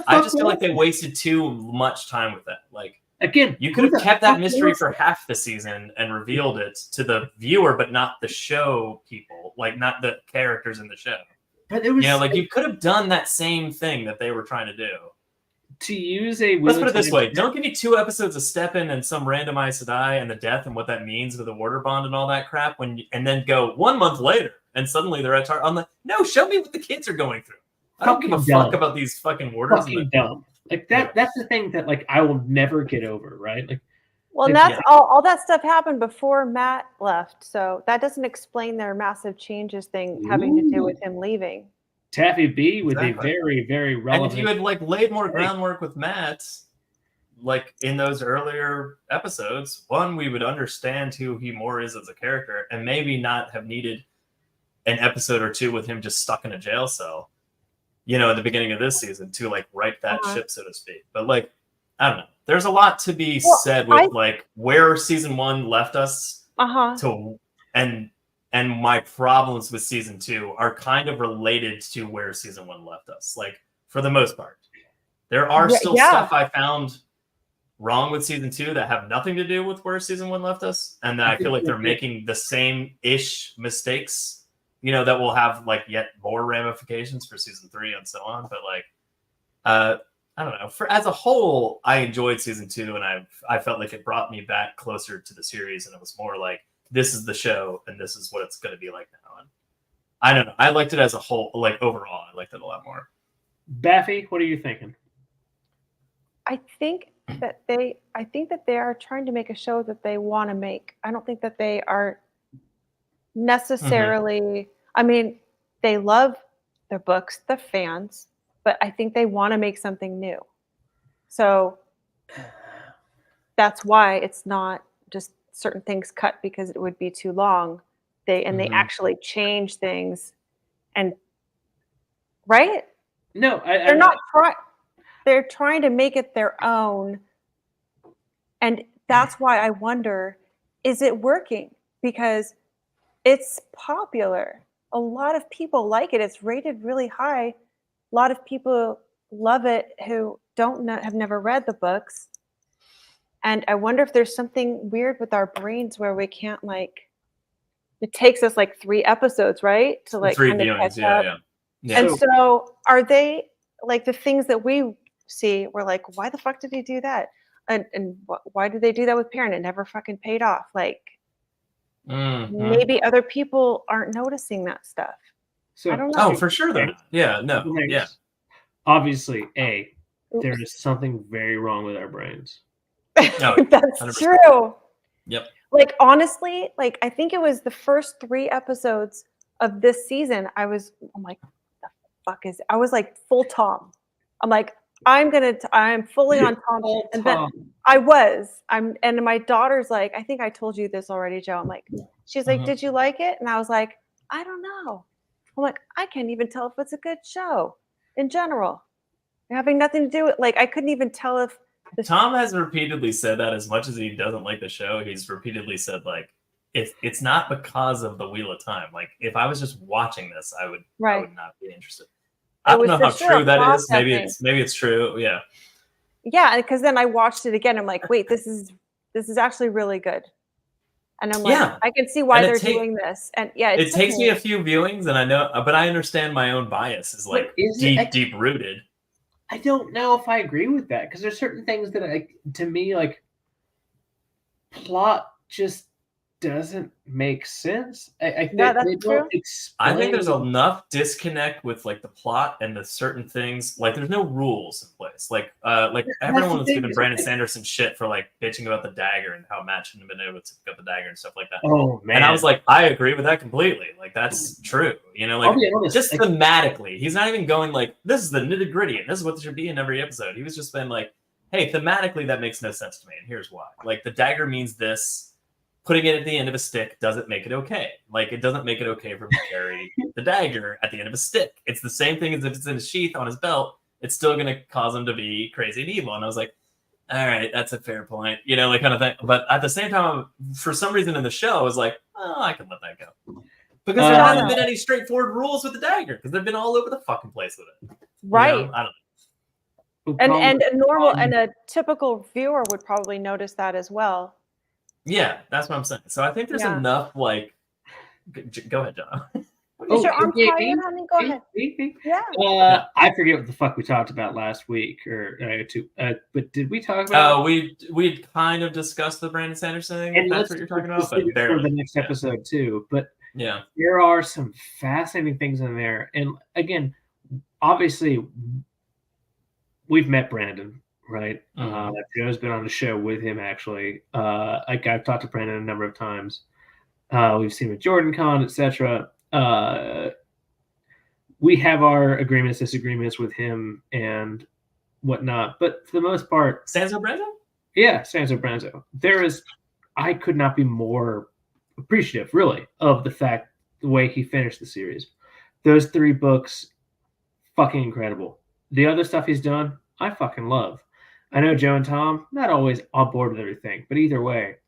I just feel like they wasted too much time with that. Like, again, you could have kept that mystery for half the season and revealed it to the viewer, but not the show people, like not the characters in the show. But it was, you could have done that same thing that they were trying to do. To use a let's put it this way: don't give me 2 episodes of Steppen and some randomized Sedai and the death and what that means with the water bond and all that crap. And then go 1 month later and suddenly they're at I'm like, no, show me what the kids are going through. I don't give a fuck about these fucking warders. Fucking dumb. Like that. That's the thing that I will never get over. Right? Well, and that's all that stuff happened before Matt left, so that doesn't explain their massive changes thing having to do with him leaving. Taffy B would be very, very relevant. And if you had laid more groundwork with Matt, in those earlier episodes, one, we would understand who he more is as a character, and maybe not have needed an episode or 2 with him just stuck in a jail cell, at the beginning of this season to right that ship, so to speak. But I don't know. There's a lot to be said with where season 1 left us to, and and my problems with season 2 are kind of related to where season 1 left us. Like, for the most part, there are still stuff I found wrong with season 2 that have nothing to do with where season 1 left us, and then I feel like they're making the same-ish mistakes, that will have like yet more ramifications for season 3 and so on. But like, I don't know. As a whole, I enjoyed season 2, and I felt like it brought me back closer to the series, and it was more like, this is the show, and this is what it's going to be like now. And I don't know. I liked it as a whole. Like, overall, I liked it a lot more. Baffy, what are you thinking? I think that they are trying to make a show that they want to make. I don't think that they are necessarily. I mean, they love their books, the fans, but I think they want to make something new. So that's why it's not just certain things cut because it would be too long. They actually change things, and right? No, they're not trying. They're trying to make it their own. And that's why I wonder, is it working? Because it's popular. A lot of people like it. It's rated really high. A lot of people love it who have never read the books. And I wonder if there's something weird with our brains where we can't it takes us like 3 episodes, right? To like 3 kind of viewings, catch up. Yeah. And so are they like the things that we see, we're like, why the fuck did he do that? And why did they do that with Perrin? It never fucking paid off. Like, maybe other people aren't noticing that stuff. So, I don't know. Oh, for sure they're not. Yeah, no, yeah. Obviously, there is something very wrong with our brains. No, that's 100%. true. Yep. Like, honestly, like, I think it was the first 3 episodes of this season. I'm like, what the fuck is it? I was like full Tom. I'm like, I'm fully on Tom. And then and my daughter's like, I think I told you this already, Joe. I'm like, she's like, did you like it? And I was like, I don't know. I'm like, I can't even tell if it's a good show in general. Having nothing to do with, like, I couldn't even tell if Tom has repeatedly said that. As much as he doesn't like the show, he's repeatedly said, like, it's not because of the Wheel of Time. Like, if I was just watching this, I would not be interested. I don't know how true that is. Maybe it's true. Yeah. Yeah, because then I watched it again. I'm like, wait, this is actually really good. And I'm like, I can see why they're doing this. And it takes me a few viewings, and I know, but I understand my own bias is like deep rooted. I don't know if I agree with that, because there's certain things that to me, like, plot just doesn't make sense. I think that's true. I think there's enough disconnect with like the plot and the certain things. Like, there's no rules in place. Like everyone was giving Brandon Sanderson shit for like bitching about the dagger and how Matt shouldn't have been able to pick up the dagger and stuff like that. Oh man! And I was like, I agree with that completely. Like, that's true. Like, just thematically, he's not even going like, this is the nitty gritty and this is what should be in every episode. He was just been like, hey, thematically that makes no sense to me, and here's why. Like, the dagger means this. Putting it at the end of a stick doesn't make it okay. Like, it doesn't make it okay for him to carry the dagger at the end of a stick. It's the same thing as if it's in a sheath on his belt. It's still going to cause him to be crazy and evil. And I was like, all right, that's a fair point. Like, kind of thing. But at the same time, for some reason in the show, I was like, oh, I can let that go. Because there hasn't been any straightforward rules with the dagger, because they've been all over the fucking place with it. Right. I don't And know. and a typical viewer would probably notice that as well. Yeah, that's what I'm saying. So I think there's enough, like, go ahead, John. Is your arm tired, honey? Go ahead. Yeah. I forget what the fuck we talked about last week, but did we talk about? We'd kind of discussed the Brandon Sanderson thing. And that's what you're talking about, but for the next episode too. But yeah, there are some fascinating things in there. And again, obviously, we've met Brandon. Right. Joe's been on the show with him, actually. I've talked to Brandon a number of times. We've seen him at Jordan Con, etc. We have our agreements, disagreements with him and whatnot. But for the most part, Sanzo Branzo? Yeah, Sanzo Branzo. I could not be more appreciative, really, of the way he finished the series. Those 3 books, fucking incredible. The other stuff he's done, I fucking love. I know Joe and Tom, not always on board with everything, but either way,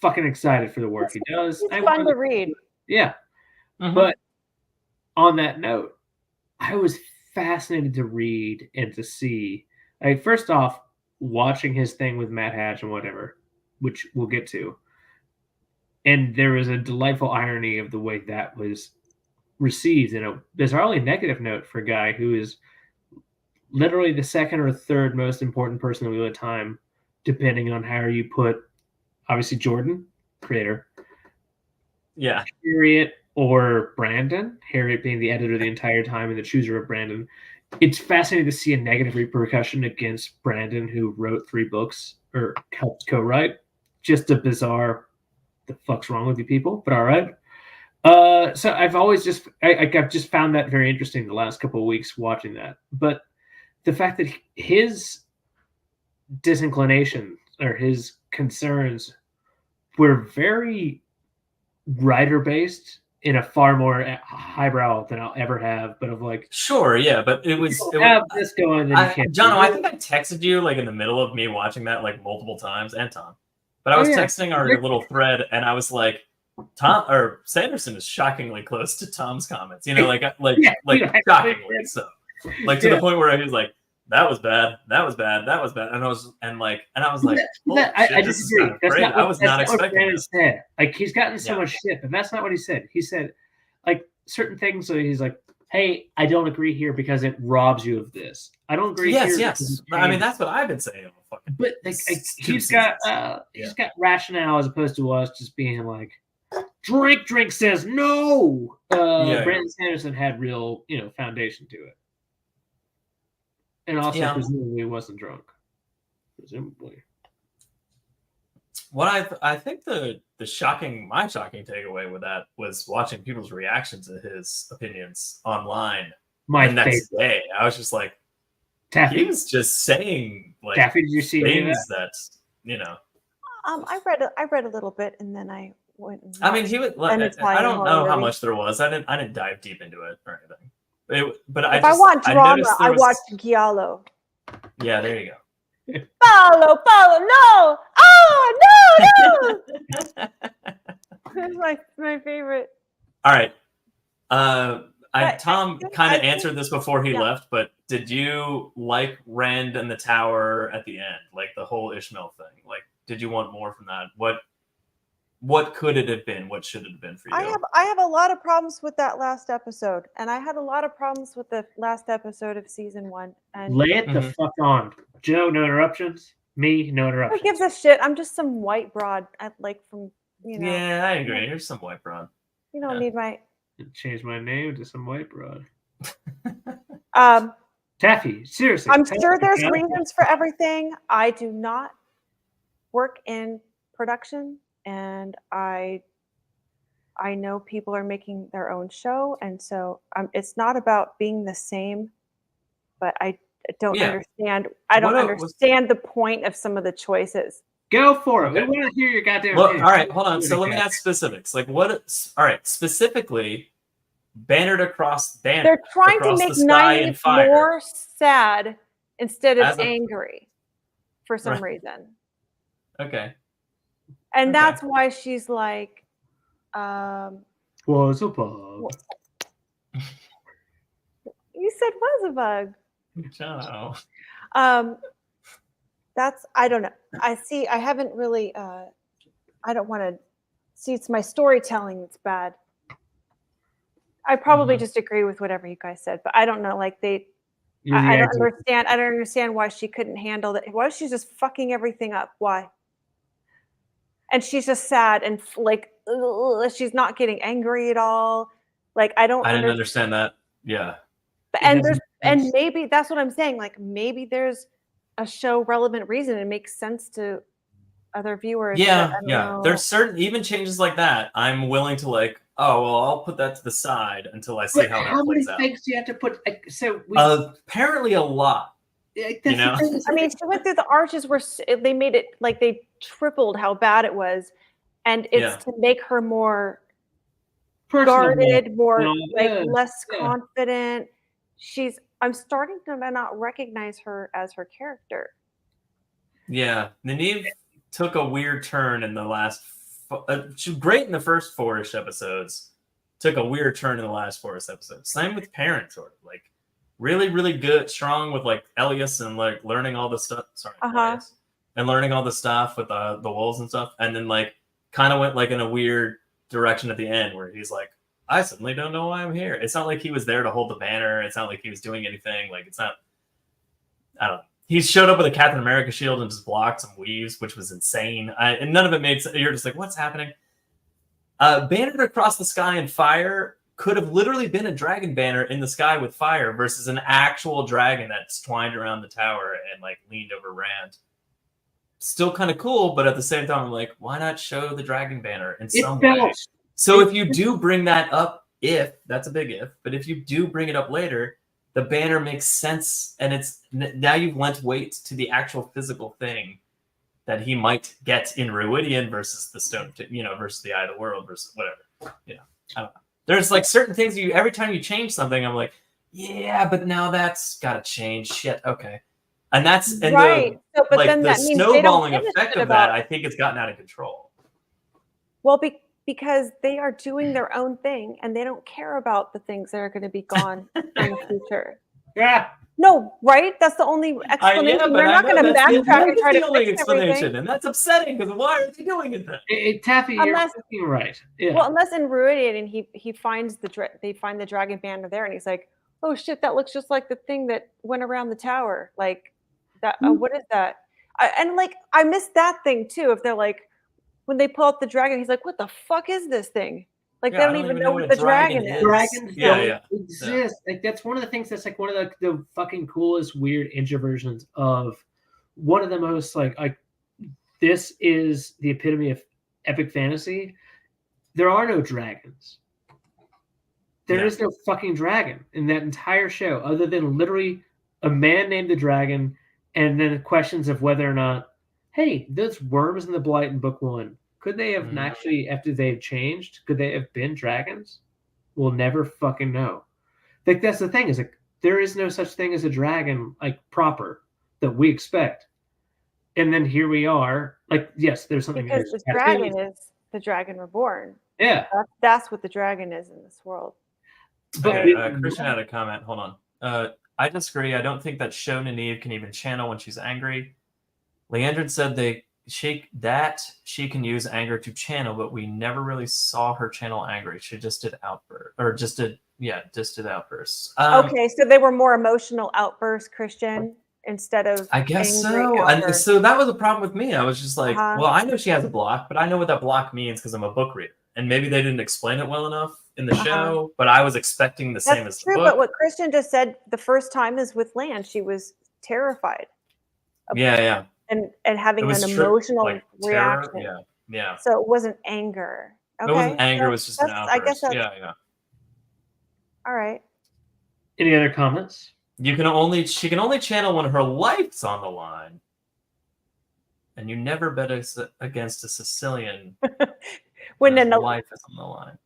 fucking excited for the work he does. It's fun to read. Yeah. Mhm. But on that note, I was fascinated to read and to see. Like, first off, watching his thing with Matt Hatch and whatever, which we'll get to. And there was a delightful irony of the way that was received in a bizarrely negative note for a guy who is literally the second or third most important person in the Wheel of Time, depending on how you put, obviously, Jordan, creator, Yeah. Harriet, or Brandon, Harriet being the editor the entire time and the chooser of Brandon. It's fascinating to see a negative repercussion against Brandon, who wrote 3 books or helped co-write. Just a bizarre, the fuck's wrong with you people? But all right. So I've always just I've just found that very interesting the last couple of weeks watching that. But the fact that his disinclination or his concerns were very writer based in a far more highbrow than I'll ever have, but of like, Sure, yeah, but it was. have this going, then you can't. Jono, I think I texted you like in the middle of me watching that like multiple times, and Tom. But I was texting our little thread, and I was like, Tom or Sanderson is shockingly close to Tom's comments. You know, like shockingly so. Like to the point where he was like, "That was bad. That was bad. That was bad." And I was like, I disagree. I was not expecting that. Said. Like he's gotten so much shit, but that's not what he said. He said, like certain things. So he's like, "Hey, I don't agree here because it robs you of this. I don't agree." Yes. I mean, that's what I've been saying. But like he's got rationale as opposed to us just being like, drink says no. Brandon Sanderson had real, foundation to it. And also presumably wasn't drunk. Presumably. What I think my shocking takeaway with that was watching people's reaction to his opinions online the next day. I was just like, Taffy. He was just saying like Taffy, did you see things that I read a little bit and then I went. I mean, he would. Like, I don't know how much there was. I didn't dive deep into it or anything. But if I want drama, I watch Giallo. Yeah, there you go. Paolo, no! Oh, no! That's my favorite. All right. Tom kind of answered this before he left, but did you like Rand and the Tower at the end? Like the whole Ishmael thing? Like, did you want more from that? What could it have been? What should it have been for you? I have a lot of problems with that last episode, and I had a lot of problems with the last episode of season 1. And lay it the fuck on, Joe. No interruptions. Me, no interruptions. Who gives a shit? I'm just some white broad. Yeah, I agree. You're some white broad. You don't need my. Change my name to some white broad. Taffy, seriously. I'm sure there's reasons for everything. I do not work in production. And I know people are making their own show, and so it's not about being the same. But I don't understand. I don't understand the point of some of the choices. Go for it. We want to hear your goddamn. Well, all right, hold on. So let me ask specifics. Like what? All right, specifically, Banner. They're trying to make Nynaeve more sad instead of angry, for some reason. Okay. And that's why she's like, was a bug. You said was a bug. Jono. I don't know. I haven't really, I don't want to see, it's my storytelling that's bad. I probably just agree with whatever you guys said, but I don't know. Like I don't understand. I don't understand why she couldn't handle that. Why was she just fucking everything up? Why? And she's just sad and like she's not getting angry at all. Like I didn't understand that. Yeah. And maybe that's what I'm saying. Like maybe there's a show relevant reason. It makes sense to other viewers. Yeah, yeah. There's certain even changes like that. I'm willing to like. Oh well, I'll put that to the side until I see how that plays out. How many things do you have to put? Apparently a lot. I mean, she went through the arches where they made it like they tripled how bad it was, and it's to make her more guarded, more less confident. I'm starting to not recognize her as her character. Yeah, Nynaeve took a weird turn in the last. She was great in the first 4-ish episodes, took a weird turn in the last Forest episode. Same with Parent, sort of like really, really good, strong with like Elias and like learning all the stuff. Sorry, Elias, and learning all the stuff with the wolves and stuff, and then like kind of went like in a weird direction at the end where he's like, I suddenly don't know why I'm here. It's not like he was there to hold the banner. It's not like he was doing anything. Like it's not. I don't know. He showed up with a Captain America shield and just blocked some weaves, which was insane. And none of it made sense. You're just like, what's happening? Bannered across the sky in fire could have literally been a dragon banner in the sky with fire versus an actual dragon that's twined around the tower and like leaned over Rand. Still kind of cool, but at the same time, I'm like, why not show the dragon banner in some way? So if you do bring that up, that's a big if, but if you do bring it up later, the banner makes sense, and it's now you've lent weight to the actual physical thing that he might get in Ruidian versus the stone, versus the Eye of the World versus whatever. I don't know. There's like certain things every time you change something, I'm like, yeah, but now that's got to change. Shit, okay, and that's right. But like then the that means snowballing effect of that. I think it's gotten out of control. Well, because they are doing their own thing and they don't care about the things that are going to be gone in the future. Yeah. No, right? That's the only explanation. They're not going to backtrack and try to fix everything. And that's upsetting because why are they doing it then? Taffy, you're right. Yeah. Well, unless in Ruidian and he finds they find the dragon banner there and he's like, oh shit, that looks just like the thing that went around the tower. Like that. What is that? I missed that thing too. If they're like, when they pull out the dragon, he's like, what the fuck is this thing? Like they don't even know what the dragon is. Dragons don't exist. Like that's one of the things that's like one of the fucking coolest weird introversions of one of the most like this is the epitome of epic fantasy. There are no dragons. There is no fucking dragon in that entire show, other than literally a man named the dragon, and then questions of whether or not, hey, those worms in the Blight in book 1, could they have actually, after they've changed, could they have been dragons? We'll never fucking know. Like that's the thing, is like there is no such thing as a dragon like proper that we expect. And then here we are. Like, yes, there's something because the dragon is the dragon reborn. Yeah. That's what the dragon is in this world. But Christian had a comment. Hold on. I disagree. I don't think that Show Nynaeve can even channel when she's angry. Leandrin said she can use anger to channel, but we never really saw her channel angry. She just did outbursts. Okay, so they were more emotional outbursts, Christian, instead of I guess angry so. outbursts. And so that was a problem with me. I was just like, well, I know she has a block, but I know what that block means because I'm a book reader. And maybe they didn't explain it well enough in the show, but I was expecting the same as the book. But what Christian just said the first time is with Land. She was terrified. Yeah. And having an emotional reaction. Yeah. So it wasn't anger. Okay. It wasn't anger, it was just an outburst. I guess that's, yeah. All right. Any other comments? She can only channel when her life's on the line. And you never bet against a Sicilian when the life is on the line.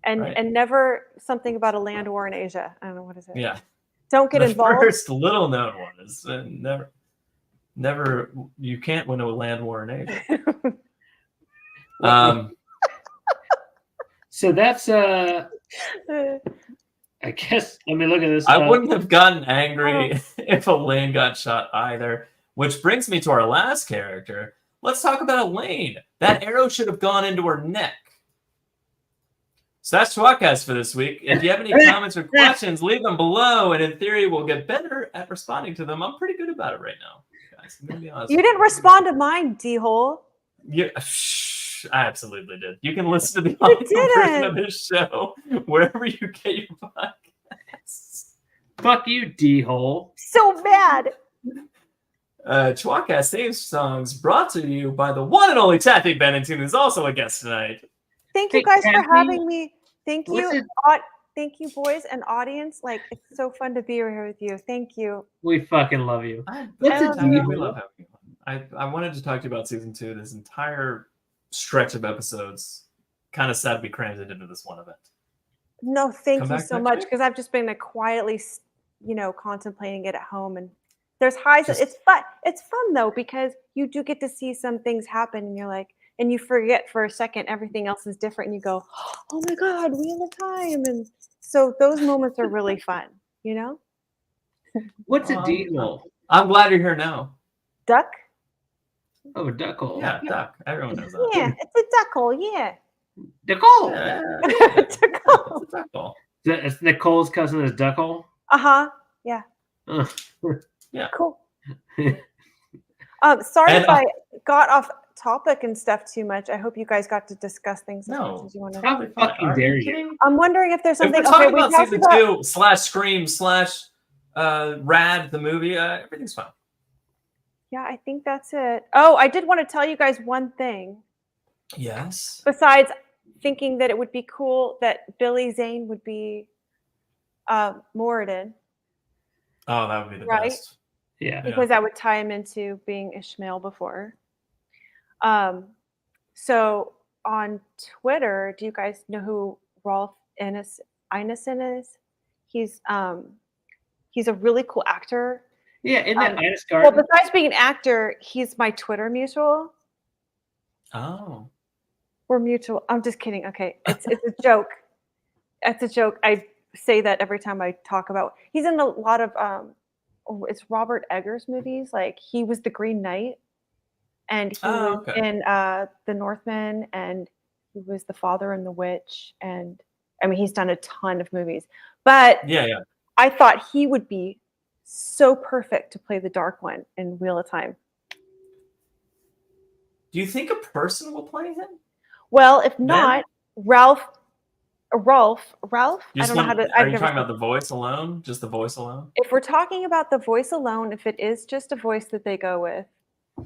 And never something about a land war in Asia. I don't know what is it. Yeah. Don't get involved. The first little known one is never. You can't win a land war in Asia. So that's I guess. Let me look at this. I wouldn't have gotten angry if Elaine got shot either. Which brings me to our last character. Let's talk about Elaine. That arrow should have gone into her neck. So that's tWoTcast for this week. If you have any comments or questions, leave them below. And in theory, we'll get better at responding to them. I'm pretty good about it right now, guys. I'm gonna be honest. You didn't respond to mine, D-hole. I absolutely did. You can listen to the audio version of this show wherever you get your podcasts. Fuck you, D-hole. So bad. tWoTcast theme songs brought to you by the one and only Taffy Bennington, who's also a guest tonight. Thank you guys for having me. Thank you. Thank you, boys and audience. Like, it's so fun to be here with you. Thank you. We fucking love you. We love having you. I wanted to talk to you about season 2. This entire stretch of episodes kind of sad we crammed it into this one event. No, thank you so much, because I've just been quietly, contemplating it at home, and there's highs. It's fun. It's fun though, because you do get to see some things happen, and you're like, and you forget for a second everything else is different, and you go, "Oh my God, Wheel of Time!" And so those moments are really fun, you know. What's a deagle? I'm glad you're here now. Duck. Oh, a duck hole. Yeah, duck. Everyone knows that. Yeah, it's a duck hole. Yeah. Duck hole. Yeah, It's a hole. it's a duck hole. That's Nicole's cousin is duck hole. Yeah. Yeah. Cool. Sorry And, if I got off topic and stuff too much. I hope you guys got to discuss things as No. much as you want to. How fucking Are dare you you? kidding? I'm wondering if there's If something. we're talking we about talked season about- 2 / Scream / Rad the movie, everything's fine. Yeah, I think that's it. Oh, I did want to tell you guys one thing. Yes. Besides thinking that it would be cool that Billy Zane would be Moradin, Oh, that would be the Right? best. Yeah. because that would tie him into being Ishmael before. So on Twitter, do you guys know who Rolf Ineson is? He's a really cool actor. Yeah, isn't that Ines Well, Garden? besides being an actor, he's my Twitter mutual. Oh. We're mutual. I'm just kidding. Okay, it's a joke. It's a joke. I say that every time I talk about. He's in a lot of it's Robert Eggers movies. Like he was the Green Knight, and he was okay. in The Northman, and he was the father in The Witch, and I mean he's done a ton of movies. But Yeah. I thought he would be so perfect to play the Dark One in Wheel of Time. Do you think a person will play him? Well, if not, Ralph. I don't know how to. Are you talking about the voice alone? Just the voice alone? If we're talking about the voice alone, if it is just a voice that they go with,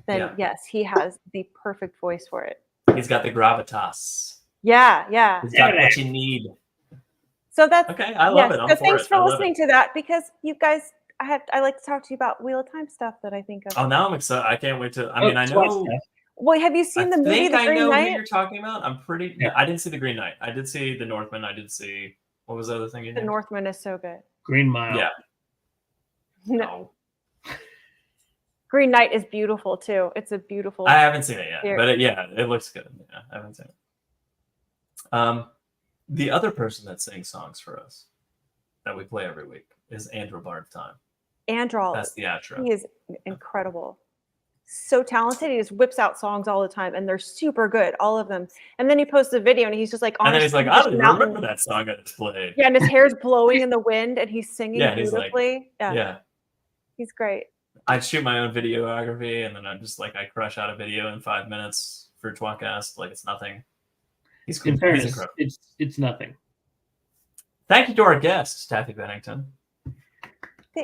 then Yeah. yes, he has the perfect voice for it. He's got the gravitas. Yeah. He's got what you need. So that's Okay, I love it. I'm So for thanks it. for I love listening to that, because you guys, I like to talk to you about Wheel of Time stuff that I think of. Oh, now I'm excited. I can't wait to. I mean, I Twice know. now. Well, have you seen the movie think The I Green know who Knight? you're talking about. I'm pretty. Yeah. I didn't see the Green Knight. I did see the Northman. I did see. What was the other thing you The named? Northman is so good. Green Mile. Yeah. No, No, Green Knight is beautiful too. It's a beautiful. I haven't seen it yet, Here. but it looks good. Yeah, I haven't seen it. The other person that sings songs for us that we play every week is Andrew Bard Time. Andral. That's the outro. He is incredible. So talented. He just whips out songs all the time, and they're super good, all of them. And then he posts a video, and he's just like on And then his he's like, feet, I just don't even mountain- remember that song I just played. Yeah, and his hair's blowing in the wind, and he's singing Yeah, and he's like- beautifully. Yeah, Yeah. he's great. I'd shoot my own videography, and then I'm just like, I crush out a video in 5 minutes for tWoTcast. Like, it's nothing. He's cool. In He's fairness, incredible. it's nothing. Thank you to our guest, Taffy Bennington.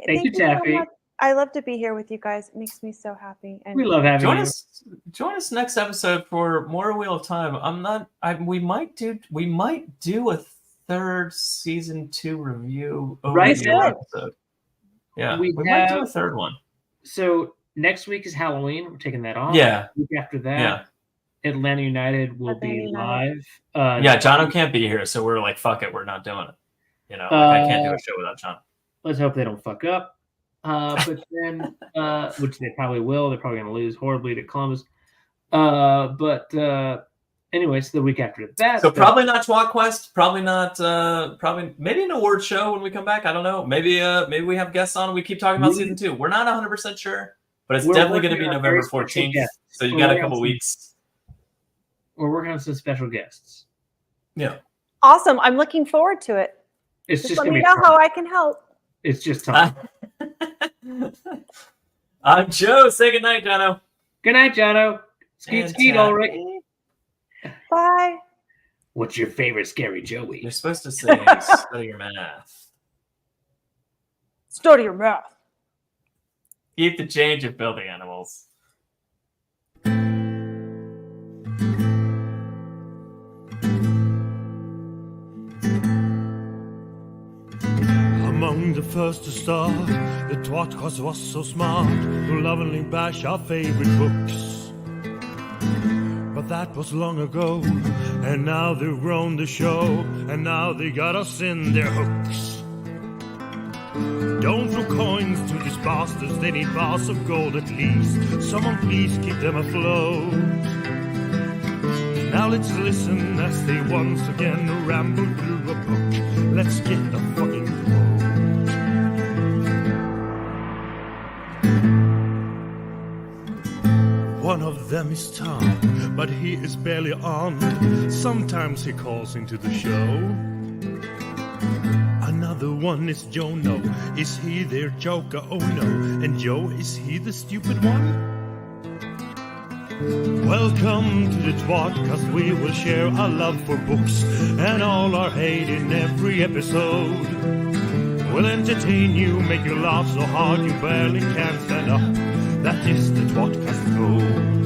Thank you, Taffy. much. I love to be here with you guys. It makes me so happy. And We love having you. Join us next episode for more Wheel of Time. We might do a third season 2 review Right. episode. Yeah, We might do a have- third one. So next week is Halloween. We're taking that off. Yeah. The week after that, Yeah. Atlanta United will Atlanta be United. live. Yeah, Jono can't be here, so we're like, fuck it, we're not doing it. I can't do a show without Jono. Let's hope they don't fuck up. But then, which they probably will. They're probably going to lose horribly to Columbus. Anyway, so the week after that. So probably not tWoTcast, probably not. Probably maybe an award show when we come back. I don't know. Maybe we have guests on. And we keep talking about season 2. We're not 100% sure, but it's We're definitely going to working be on November very special 14th. guests. So you We're got a working on couple some- weeks. We're working on some special guests. Yeah. awesome. I'm looking forward to it. It's Just just let going me to be know fun. how I can help. It's just time. I'm Joe. Say goodnight, Jono. Good night, Jono. Skeet, And skeet, Ulrich. Bye. What's your favorite scary Joey? You're supposed to say study your math. Study your math. Keep the change of filthy animals. Among the first to start, the tWoTcast was so smart to lovingly bash our favorite books. But that was long ago, and now they've grown the show, and now they got us in their hooks. Don't throw coins to these bastards, they need bars of gold at least. Someone please keep them afloat. let's listen as they once again ramble through a book. Let's get the fucking quote. One of them is Tom, but he is barely on. Sometimes he calls into the show. Another one is Jono. Is he their joker? Oh no. And Joe, is he the stupid one? Welcome to the tWoTcast. We will share our love for books and all our hate in every episode. We'll entertain you, make you laugh so hard you barely can stand up. That is the tWoTcast goal.